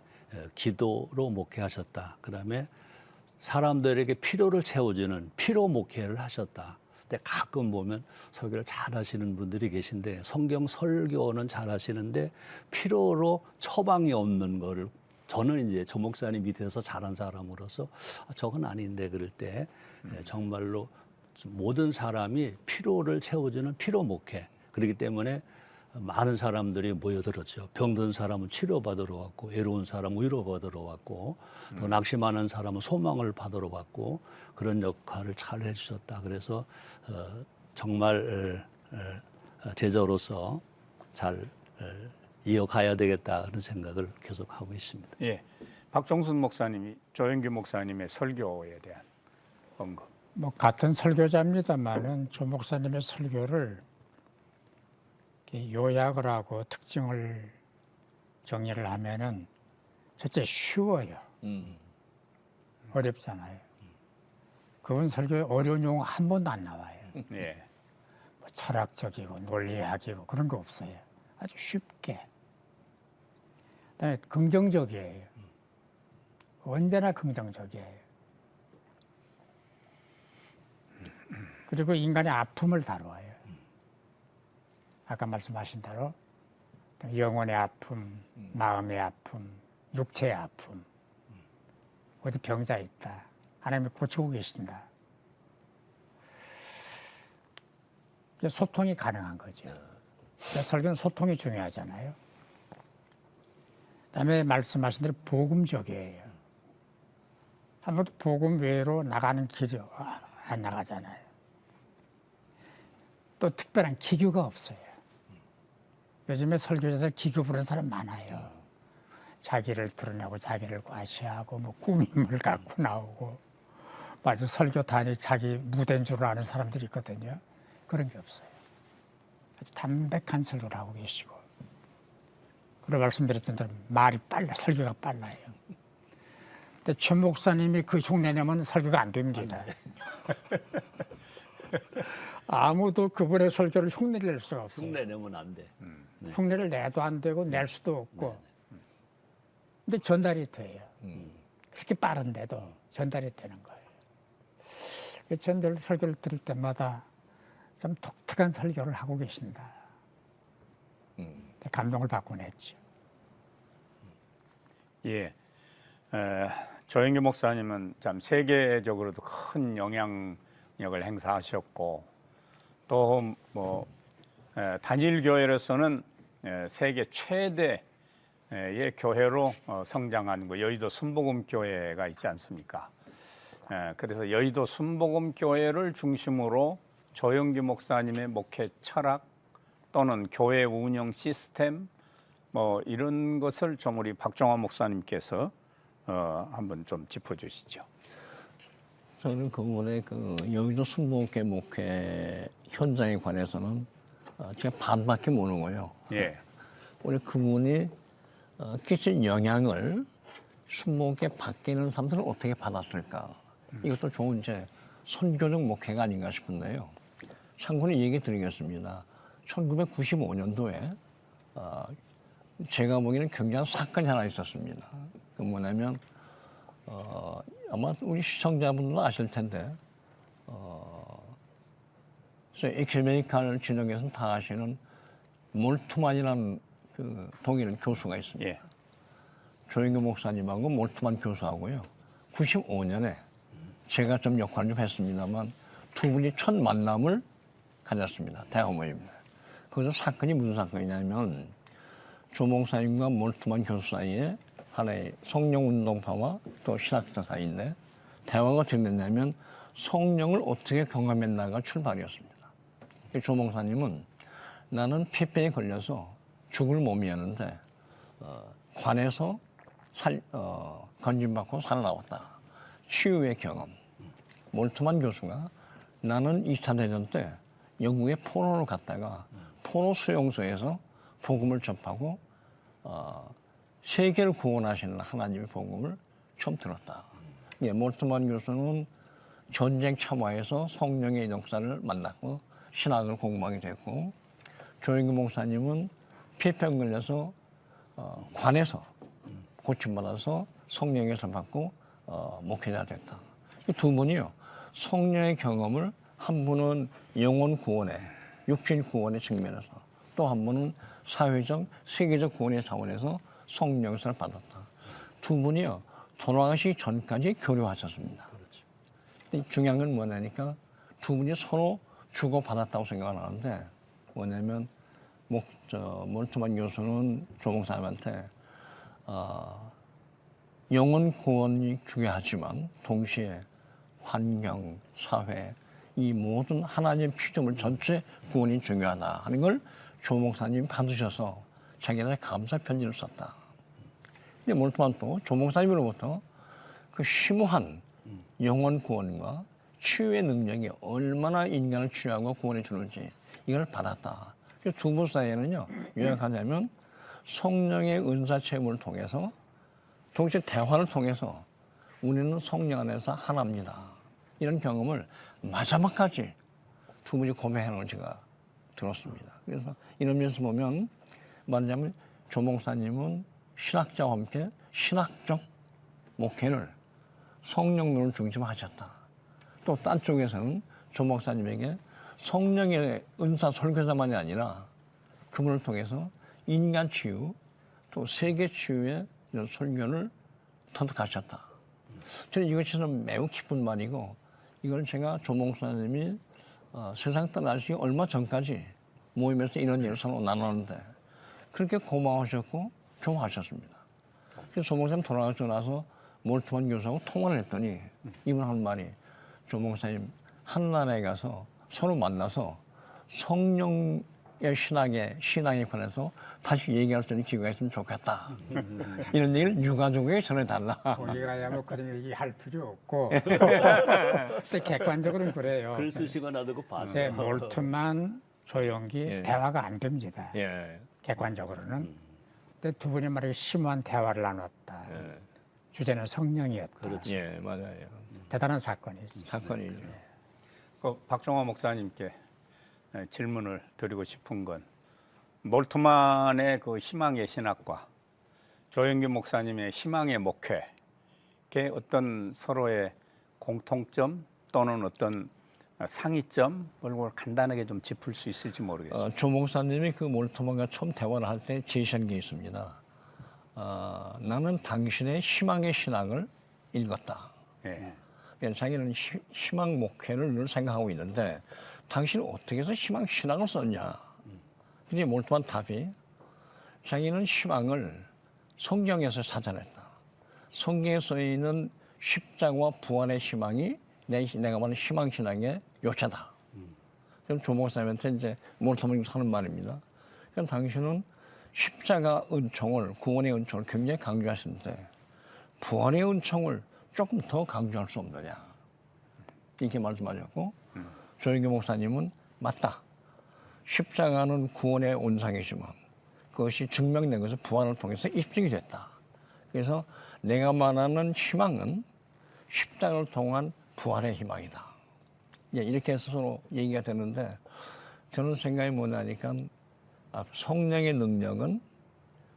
기도로 목회하셨다. 그다음에 사람들에게 필요를 채워주는 필요 목회를 하셨다. 근데 가끔 보면 설교를 잘 하시는 분들이 계신데 성경 설교는 잘 하시는데 필요로 처방이 없는 거를 저는 이제 조 목사님 밑에서 자란 사람으로서 저건 아닌데 그럴 때 정말로 모든 사람이 필요를 채워주는 필요 목회. 그렇기 때문에 많은 사람들이 모여들었죠. 병든 사람은 치료받으러 왔고 외로운 사람은 위로받으러 왔고 또 낙심하는 사람은 소망을 받으러 왔고 그런 역할을 잘 해주셨다. 그래서 정말 제자로서 잘 이어가야 되겠다 그런 생각을 계속 하고 있습니다. 예, 박종순 목사님이 조영기 목사님의 설교에 대한 언급. 뭐 같은 설교자입니다만은 조 목사님의 설교를 이렇게 요약을 하고 특징을 정리를 하면은 첫째 쉬워요. 어렵잖아요. 그분 설교에 어려운 용어 한 번도 안 나와요. 예. 뭐 철학적이고 논리학이고 그런 거 없어요. 아주 쉽게. 그다음에 긍정적이에요. 언제나 긍정적이에요. 그리고 인간의 아픔을 다루어요. 아까 말씀하신 대로 영혼의 아픔, 마음의 아픔, 육체의 아픔. 어디 병자 있다. 하나님이 고치고 계신다. 소통이 가능한 거죠. 설교는 소통이 중요하잖아요. 그다음에 말씀하신 대로 복음적이에요. 한 번도 복음 외로 나가는 길이 안 나가잖아요. 또 특별한 기교가 없어요. 요즘에 설교자들 기교 부르는 사람 많아요. 자기를 드러내고 자기를 과시하고 뭐 꾸밈을 갖고 나오고 마치 설교 단위 자기 무대인 줄 아는 사람들이 있거든요. 그런 게 없어요. 아주 담백한 설교를 하고 계시고 그리고 말씀드렸던 대로 말이 빨라 설교가 빨라요. 근데 최 목사님이 그 흉내내면 설교가 안 됩니다. 아무도 그분의 설교를 흉내를 낼 수가 없어요. 흉내 내면 안 돼. 네. 흉내를 내도 안 되고 낼 수도 없고 근데 전달이 돼요. 그렇게 빠른데도 전달이 되는 거예요. 저는 설교를 들을 때마다 좀 독특한 설교를 하고 계신다. 감동을 받곤 했죠. 예. 조영기 목사님은 참 세계적으로도 큰 영향력을 행사하셨고 또 뭐 단일 교회로서는 세계 최대의 교회로 성장한 거 여의도 순복음 교회가 있지 않습니까? 그래서 여의도 순복음 교회를 중심으로 조영기 목사님의 목회 철학 또는 교회 운영 시스템 뭐 이런 것을 좀 우리 박종환 목사님께서 한번 좀 짚어주시죠. 저는 그분의 그 여의도 순복음교회 목회 현장에 관해서는 제가 반밖에 모르고요. 예. 우리 그분이 끼친 영향을 순복음교회 밖에 있는 사람들은 어떻게 받았을까? 이것도 좋은 이제 선교적 목회가 아닌가 싶은데요. 참고로 얘기 드리겠습니다. 1995년도에 제가 보기에는 굉장한 사건이 하나 있었습니다. 그 뭐냐면 아마 우리 시청자분들도 아실 텐데 에큐메니칼 진영에서 다 아시는 몰트만이라는 그 독일 교수가 있습니다. 예. 조영규 목사님하고 몰트만 교수하고요. 95년에 제가 좀 역할을 좀 했습니다만 두 분이 첫 만남을 가졌습니다. 대화 모임입니다. 거기서 사건이 무슨 사건이냐면 조 목사님과 몰트만 교수 사이에 하나의 성령운동파와 또 신학자 사이인데 대화가 어떻게 됐냐면 성령을 어떻게 경험했나가 출발이었습니다. 조 목사님은 나는 폐병에 걸려서 죽을 몸이었는데 관에서 건진받고 살아나왔다. 치유의 경험. 몰트만 교수가 나는 2차 대전 때 영국에 포로로 갔다가 포로 수용소에서 복음을 접하고 세계를 구원하시는 하나님의 복음을 처음 들었다. 예, 몰트만 교수는 전쟁 참화에서 성령의 역사를 만났고 신학을 공부하게 됐고 조영규 목사님은 폐병 걸려서 관에서 고침받아서 성령의 역사를 받고 목회자가 됐다. 이 두 분이요. 성령의 경험을 한 분은 영혼 구원에 육신 구원의 측면에서 또 한 분은 사회적 세계적 구원의 차원에서 성령 역사를 받았다. 두 분이요. 돌아가시기 전까지 교류하셨습니다. 중요한 건 뭐냐니까 두 분이 서로 주고받았다고 생각을 하는데 뭐냐면 몰트만 교수는 조 목사님한테 영혼 구원이 중요하지만 동시에 환경, 사회 이 모든 하나님의 피조물 전체 구원이 중요하다 하는 걸 조 목사님이 받으셔서 자기한테 감사 편지를 썼다. 근데 몰트만 또 조 목사님으로부터 그 심오한 영혼 구원과 치유의 능력이 얼마나 인간을 치유하고 구원해 주는지 이걸 받았다. 그래서 두 분 사이에는요, 요약하자면 성령의 은사 체험을 통해서 동시에 대화를 통해서 우리는 성령 안에서 하나입니다. 이런 경험을 마지막까지 두무지 고백하는 걸 제가 들었습니다. 그래서 이런 면에서 보면 말하자면 조 목사님은 신학자와 함께 신학적 목회를 성령론을 중심으로 하셨다. 또 딴 쪽에서는 조 목사님에게 성령의 은사 설교자만이 아니라 그분을 통해서 인간 치유 또 세계 치유의 이런 설교를 터득하셨다. 저는 이것이 매우 기쁜 말이고 이걸 제가 조 목사님이 세상 떠나시기 얼마 전까지 모임에서 이런 일을 서로 나눴는데 그렇게 고마워하셨고 좋아하셨습니다. 그래서 조 목사님 돌아가시고 나서 몰트만 교수하고 통화를 했더니 이분 하는 말이 조 목사님 한나라에 가서 서로 만나서 성령의 신앙에 관해서 다시 얘기할 수 있는 기회가 있으면 좋겠다. 이런 얘기를 유가족에게 전해달라. 우리가 뭐 그런 얘기 할 필요 없고 근데 객관적으로는 그래요. 글 쓰시고 나도 그 봤어요. 네, 몰트만 조용기 예. 대화가 안 됩니다. 예. 객관적으로는. 근데 두 분이 말이고 심오한 대화를 나눴다. 예. 주제는 성령이었다. 그렇죠. 예, 맞아요. 대단한 사건이죠. 사건이죠. 그 박종화 목사님께 질문을 드리고 싶은 건 몰트만의 그 희망의 신학과 조영기 목사님의 희망의 목회, 그 어떤 서로의 공통점 또는 어떤 상이점을 간단하게 좀 짚을 수 있을지 모르겠어요. 조 목사님이 그 몰트만과 처음 대화를 할 때 제시한 게 있습니다. 나는 당신의 희망의 신학을 읽었다. 예. 자기는 희망 목회를 늘 생각하고 있는데 당신은 어떻게 해서 희망 신학을 썼냐? 그게 몰트만 답이 자기는 희망을 성경에서 찾아냈다. 성경에 써 있는 십자가와 부활의 희망이 내가 말하는 희망 신앙의 요체다. 그럼 조 목사님한테 이제 몰트만이 하는 말입니다. 그럼 당신은 십자가 은총을 구원의 은총을 굉장히 강조하시는데 부활의 은총을 조금 더 강조할 수 없느냐 이렇게 말씀하셨고 조영기 목사님은 맞다. 십자가는 구원의 온상이지만 그것이 증명된 것은 부활을 통해서 입증이 됐다. 그래서 내가 말하는 희망은 십자가를 통한 부활의 희망이다. 이렇게 해서 서로 얘기가 되는데 저는 생각이 뭐냐니까 성령의 능력은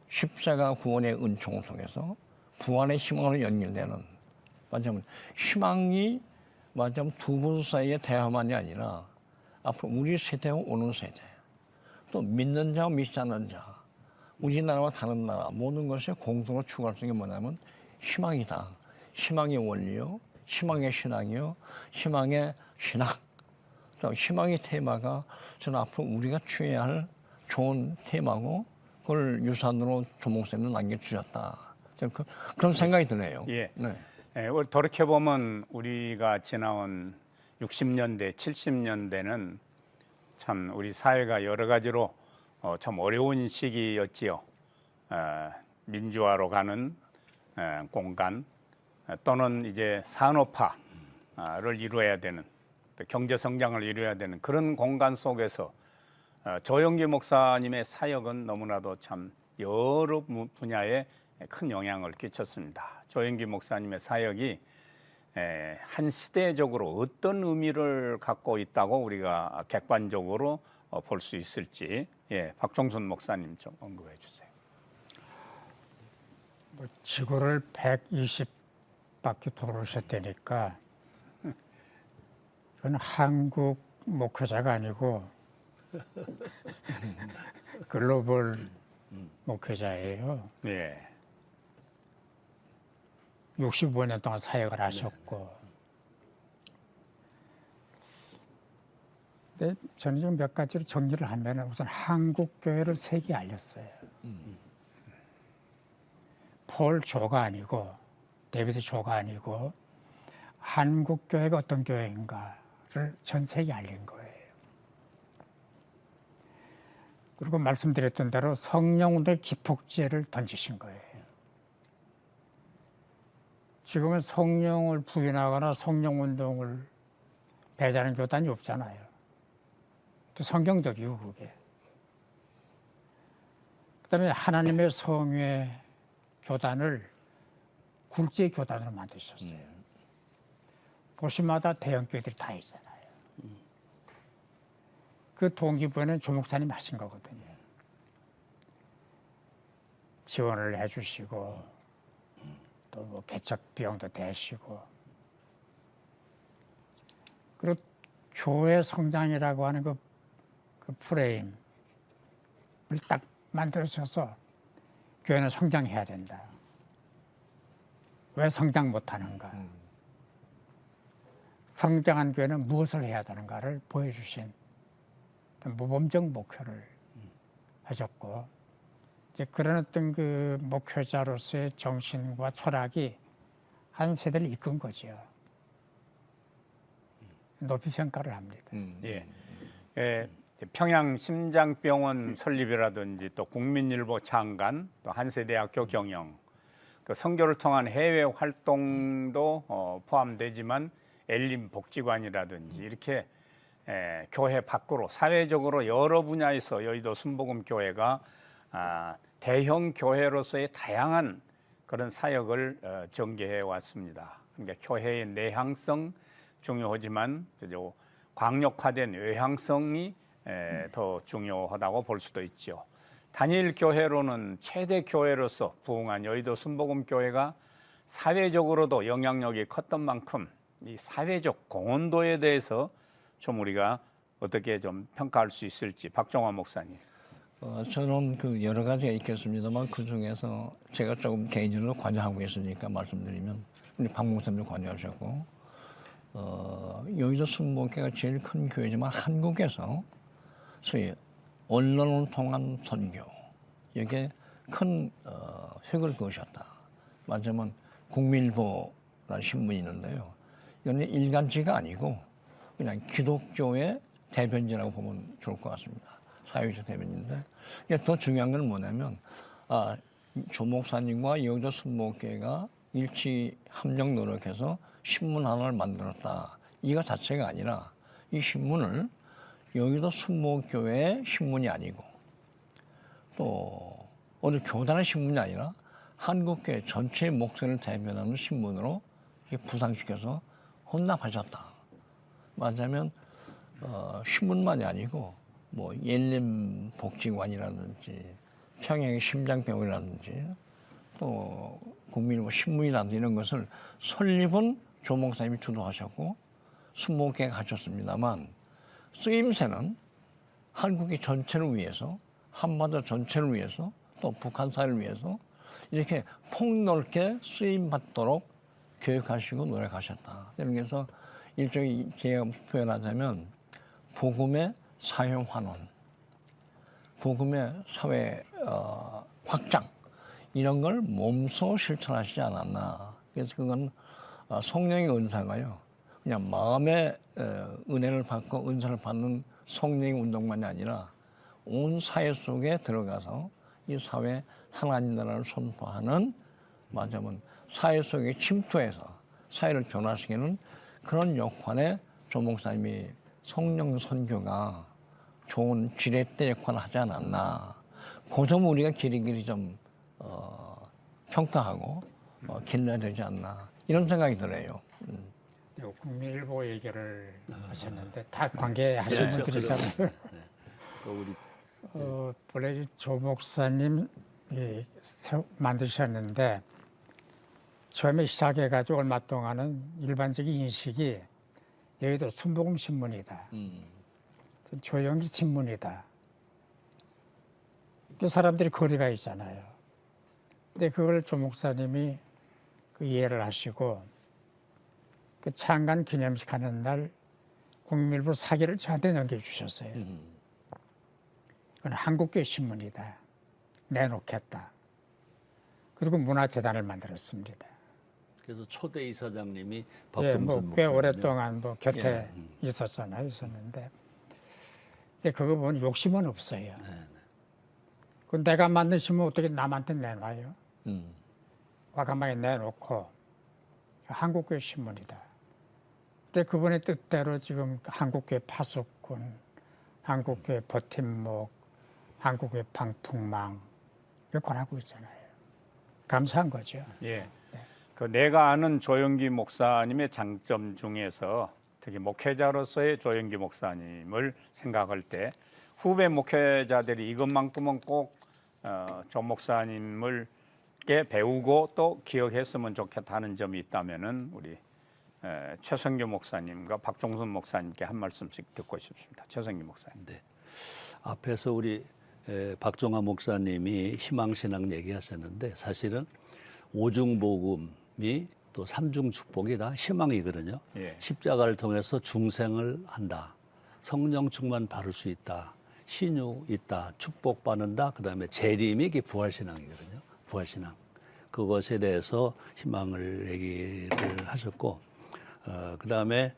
십자가 구원의 은총을 통해서 부활의 희망으로 연결되는 맞으면 희망이 맞으면 두 분 사이의 대화만이 아니라 앞으로 우리 세대와 오는 세대 또 믿는 자와 믿지 않는 자 우리나라와 다른 나라 모든 것에 공동으로 추구할 수 있는 게 뭐냐면 희망이다. 희망의 원리요. 희망의 신앙이요. 희망의 신학. 희망의 테마가 저는 앞으로 우리가 취해야 할 좋은 테마고 그걸 유산으로 조 목사님은 남겨주셨다. 그런 생각이 드네요. 예. 네. 돌이켜보면 우리가 지나온 60년대, 70년대는 참 우리 사회가 여러 가지로 참 어려운 시기였지요. 민주화로 가는 공간 또는 이제 산업화를 이루어야 되는 경제 성장을 이루어야 되는 그런 공간 속에서 조영기 목사님의 사역은 너무나도 참 여러 분야에 큰 영향을 끼쳤습니다. 조영기 목사님의 사역이 한 시대적으로 어떤 의미를 갖고 있다고 우리가 객관적으로 볼 수 있을지 박종순 목사님 좀 언급해 주세요. 뭐 지구를 120바퀴 돌으셨다니까 그건 한국 목회자가 아니고 글로벌 목회자예요. 예. 65년 동안 사역을 하셨고 근데 저는 지금 몇 가지로 정리를 하면 우선 한국 교회를 세계에 알렸어요. 폴 조가 아니고 데비드 조가 아니고 한국 교회가 어떤 교회인가를 전 세계에 알린 거예요. 그리고 말씀드렸던 대로 성령운동의 기폭제를 던지신 거예요. 지금은 성령을 부인하거나 성령운동을 배제하는 교단이 없잖아요. 또 성경적이고 그게. 그다음에 하나님의 성회 교단을 굴지의 교단으로 만드셨어요. 도시마다 대형 교회들이 다 있잖아요. 그 동기부여는 조 목사님 하신 거거든요. 지원을 해주시고 또 뭐 개척 비용도 대시고 그리고 교회 성장이라고 하는 그 프레임을 딱 만들어셔서 교회는 성장해야 된다. 왜 성장 못하는가? 성장한 교회는 무엇을 해야 되는가를 보여주신 모범적 목표를 하셨고 이제 그런 어떤 그 목표자로서의 정신과 철학이 한 세대를 이끈 거죠. 높이 평가를 합니다. 예. 평양 심장병원 설립이라든지 또 국민일보 창간, 또 한세대학교 경영, 또 선교를 통한 해외 활동도 포함되지만 엘림 복지관이라든지 이렇게 교회 밖으로 사회적으로 여러 분야에서 여의도 순복음교회가 대형 교회로서의 다양한 그런 사역을 전개해 왔습니다. 그러니까 교회의 내향성 중요하지만 광역화된 외향성이 더 중요하다고 볼 수도 있죠. 단일 교회로는 최대 교회로서 부흥한 여의도 순복음교회가 사회적으로도 영향력이 컸던 만큼 이 사회적 공헌도에 대해서 좀 우리가 어떻게 좀 평가할 수 있을지 박종환 목사님. 저는 그 여러 가지가 있겠습니다만 그 중에서 제가 조금 개인적으로 관여하고 있으니까 말씀드리면 우리 박 목사님도 관여하셨고 여의도 순복음교회가 제일 큰 교회지만 한국에서 소위 언론을 통한 선교 이게 큰 획을 그으셨다. 말하자면 국민일보라는 신문이 있는데요. 이건 일간지가 아니고 그냥 기독교의 대변지라고 보면 좋을 것 같습니다. 사회적 대변인데 더 중요한 건 뭐냐면 조 목사님과 여의도 순복음교회가 일치 합력 노력해서 신문 하나를 만들었다. 이거 자체가 아니라 이 신문을 여의도 순복음교회의 신문이 아니고 또 어느 교단의 신문이 아니라 한국교회 전체의 목소리를 대변하는 신문으로 부상시켜서 혼납하셨다. 말하자면 신문만이 아니고 뭐 엘림 복지관이라든지 평양의 심장병원이라든지 또 국민일보 신문이라든지 이런 것을 설립은 조 목사님이 주도하셨고 순복음교회가 하셨습니다만 쓰임새는 한국의 전체를 위해서 한반도 전체를 위해서 또 북한 사회를 위해서 이렇게 폭넓게 쓰임받도록 교육하시고 노력하셨다. 그래서 일종의 제가 표현하자면 복음의 사회 환원, 복음의 사회 확장 이런 걸 몸소 실천하시지 않았나. 그래서 그건 성령의 은사가요. 그냥 마음의 은혜를 받고 은사를 받는 성령의 운동만이 아니라 온 사회 속에 들어가서 이 사회 하나님 나라를 선포하는 말하자면 사회 속에 침투해서 사회를 변화시키는 그런 역할에 조 목사님이 성령 선교가 좋은 지렛대 역할을 하지 않았나. 그 점 우리가 길이길이 좀 평가하고 길러야 되지 않나 이런 생각이 들어요. 국민일보 얘기를 하셨는데 다 관계하신 분들이잖아요. 본래 조 목사님 만드셨는데 처음에 시작해가지고 얼마 동안은 일반적인 인식이 여의도 순복음 신문이다. 조영기 신문이다. 그 사람들이 거리가 있잖아요. 근데 그걸 조 목사님이 그 이해를 하시고 그 창간 기념식 하는 날 국민일보 사기를 저한테 넘겨주셨어요. 이건 한국교회 신문이다. 내놓겠다. 그리고 문화재단을 만들었습니다. 그래서 초대 이사장님이 예, 꽤 오랫동안 곁에 있었잖아요. 있었는데 이제 그거 보면 욕심은 없어요. 그 내가 만든 신문 어떻게 남한테 내놔요? 과감하게 내놓고 한국교회 신문이다. 근데 그분의 뜻대로 지금 한국교회 파수꾼, 한국교회 버팀목, 한국교회 방풍망 이걸 권하고 있잖아요. 감사한 거죠. 예. 그 내가 아는 조영기 목사님의 장점 중에서 특히 목회자로서의 조영기 목사님을 생각할 때 후배 목회자들이 이것만큼은 꼭 조 목사님을 배우고 또 기억했으면 좋겠다는 점이 있다면은 우리 최성규 목사님과 박종순 목사님께 한 말씀씩 듣고 싶습니다. 최성규 목사님. 네. 앞에서 우리 박종화 목사님이 희망신앙 얘기하셨는데 사실은 오중복음이 또 삼중축복이 다 희망이거든요. 예. 십자가를 통해서 중생을 한다. 성령 충만 받을 수 있다. 신유 있다. 축복받는다. 그다음에 재림이 이게 부활신앙이거든요. 부활신앙. 그것에 대해서 희망을 얘기를 하셨고 그다음에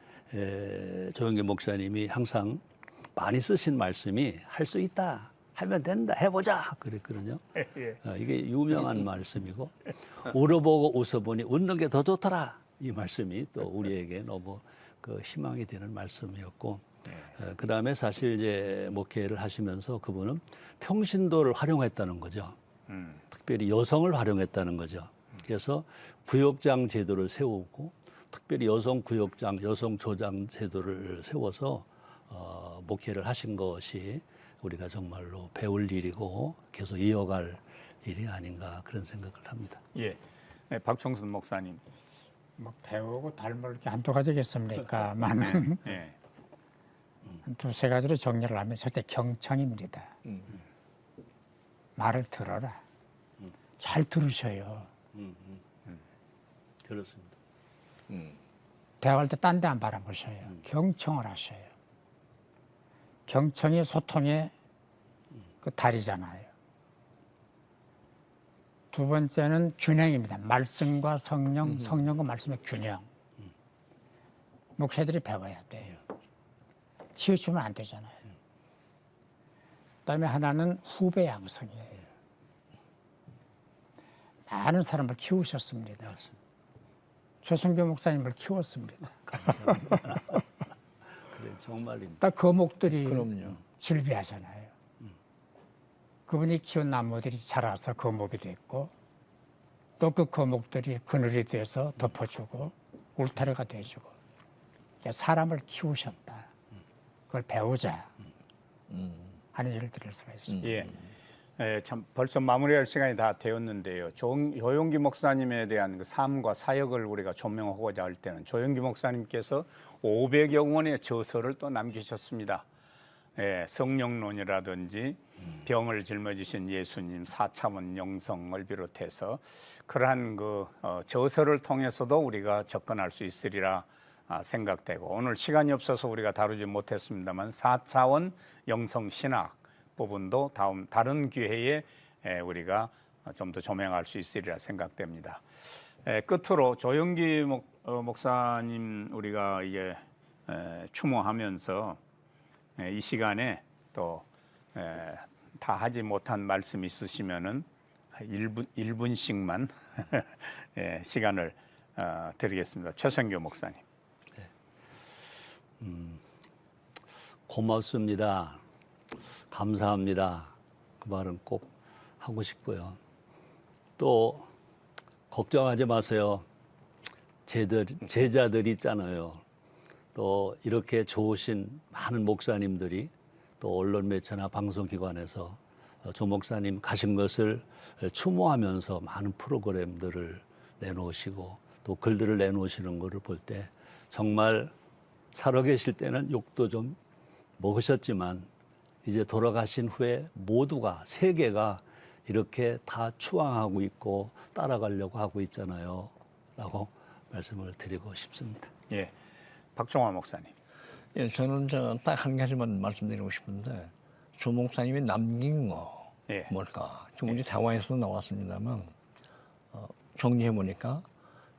조영기 목사님이 항상 많이 쓰신 말씀이 할 수 있다. 하면 된다. 해보자. 그랬거든요. 이게 유명한 말씀이고 울어보고 웃어보니 웃는 게 더 좋더라. 이 말씀이 또 우리에게 너무 그 희망이 되는 말씀이었고 그다음에 사실 이제 목회를 하시면서 그분은 평신도를 활용했다는 거죠. 특별히 여성을 활용했다는 거죠. 그래서 구역장 제도를 세우고 특별히 여성 구역장, 여성 조장 제도를 세워서 목회를 하신 것이 우리가 정말로 배울 일이고 계속 이어갈 일이 아닌가 그런 생각을 합니다. 예, 박종순 목사님. 뭐 배우고 닮을 게 한두 가지겠습니까? 많은 예. 두세 가지로 정리를 하면 첫째 경청입니다. 말을 들어라. 잘 들으셔요. 그렇습니다. 대화할 때 딴 데 안 바라보셔요. 경청을 하셔요. 경청이 소통의 그 다리잖아요. 두 번째는 균형입니다. 말씀과 성령, 성령과 말씀의 균형. 목사들이 배워야 돼요. 치우치면 안 되잖아요. 그다음에 하나는 후배 양성이에요. 많은 사람을 키우셨습니다. 최성규 목사님을 키웠습니다. 감사합니다. 그래 정말입니다. 딱 거목들이 그럼요. 즐비하잖아요. 그분이 키운 나무들이 자라서 거목이 됐고 또 그 거목들이 그늘이 돼서 덮어주고 울타리가 돼주고 사람을 키우셨다. 그걸 배우자 하는 예를 들을 수가 있습니다. 예. 참 벌써 마무리할 시간이 다 되었는데요. 조영기 목사님에 대한 그 삶과 사역을 우리가 조명하고자 할 때는 조영기 목사님께서 500여 권의 저서를 또 남기셨습니다. 성령론이라든지 병을 짊어지신 예수님, 4차원 영성을 비롯해서 그러한 그 저서를 통해서도 우리가 접근할 수 있으리라 생각되고 오늘 시간이 없어서 우리가 다루지 못했습니다만 4차원 영성 신학 부분도 다른 기회에 우리가 좀 더 조명할 수 있으리라 생각됩니다. 끝으로 조영기 목사님 우리가 이제 추모하면서 이 시간에 또 다 하지 못한 말씀이 있으시면은 1분씩만 시간을 드리겠습니다. 최성규 목사님. 고맙습니다. 감사합니다. 그 말은 꼭 하고 싶고요. 또 걱정하지 마세요. 제자들이 있잖아요. 또 이렇게 좋으신 많은 목사님들이 또 언론 매체나 방송기관에서 조 목사님 가신 것을 추모하면서 많은 프로그램들을 내놓으시고 또 글들을 내놓으시는 것을 볼 때 정말 살아계실 때는 욕도 좀 먹으셨지만 이제 돌아가신 후에 모두가 세계가 이렇게 다 추앙하고 있고 따라가려고 하고 있잖아요. 라고 말씀을 드리고 싶습니다. 예, 박종화 목사님. 예, 저는 딱 한 가지만 말씀드리고 싶은데 조 목사님이 남긴 거 예. 뭘까? 지금 우리 대화에서 나왔습니다만 정리해 보니까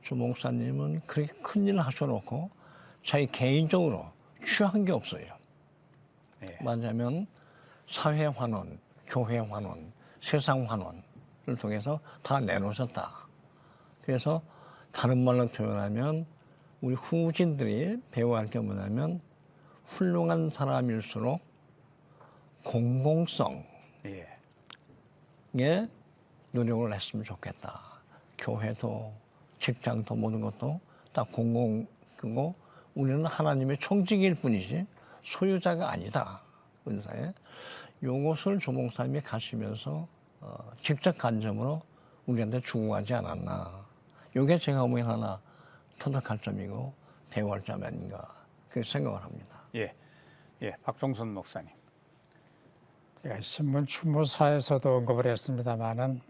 조 목사님은 그렇게 큰 일을 하셔놓고 자기 개인적으로 취한 게 없어요. 예. 말하자면 사회 환원, 교회 환원, 세상 환원을 통해서 다 내놓으셨다. 그래서 다른 말로 표현하면 우리 후진들이 배워야 할 게 뭐냐면 훌륭한 사람일수록 공공성에 예. 노력을 했으면 좋겠다. 교회도 직장도 모든 것도 다 공공이고 우리는 하나님의 총직일 뿐이지 소유자가 아니다. 은사에 이것을 조 목사님이 가시면서 직접 간접으로 우리한테 충고하지 않았나. 이게 제가 보기엔 하나 터득할 점이고 배워할 점 아닌가 그렇게 생각을 합니다. 예, 박종순 목사님. 제가 신문 추모사에서도 언급을 했습니다마는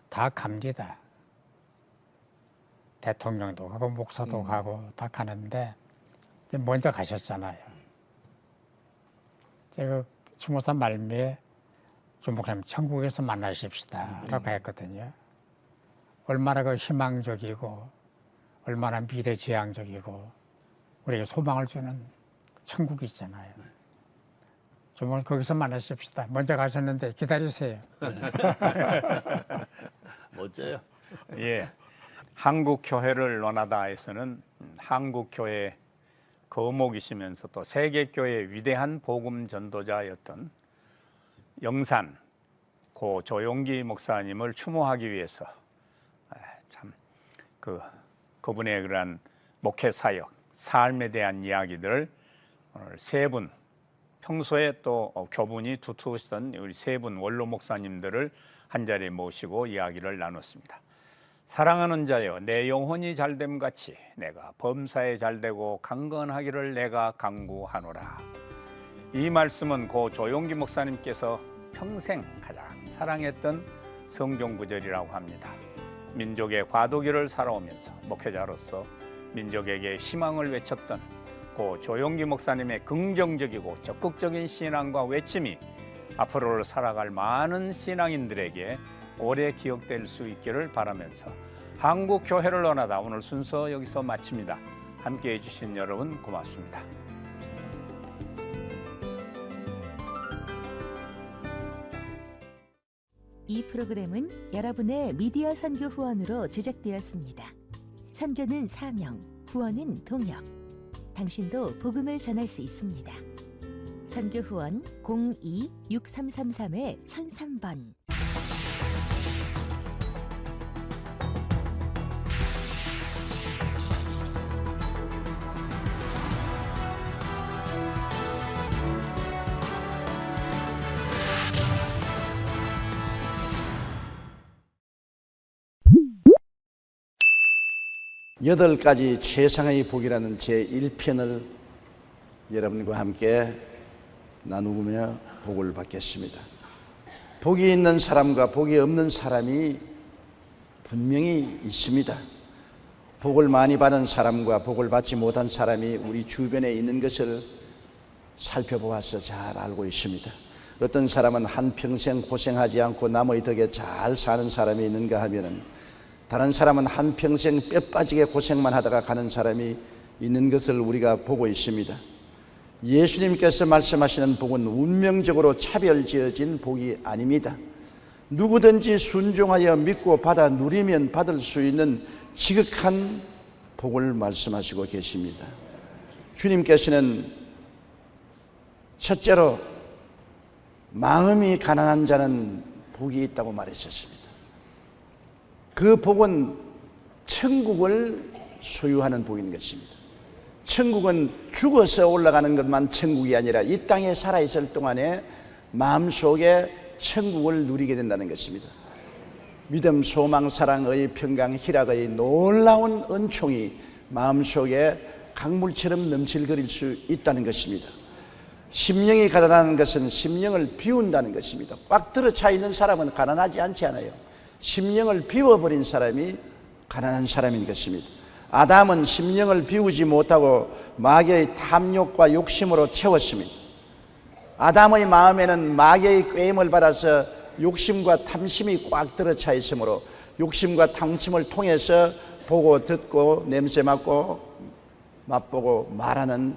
다 갑니다. 대통령도 가고 목사도 가고 다 가는데 이제 먼저 가셨잖아요. 제가 추모사 말미에 조 목사님 천국에서 만나십시다라고 했거든요. 얼마나 그 희망적이고 얼마나 미래지향적이고 우리에게 소망을 주는 천국이 있잖아요. 좀 거기서 만나십시다. 먼저 가셨는데 기다리세요. 멋져요. 예, 한국교회를 논하다에서는 한국교회 거목이시면서 또 세계교회의 위대한 복음 전도자였던 영산 고 조용기 목사님을 추모하기 위해서 참 그분의 그러한 목회 사역, 삶에 대한 이야기들을 오늘 세 분, 평소에 또 교분이 두터우시던 우리 세 분 원로 목사님들을 한 자리에 모시고 이야기를 나눴습니다. 사랑하는 자여, 내 영혼이 잘됨 같이 내가 범사에 잘되고 강건하기를 내가 간구하노라. 이 말씀은 고 조용기 목사님께서 평생 가장 사랑했던 성경 구절이라고 합니다. 민족의 과도기를 살아오면서 목회자로서 민족에게 희망을 외쳤던 고 조용기 목사님의 긍정적이고 적극적인 신앙과 외침이 앞으로 살아갈 많은 신앙인들에게 오래 기억될 수 있기를 바라면서 한국교회를 논하다 오늘 순서 여기서 마칩니다. 함께해 주신 여러분 고맙습니다. 이 프로그램은 여러분의 미디어 선교 후원으로 제작되었습니다. 선교는 사명, 후원은 동역. 당신도 복음을 전할 수 있습니다. 선교 후원 02-6333-1003번. 여덟 가지 최상의 복이라는 제1편을 여러분과 함께 나누며 복을 받겠습니다. 복이 있는 사람과 복이 없는 사람이 분명히 있습니다. 복을 많이 받은 사람과 복을 받지 못한 사람이 우리 주변에 있는 것을 살펴보아서 잘 알고 있습니다. 어떤 사람은 한평생 고생하지 않고 남의 덕에 잘 사는 사람이 있는가 하면은 다른 사람은 한평생 뼈 빠지게 고생만 하다가 가는 사람이 있는 것을 우리가 보고 있습니다. 예수님께서 말씀하시는 복은 운명적으로 차별지어진 복이 아닙니다. 누구든지 순종하여 믿고 받아 누리면 받을 수 있는 지극한 복을 말씀하시고 계십니다. 주님께서는 첫째로 마음이 가난한 자는 복이 있다고 말하셨습니다. 그 복은 천국을 소유하는 복인 것입니다. 천국은 죽어서 올라가는 것만 천국이 아니라 이 땅에 살아있을 동안에 마음속에 천국을 누리게 된다는 것입니다. 믿음, 소망, 사랑의 평강, 희락의 놀라운 은총이 마음속에 강물처럼 넘칠거릴 수 있다는 것입니다. 심령이 가난한 것은 심령을 비운다는 것입니다. 꽉 들어차 있는 사람은 가난하지 않지 않아요. 심령을 비워버린 사람이 가난한 사람인 것입니다. 아담은 심령을 비우지 못하고 마귀의 탐욕과 욕심으로 채웠습니다. 아담의 마음에는 마귀의 꾀임을 받아서 욕심과 탐심이 꽉 들어차 있으므로 욕심과 탐심을 통해서 보고 듣고 냄새 맡고 맛보고 말하는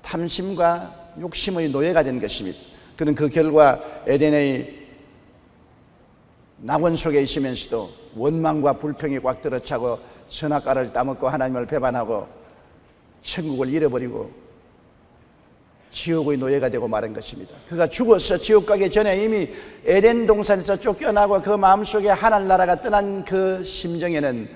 탐심과 욕심의 노예가 된 것입니다. 그는 그 결과 에덴의 낙원 속에 있으면서도 원망과 불평이 꽉 들어차고 선악과를 따먹고 하나님을 배반하고 천국을 잃어버리고 지옥의 노예가 되고 마른 것입니다. 그가 죽어서 지옥 가기 전에 이미 에덴 동산에서 쫓겨나고 그 마음속에 하늘나라가 떠난 그 심정에는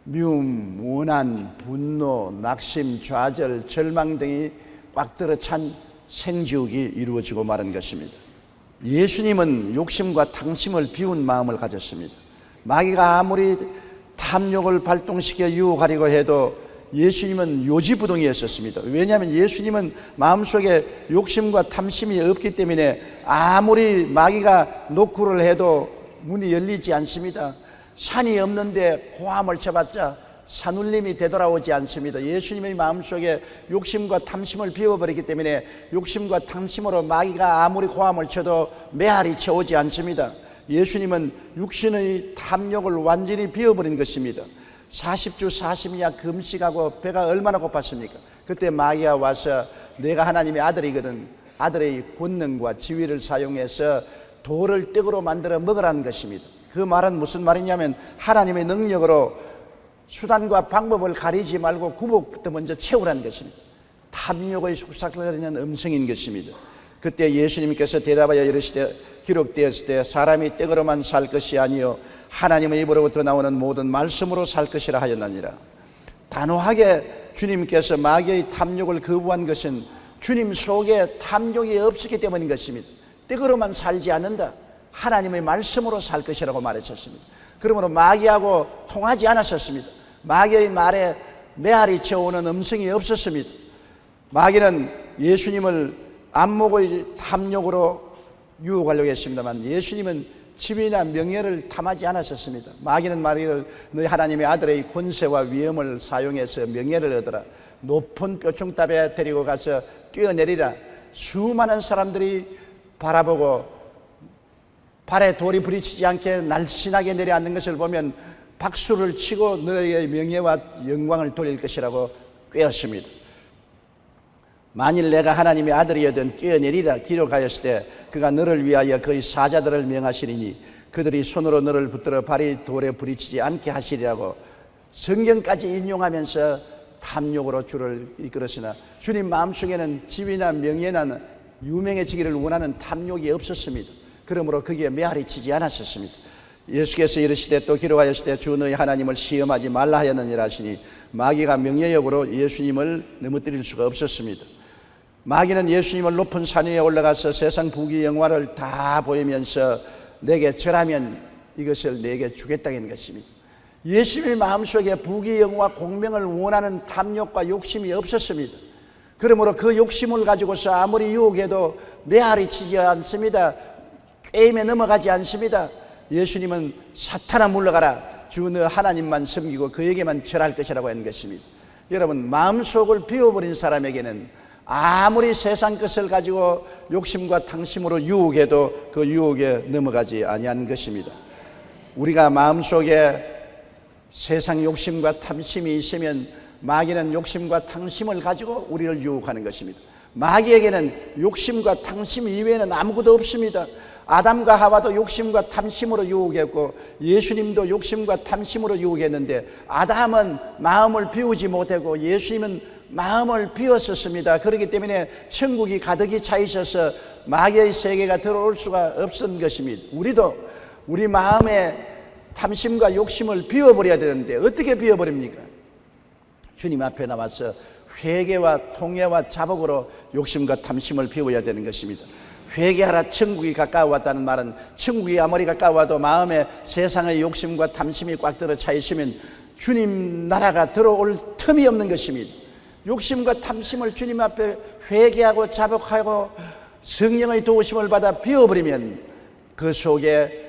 미움, 원한, 분노, 낙심, 좌절, 절망 등이 꽉 들어 찬 생지옥이 이루어지고 말은 것입니다. 예수님은 욕심과 탕심을 비운 마음을 가졌습니다. 마귀가 아무리 탐욕을 발동시켜 유혹하려고 해도 예수님은 요지부동이었었습니다. 왜냐하면 예수님은 마음속에 욕심과 탐심이 없기 때문에 아무리 마귀가 노크를 해도 문이 열리지 않습니다. 산이 없는데 고함을 쳐봤자 산울림이 되돌아오지 않습니다. 예수님의 마음속에 욕심과 탐심을 비워버리기 때문에 욕심과 탐심으로 마귀가 아무리 고함을 쳐도 메아리 쳐오지 않습니다. 예수님은 육신의 탐욕을 완전히 비워버린 것입니다. 40주 40야 금식하고 배가 얼마나 고팠습니까? 그때 마귀가 와서 내가 하나님의 아들이거든, 아들의 권능과 지위를 사용해서 돌을 떡으로 만들어 먹으라는 것입니다. 그 말은 무슨 말이냐면 하나님의 능력으로 수단과 방법을 가리지 말고 구복부터 먼저 채우라는 것입니다. 탐욕의 속삭거리는 음성인 것입니다. 그때 예수님께서 대답하여 이르시되 기록되었을 때 사람이 떡으로만 살 것이 아니요 하나님의 입으로부터 나오는 모든 말씀으로 살 것이라 하였느니라. 단호하게 주님께서 마귀의 탐욕을 거부한 것은 주님 속에 탐욕이 없었기 때문인 것입니다. 떡으로만 살지 않는다, 하나님의 말씀으로 살 것이라고 말했었습니다. 그러므로 마귀하고 통하지 않았었습니다. 마귀의 말에 메아리 쳐오는 음성이 없었습니다. 마귀는 예수님을 안목의 탐욕으로 유혹하려고 했습니다만 예수님은 지위나 명예를 탐하지 않았었습니다. 마귀는 말이를 너희 하나님의 아들의 권세와 위엄을 사용해서 명예를 얻어라, 높은 뾰충탑에 데리고 가서 뛰어내리라. 수많은 사람들이 바라보고 발에 돌이 부딪히지 않게 날씬하게 내려앉는 것을 보면 박수를 치고 너희의 명예와 영광을 돌릴 것이라고 꾀었습니다. 만일 내가 하나님의 아들이여든 뛰어내리라 기록하였을 때 그가 너를 위하여 그의 사자들을 명하시리니 그들이 손으로 너를 붙들어 발이 돌에 부딪히지 않게 하시리라고 성경까지 인용하면서 탐욕으로 주를 이끌었으나 주님 마음속에는 지위나 명예나 유명해지기를 원하는 탐욕이 없었습니다. 그러므로 거기에 메아리치지 않았었습니다. 예수께서 이르시되 또 기록하였을 때 주 너희 하나님을 시험하지 말라 하였느니라 하시니 마귀가 명예욕으로 예수님을 넘어뜨릴 수가 없었습니다. 마귀는 예수님을 높은 산 위에 올라가서 세상 부귀 영화를 다 보이면서 내게 절하면 이것을 내게 주겠다는 것입니다. 예수님의 마음속에 부귀 영화 공명을 원하는 탐욕과 욕심이 없었습니다. 그러므로 그 욕심을 가지고서 아무리 유혹해도 메아리치지 않습니다. 게임에 넘어가지 않습니다. 예수님은 사탄아 물러가라, 주 너 하나님만 섬기고 그에게만 절할 것이라고 하는 것입니다. 여러분, 마음속을 비워버린 사람에게는 아무리 세상 것을 가지고 욕심과 탕심으로 유혹해도 그 유혹에 넘어가지 아니하는 것입니다. 우리가 마음속에 세상 욕심과 탐심이 있으면 마귀는 욕심과 탕심을 가지고 우리를 유혹하는 것입니다. 마귀에게는 욕심과 탕심 이외에는 아무것도 없습니다. 아담과 하와도 욕심과 탐심으로 유혹했고 예수님도 욕심과 탐심으로 유혹했는데 아담은 마음을 비우지 못하고 예수님은 마음을 비웠었습니다. 그렇기 때문에 천국이 가득히 차 있어서 마귀의 세계가 들어올 수가 없었던 것입니다. 우리도 우리 마음의 탐심과 욕심을 비워버려야 되는데 어떻게 비워버립니까? 주님 앞에 나와서 회개와 통회와 자복으로 욕심과 탐심을 비워야 되는 것입니다. 회개하라, 천국이 가까워왔다는 말은 천국이 아무리 가까워도 마음에 세상의 욕심과 탐심이 꽉 들어 차 있으면 주님 나라가 들어올 틈이 없는 것입니다. 욕심과 탐심을 주님 앞에 회개하고 자복하고 성령의 도우심을 받아 비워버리면 그 속에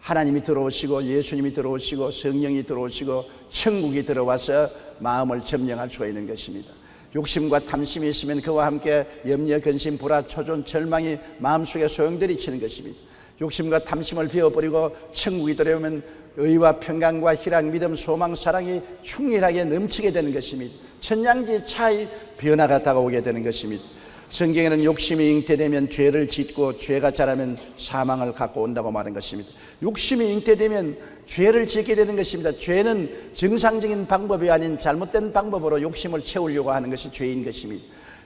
하나님이 들어오시고 예수님이 들어오시고 성령이 들어오시고 천국이 들어와서 마음을 점령할 수가 있는 것입니다. 욕심과 탐심이 있으면 그와 함께 염려, 근심, 불화, 초존, 절망이 마음속에 소용돌이 치는 것입니다. 욕심과 탐심을 비워버리고 천국이 들어오면 의와 평강과 희락, 믿음, 소망, 사랑이 충실하게 넘치게 되는 것입니다. 천냥지 차이 변화가 다가오게 되는 것입니다. 성경에는 욕심이 잉태되면 죄를 짓고 죄가 자라면 사망을 갖고 온다고 말한 것입니다. 욕심이 잉태되면 죄를 짓게 되는 것입니다. 죄는 정상적인 방법이 아닌 잘못된 방법으로 욕심을 채우려고 하는 것이 죄인 것입니다.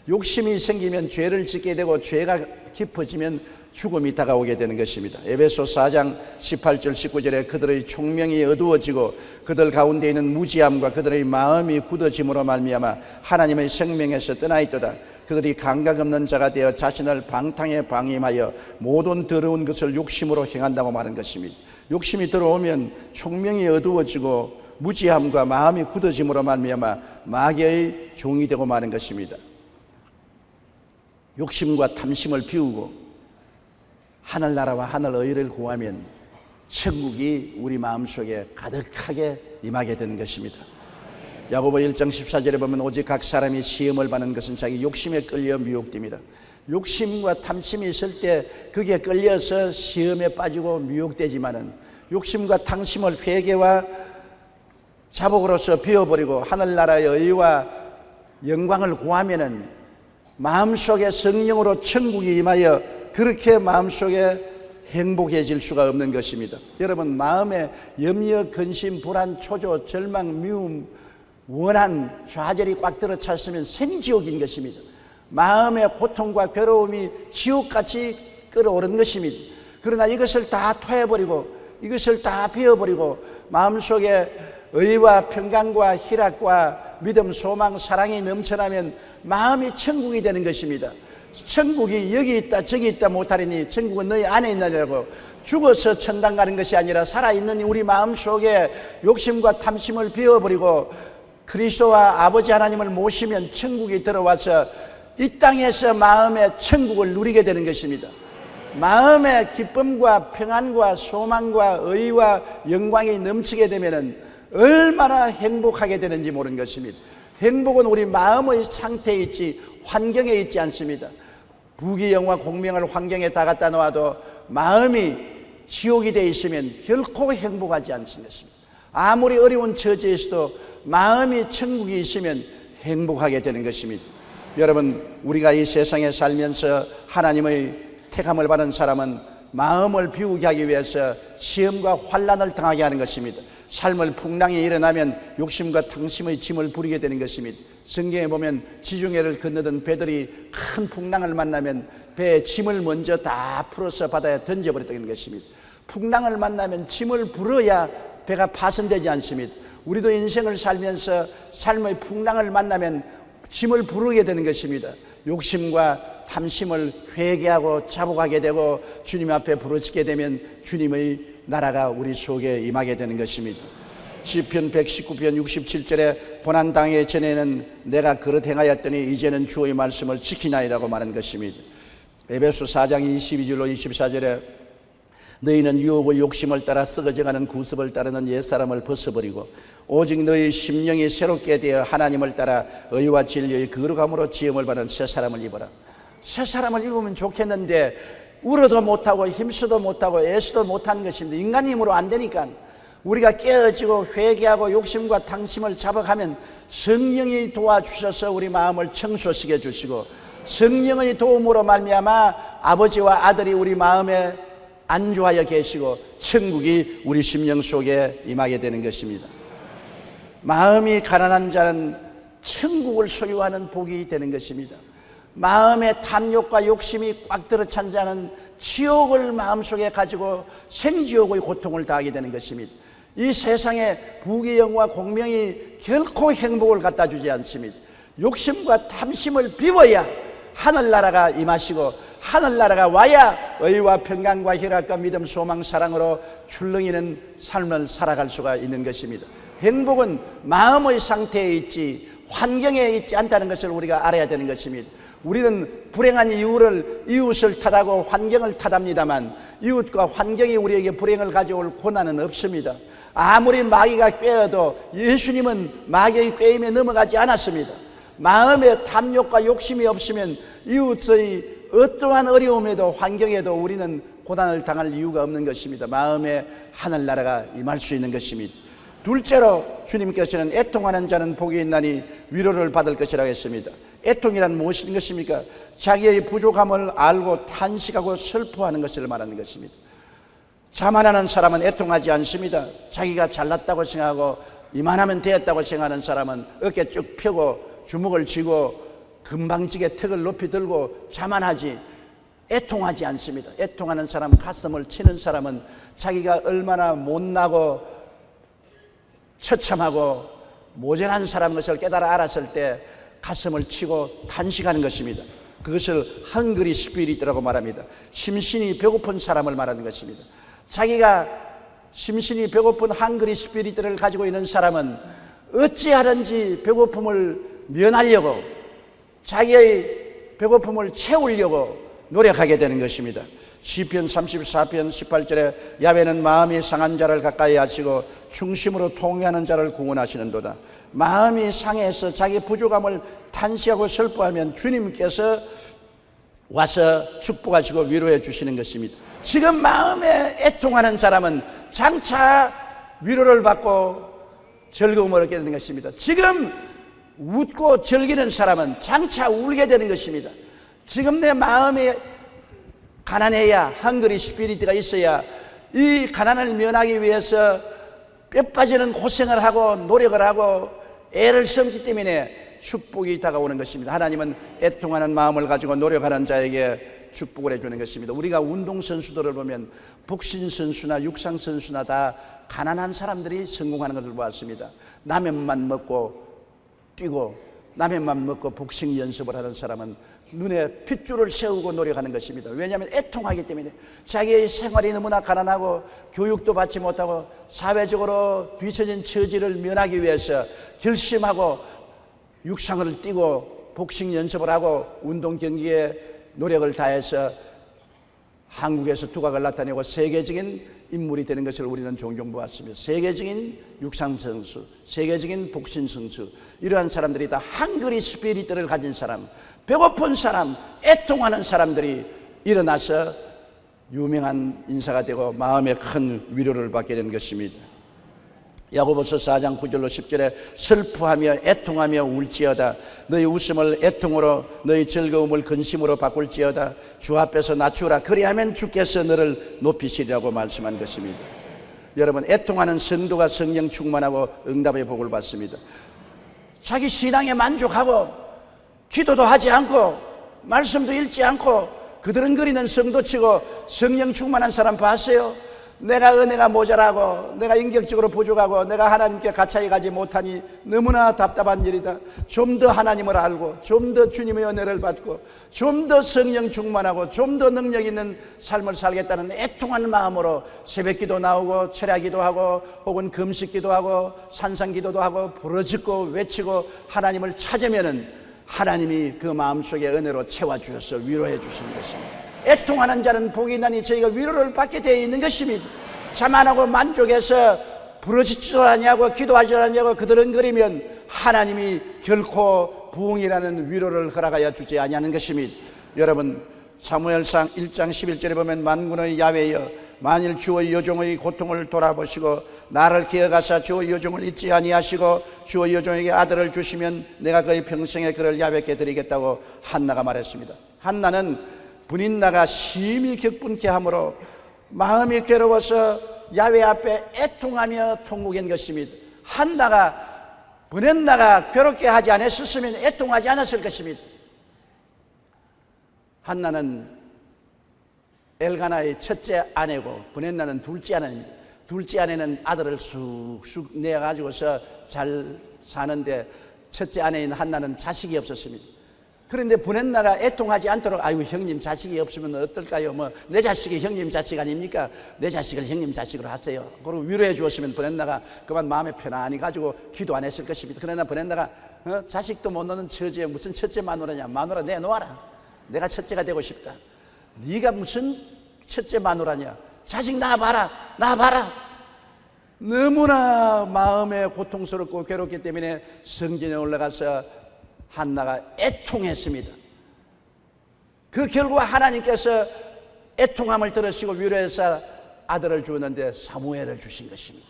욕심이 생기면 죄를 짓게 되고 죄가 깊어지면 죽음이 다가오게 되는 것입니다. 에베소 4장 18절 19절에 그들의 총명이 어두워지고 그들 가운데 있는 무지함과 그들의 마음이 굳어짐으로 말미암아 하나님의 생명에서 떠나 있도다. 그들이 감각 없는 자가 되어 자신을 방탕에 방임하여 모든 더러운 것을 욕심으로 행한다고 말한 것입니다. 욕심이 들어오면 총명이 어두워지고 무지함과 마음이 굳어짐으로 말미암아 마귀의 종이 되고 마는 것입니다. 욕심과 탐심을 비우고 하늘나라와 하늘의를 구하면 천국이 우리 마음속에 가득하게 임하게 되는 것입니다. 야고보 1장 14절에 보면 오직 각 사람이 시험을 받는 것은 자기 욕심에 끌려 미혹됩니다. 욕심과 탐심이 있을 때 그게 끌려서 시험에 빠지고 미혹되지만은 욕심과 탐심을 회개와 자복으로서 비워버리고 하늘나라의 의와 영광을 구하면은 마음속에 성령으로 천국이 임하여 그렇게 마음속에 행복해질 수가 없는 것입니다. 여러분, 마음에 염려, 근심, 불안, 초조, 절망, 미움, 원한, 좌절이 꽉 들어찼으면 생지옥인 것입니다. 마음의 고통과 괴로움이 지옥같이 끓어오른 것입니다. 그러나 이것을 다 토해버리고 이것을 다 비워버리고 마음속에 의와 평강과 희락과 믿음, 소망, 사랑이 넘쳐나면 마음이 천국이 되는 것입니다. 천국이 여기 있다 저기 있다 못하리니 천국은 너희 안에 있느니라고. 죽어서 천당 가는 것이 아니라 살아있는 우리 마음속에 욕심과 탐심을 비워버리고 그리스도와 아버지 하나님을 모시면 천국이 들어와서 이 땅에서 마음의 천국을 누리게 되는 것입니다. 마음의 기쁨과 평안과 소망과 의와 영광이 넘치게 되면 얼마나 행복하게 되는지 모르는 것입니다. 행복은 우리 마음의 상태에 있지 환경에 있지 않습니다. 부귀영화 공명을 환경에 다 갖다 놓아도 마음이 지옥이 되어 있으면 결코 행복하지 않습니다. 아무리 어려운 처지에서도 마음이 천국이 있으면 행복하게 되는 것입니다. 여러분, 우리가 이 세상에 살면서 하나님의 택함을 받은 사람은 마음을 비우게 하기 위해서 시험과 환난을 당하게 하는 것입니다. 삶을 풍랑이 일어나면 욕심과 탐심의 짐을 부리게 되는 것입니다. 성경에 보면 지중해를 건너던 배들이 큰 풍랑을 만나면 배의 짐을 먼저 다 풀어서 바다에 던져버렸다는 것입니다. 풍랑을 만나면 짐을 불어야 배가 파손되지 않습니다. 우리도 인생을 살면서 삶의 풍랑을 만나면 짐을 부르게 되는 것입니다. 욕심과 탐심을 회개하고 자복하게 되고 주님 앞에 부르짖게 되면 주님의 나라가 우리 속에 임하게 되는 것입니다. 시편 119편 67절에 고난당하기 전에는 내가 그릇 행하였더니 이제는 주의 말씀을 지키나이라고 말한 것입니다. 에베소 4장 22절로 24절에 너희는 유혹의 욕심을 따라 썩어져가는 구습을 따르는 옛사람을 벗어버리고 오직 너희 심령이 새롭게 되어 하나님을 따라 의와 진리의 거룩함으로 지음을 받은 새 사람을 입어라. 새 사람을 입으면 좋겠는데 울어도 못하고 힘쓰도 못하고 애쓰도 못하는 것입니다. 인간의 힘으로 안 되니까 우리가 깨어지고 회개하고 욕심과 탐심을 자복하면 성령이 도와주셔서 우리 마음을 청소시켜 주시고 성령의 도움으로 말미암아 아버지와 아들이 우리 마음에 안주하여 계시고 천국이 우리 심령 속에 임하게 되는 것입니다. 마음이 가난한 자는 천국을 소유하는 복이 되는 것입니다. 마음의 탐욕과 욕심이 꽉 들어찬 자는 지옥을 마음속에 가지고 생지옥의 고통을 당하게 되는 것입니다. 이 세상에 부귀영화 공명이 결코 행복을 갖다 주지 않습니다. 욕심과 탐심을 비워야 하늘나라가 임하시고 하늘나라가 와야 의와 평강과 희락과 믿음, 소망, 사랑으로 출렁이는 삶을 살아갈 수가 있는 것입니다. 행복은 마음의 상태에 있지 환경에 있지 않다는 것을 우리가 알아야 되는 것입니다. 우리는 불행한 이웃을 탓하고 환경을 탓합니다만 이웃과 환경이 우리에게 불행을 가져올 고난은 없습니다. 아무리 마귀가 꾀어도 예수님은 마귀의 꾀임에 넘어가지 않았습니다. 마음에 탐욕과 욕심이 없으면 이웃의 어떠한 어려움에도 환경에도 우리는 고난을 당할 이유가 없는 것입니다. 마음에 하늘나라가 임할 수 있는 것입니다. 둘째로 주님께서는 애통하는 자는 복이 있나니 위로를 받을 것이라고 했습니다. 애통이란 무엇인 것입니까? 자기의 부족함을 알고 탄식하고 슬퍼하는 것을 말하는 것입니다. 자만하는 사람은 애통하지 않습니다. 자기가 잘났다고 생각하고 이만하면 되었다고 생각하는 사람은 어깨 쭉 펴고 주먹을 쥐고 금방지게 턱을 높이 들고 자만하지 애통하지 않습니다. 애통하는 사람, 가슴을 치는 사람은 자기가 얼마나 못나고 처참하고 모자란 사람인 것을 깨달아 알았을 때 가슴을 치고 탄식하는 것입니다. 그것을 헝그리 스피릿이라고 말합니다. 심신이 배고픈 사람을 말하는 것입니다. 자기가 심신이 배고픈 헝그리 스피릿을 가지고 있는 사람은 어찌하든지 배고픔을 면하려고 자기의 배고픔을 채우려고 노력하게 되는 것입니다. 시편 34편 18절에 야훼는 마음이 상한 자를 가까이 하시고 중심으로 통회하는 자를 구원하시는도다. 마음이 상해서 자기 부족함을 탄식하고 슬퍼하면 주님께서 와서 축복하시고 위로해 주시는 것입니다. 지금 마음에 애통하는 사람은 장차 위로를 받고 즐거움을 얻게 되는 것입니다. 지금 웃고 즐기는 사람은 장차 울게 되는 것입니다. 지금 내 마음이 가난해야, 헝그리 스피릿가 있어야 이 가난을 면하기 위해서 뼈 빠지는 고생을 하고 노력을 하고 애를 썼기 때문에 축복이 다가오는 것입니다. 하나님은 애통하는 마음을 가지고 노력하는 자에게 축복을 해주는 것입니다. 우리가 운동선수들을 보면 복싱선수나 육상선수나 다 가난한 사람들이 성공하는 것을 보았습니다. 라면만 먹고 뛰고 라면만 먹고 복싱 연습을 하는 사람은 눈에 핏줄을 세우고 노력하는 것입니다. 왜냐하면 애통하기 때문에 자기의 생활이 너무나 가난하고 교육도 받지 못하고 사회적으로 뒤처진 처지를 면하기 위해서 결심하고 육상을 뛰고 복싱 연습을 하고 운동 경기에 노력을 다해서 한국에서 두각을 나타내고 세계적인 인물이 되는 것을 우리는 종종 보았습니다. 세계적인 육상선수, 세계적인 복싱선수, 이러한 사람들이 다 헝그리 스피릿을 가진 사람, 배고픈 사람, 애통하는 사람들이 일어나서 유명한 인사가 되고 마음에 큰 위로를 받게 된 것입니다. 야고보서 4장 9절로 10절에 슬퍼하며 애통하며 울지어다. 너희 웃음을 애통으로 너희 즐거움을 근심으로 바꿀지어다. 주 앞에서 낮추라. 그리하면 주께서 너를 높이시리라고 말씀한 것입니다. 여러분, 애통하는 성도가 성령 충만하고 응답의 복을 받습니다. 자기 신앙에 만족하고 기도도 하지 않고 말씀도 읽지 않고 그드렁거리는 성도치고 성령 충만한 사람 봤어요? 내가 은혜가 모자라고 내가 인격적으로 부족하고 내가 하나님께 가까이 가지 못하니 너무나 답답한 일이다. 좀 더 하나님을 알고 좀 더 주님의 은혜를 받고 좀 더 성령 충만하고 좀 더 능력 있는 삶을 살겠다는 애통한 마음으로 새벽기도 나오고 철야기도 하고 혹은 금식기도 하고 산상기도도 하고 부르짖고 외치고 하나님을 찾으면은 하나님이 그 마음속에 은혜로 채워주셔서 위로해 주시는 것입니다. 애통하는 자는 복이 있나니 저희가 위로를 받게 되어 있는 것입니다. 자만하고 만족해서 부르짖지도 않냐고 기도하지도 않냐고 그드렁거리면 하나님이 결코 부흥이라는 위로를 허락하여 주지 아니하는 것입니다. 여러분, 사무엘상 1장 11절에 보면 만군의 야훼여 만일 주의 여종의 고통을 돌아보시고 나를 기억하사 주의 여종을 잊지 아니하시고 주의 여종에게 아들을 주시면 내가 그의 평생에 그를 야훼께 드리겠다고 한나가 말했습니다. 한나는 분인나가 심히 격분케 함으로 마음이 괴로워서 야훼 앞에 애통하며 통곡한 것입니다. 한나가 분인나가 괴롭게 하지 않았으면 애통하지 않았을 것입니다. 한나는 엘가나의 첫째 아내고 분인나는 둘째 아내입니다. 둘째 아내는 아들을 쑥쑥 내가지고서 잘 사는데 첫째 아내인 한나는 자식이 없었습니다. 그런데 분인나가 애통하지 않도록 아이고 형님 자식이 없으면 어떨까요? 뭐 내 자식이 형님 자식 아닙니까? 내 자식을 형님 자식으로 하세요. 그리고 위로해 주었으면 분인나가 그만 마음에 편안히 가지고 기도 안 했을 것입니다. 그러나 분인나가 자식도 못 놓는 처지에 무슨 첫째 마누라냐? 마누라 내놓아라. 내가 첫째가 되고 싶다. 네가 무슨 첫째 마누라냐? 자식 낳아봐라. 낳아봐라. 너무나 마음에 고통스럽고 괴롭기 때문에 성전에 올라가서 한나가 애통했습니다. 그 결과 하나님께서 애통함을 들으시고 위로해서 아들을 주었는데 사무엘을 주신 것입니다.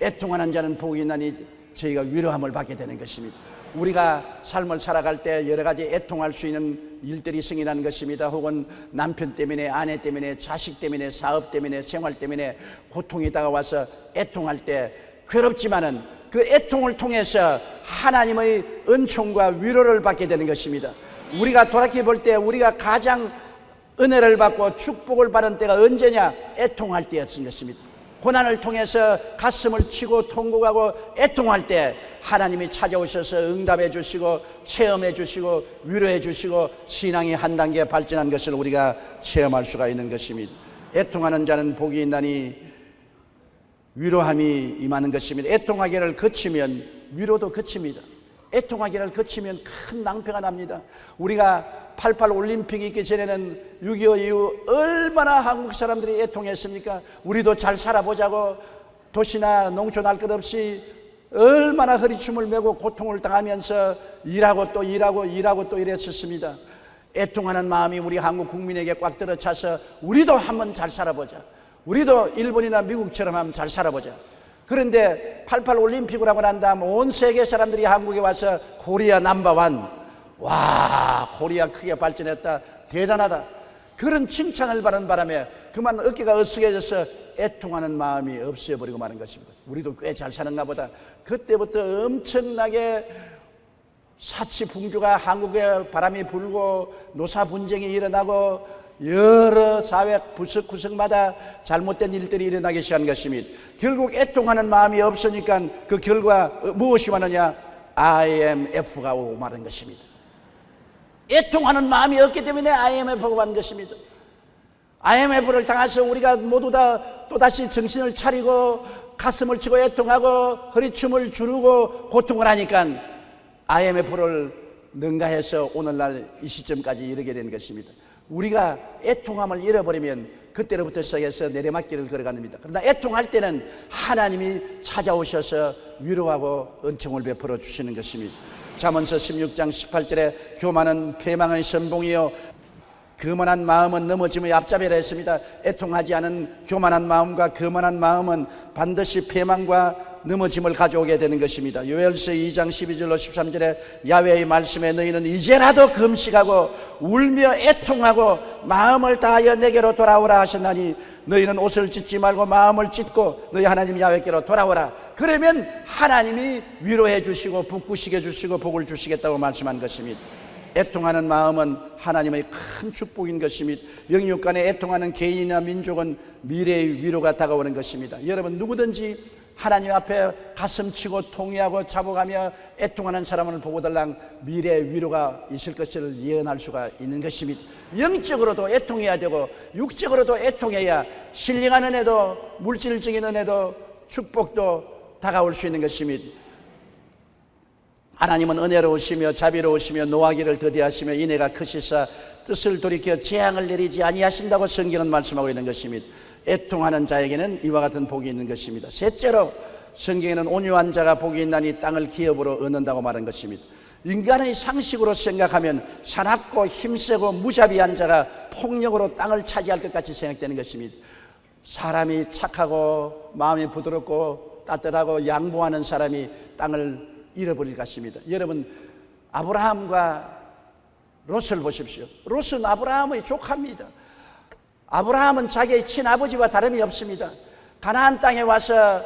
애통하는 자는 복이 있나니 저희가 위로함을 받게 되는 것입니다. 우리가 삶을 살아갈 때 여러 가지 애통할 수 있는 일들이 생기는 것입니다. 혹은 남편 때문에, 아내 때문에, 자식 때문에, 사업 때문에, 생활 때문에 고통이 다가와서 애통할 때 괴롭지만은 그 애통을 통해서 하나님의 은총과 위로를 받게 되는 것입니다. 우리가 돌이켜 볼 때 우리가 가장 은혜를 받고 축복을 받은 때가 언제냐? 애통할 때였던 것입니다. 고난을 통해서 가슴을 치고 통곡하고 애통할 때 하나님이 찾아오셔서 응답해 주시고 체험해 주시고 위로해 주시고 신앙이 한 단계 발전한 것을 우리가 체험할 수가 있는 것입니다. 애통하는 자는 복이 있나니 위로함이 임하는 것입니다. 애통하기를 거치면 위로도 거칩니다. 애통하기를 거치면 큰 낭패가 납니다. 우리가 88 올림픽이 있기 전에는 6.25 이후 얼마나 한국 사람들이 애통했습니까? 우리도 잘 살아보자고 도시나 농촌 할 것 없이 얼마나 허리춤을 메고 고통을 당하면서 일하고 또 이랬었습니다. 애통하는 마음이 우리 한국 국민에게 꽉 들어차서 우리도 한번 잘 살아보자. 우리도 일본이나 미국처럼 한번 잘 살아보자. 그런데 88 올림픽을 하고 난 다음 온 세계 사람들이 한국에 와서 코리아 넘버원, 와, 코리아 크게 발전했다, 대단하다, 그런 칭찬을 받는 바람에 그만 어깨가 으쓱해져서 애통하는 마음이 없어버리고 마는 것입니다. 우리도 꽤 잘 사는가 보다. 그때부터 엄청나게 사치풍조가 한국에 바람이 불고 노사 분쟁이 일어나고 여러 사회 구석구석마다 잘못된 일들이 일어나기 시작한 것입니다. 결국 애통하는 마음이 없으니까 그 결과 무엇이 왔느냐? IMF가 오고 마는 것입니다. 애통하는 마음이 없기 때문에 IMF가 왔는 것입니다. IMF를 당해서 우리가 모두 다 또다시 정신을 차리고 가슴을 치고 애통하고 허리춤을 주르고 고통을 하니까 IMF를 능가해서 오늘날 이 시점까지 이르게 된 것입니다. 우리가 애통함을 잃어버리면 그때로부터 시작해서 내리막길을 걸어갑니다. 그러나 애통할 때는 하나님이 찾아오셔서 위로하고 은총을 베풀어 주시는 것입니다. 잠언서 16장 18절에 교만은 패망의 선봉이요 거만한 마음은 넘어짐의 앞잡이라 했습니다. 애통하지 않은 교만한 마음과 거만한 마음은 반드시 패망과 넘어짐을 가져오게 되는 것입니다. 요엘서 2장 12절로 13절에 야훼의 말씀에 너희는 이제라도 금식하고 울며 애통하고 마음을 다하여 내게로 돌아오라 하셨나니 너희는 옷을 찢지 말고 마음을 찢고 너희 하나님 야훼께로 돌아오라. 그러면 하나님이 위로해 주시고 북구시게 주시고 복을 주시겠다고 말씀한 것입니다. 애통하는 마음은 하나님의 큰 축복인 것입니다. 영육 간에 애통하는 개인이나 민족은 미래의 위로가 다가오는 것입니다. 여러분 누구든지 하나님 앞에 가슴치고 통회하고 자복하며 애통하는 사람을 보고달랑 미래의 위로가 있을 것을 예언할 수가 있는 것입니다. 영적으로도 애통해야 되고 육적으로도 애통해야 신령한 은혜도 물질적인 은혜도 축복도 다가올 수 있는 것입니다. 하나님은 은혜로우시며 자비로우시며 노하기를 더디하시며 인애가 크시사 뜻을 돌이켜 재앙을 내리지 아니하신다고 성경은 말씀하고 있는 것입니다. 애통하는 자에게는 이와 같은 복이 있는 것입니다. 셋째로 성경에는 온유한 자가 복이 있나니 땅을 기업으로 얻는다고 말한 것입니다. 인간의 상식으로 생각하면 사납고 힘세고 무자비한 자가 폭력으로 땅을 차지할 것 같이 생각되는 것입니다. 사람이 착하고 마음이 부드럽고 따뜻하고 양보하는 사람이 땅을 잃어버릴 것입니다. 여러분 아브라함과 롯을 보십시오. 롯은 아브라함의 조카입니다. 아브라함은 자기의 친아버지와 다름이 없습니다. 가나안 땅에 와서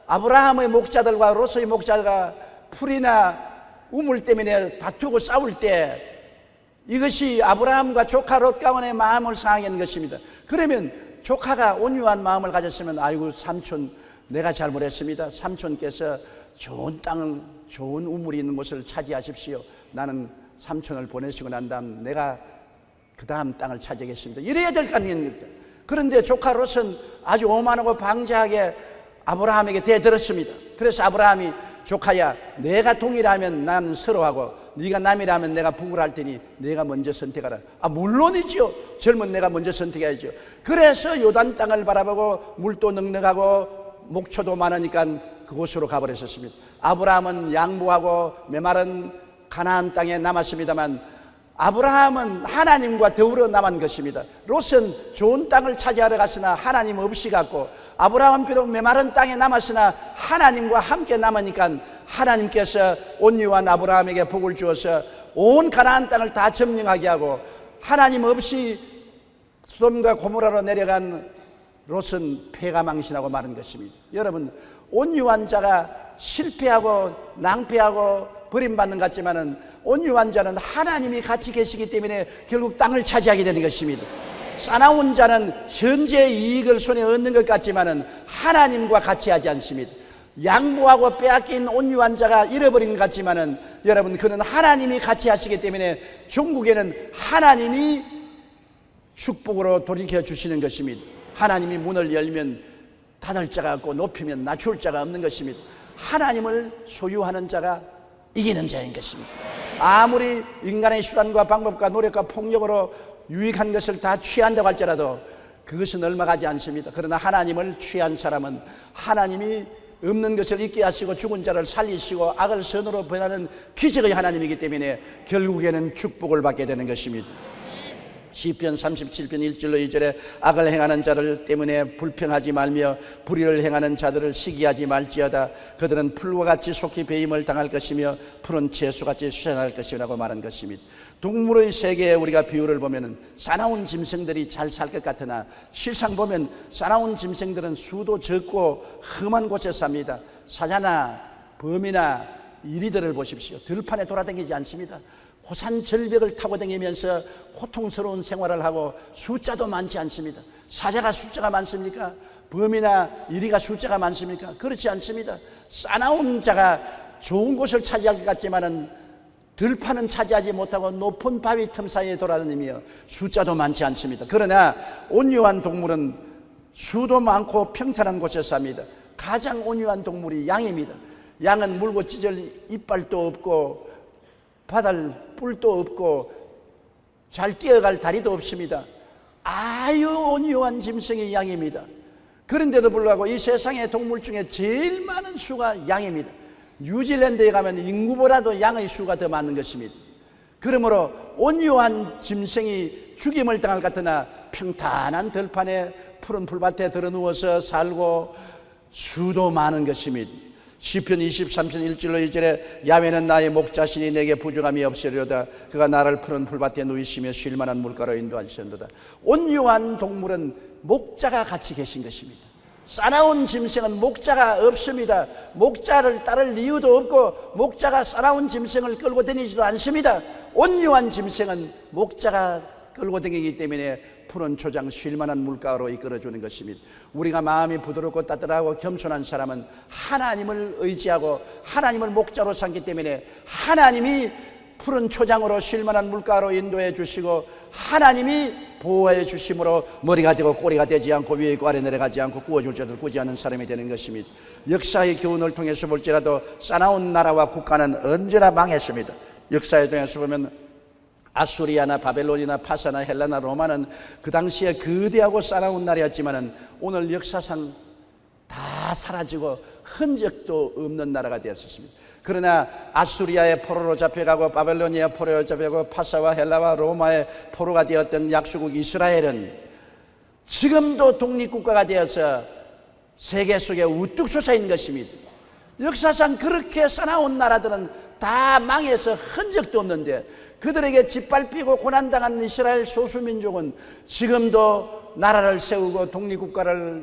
아브라함의 목자들과 롯의 목자가 풀이나 우물 때문에 다투고 싸울 때 이것이 아브라함과 조카 롯 가운의 마음을 상하게 하는 것입니다. 그러면 조카가 온유한 마음을 가졌으면 아이고 삼촌 내가 잘못했습니다. 삼촌께서 좋은 땅을 좋은 우물이 있는 곳을 차지하십시오. 나는 삼촌을 보내시고 난 다음 내가 그 다음 땅을 차지하겠습니다. 이래야 될 거 아닙니까? 그런데 조카 롯은 아주 오만하고 방자하게 아브라함에게 대들었습니다. 그래서 아브라함이 조카야 내가 동일하면 나는 서로하고 네가 남이라면 내가 북을 할 테니 내가 먼저 선택하라. 물론이죠. 젊은 내가 먼저 선택해야죠. 그래서 요단 땅을 바라보고 물도 넉넉하고 목초도 많으니까 그곳으로 가버렸었습니다. 아브라함은 양보하고 메마른 가나안 땅에 남았습니다만 아브라함은 하나님과 더불어 남은 것입니다. 롯은 좋은 땅을 차지하러 갔으나 하나님 없이 갔고 아브라함은 비록 메마른 땅에 남았으나 하나님과 함께 남으니까 하나님께서 온유한 아브라함에게 복을 주어서 온 가나안 땅을 다 점령하게 하고 하나님 없이 소돔과 고모라로 내려간 롯은 패가 망신하고 마는 것입니다. 여러분, 온유한 자가 실패하고 낭패하고 버림받는 것 같지만은 온유한 자는 하나님이 같이 계시기 때문에 결국 땅을 차지하게 되는 것입니다. 싸나운 자는 현재 이익을 손에 얻는 것 같지만은 하나님과 같이 하지 않습니다. 양보하고 빼앗긴 온유한 자가 잃어버린 것 같지만은 여러분, 그는 하나님이 같이 하시기 때문에 종국에는 하나님이 축복으로 돌이켜 주시는 것입니다. 하나님이 문을 열면 닫을 자가 없고 높이면 낮출 자가 없는 것입니다. 하나님을 소유하는 자가 이기는 자인 것입니다. 아무리 인간의 수단과 방법과 노력과 폭력으로 유익한 것을 다 취한다고 할지라도 그것은 얼마 가지 않습니다. 그러나 하나님을 취한 사람은 하나님이 없는 것을 있게 하시고 죽은 자를 살리시고 악을 선으로 변하는 기적의 하나님이기 때문에 결국에는 축복을 받게 되는 것입니다. 시편 37편 1절로 2절에 악을 행하는 자들 때문에 불평하지 말며 불의를 행하는 자들을 시기하지 말지어다. 그들은 풀과 같이 속히 배임을 당할 것이며 푸른 채소같이 수산할 것이라고 말한 것입니다. 동물의 세계에 우리가 비유를 보면은 사나운 짐승들이 잘 살 것 같으나 실상 보면 사나운 짐승들은 수도 적고 험한 곳에 삽니다. 사자나 범이나 이리들을 보십시오. 들판에 돌아다니지 않습니다. 고산 절벽을 타고 다니면서 고통스러운 생활을 하고 숫자도 많지 않습니다. 사자가 숫자가 많습니까? 범이나 이리가 숫자가 많습니까? 그렇지 않습니다. 싸나운 자가 좋은 곳을 차지할 것 같지만은 들판은 차지하지 못하고 높은 바위 틈 사이에 돌아다니며 숫자도 많지 않습니다. 그러나 온유한 동물은 수도 많고 평탄한 곳에 삽니다. 가장 온유한 동물이 양입니다. 양은 물고 찢을 이빨도 없고 바달 뿔도 없고 잘 뛰어갈 다리도 없습니다. 아유 온유한 짐승이 양입니다. 그런데도 불구하고 이 세상의 동물 중에 제일 많은 수가 양입니다. 뉴질랜드에 가면 인구보다도 양의 수가 더 많은 것입니다. 그러므로 온유한 짐승이 죽임을 당할 것 같으나 평탄한 들판에 푸른 풀밭에 들어누워서 살고 수도 많은 것입니다. 시편 23편 1절로 2절에 야훼는 나의 목자시니 내게 부족함이 없으려다. 그가 나를 푸른 풀밭에 누이시며 쉴만한 물가로 인도하시는도다. 온유한 동물은 목자가 같이 계신 것입니다. 싸나운 짐승은 목자가 없습니다. 목자를 따를 이유도 없고 목자가 싸나운 짐승을 끌고 다니지도 않습니다. 온유한 짐승은 목자가 끌고 다니기 때문에 푸른 초장 쉴만한 물가로 이끌어주는 것입니다. 우리가 마음이 부드럽고 따뜻하고 겸손한 사람은 하나님을 의지하고 하나님을 목자로 삼기 때문에 하나님이 푸른 초장으로 쉴만한 물가로 인도해 주시고 하나님이 보호해 주심으로 머리가 되고 꼬리가 되지 않고 위에 있고 아래 내려가지 않고 구워줄 자들 꾸지 않는 사람이 되는 것입니다. 역사의 교훈을 통해서 볼지라도 싸나운 나라와 국가는 언제나 망했습니다. 역사에 통해서 보면 아수리아나 바벨론이나 파사나 헬라나 로마는 그 당시에 거대하고 싸나운 나라였지만은 오늘 역사상 다 사라지고 흔적도 없는 나라가 되었습니다. 그러나 아수리아의 포로로 잡혀가고 바벨로니아 포로로 잡혀가고 파사와 헬라와 로마의 포로가 되었던 약소국 이스라엘은 지금도 독립국가가 되어서 세계 속에 우뚝 솟아 있는 것입니다. 역사상 그렇게 싸나운 나라들은 다 망해서 흔적도 없는데 그들에게 짓밟히고 고난당한 이스라엘 소수민족은 지금도 나라를 세우고 독립국가를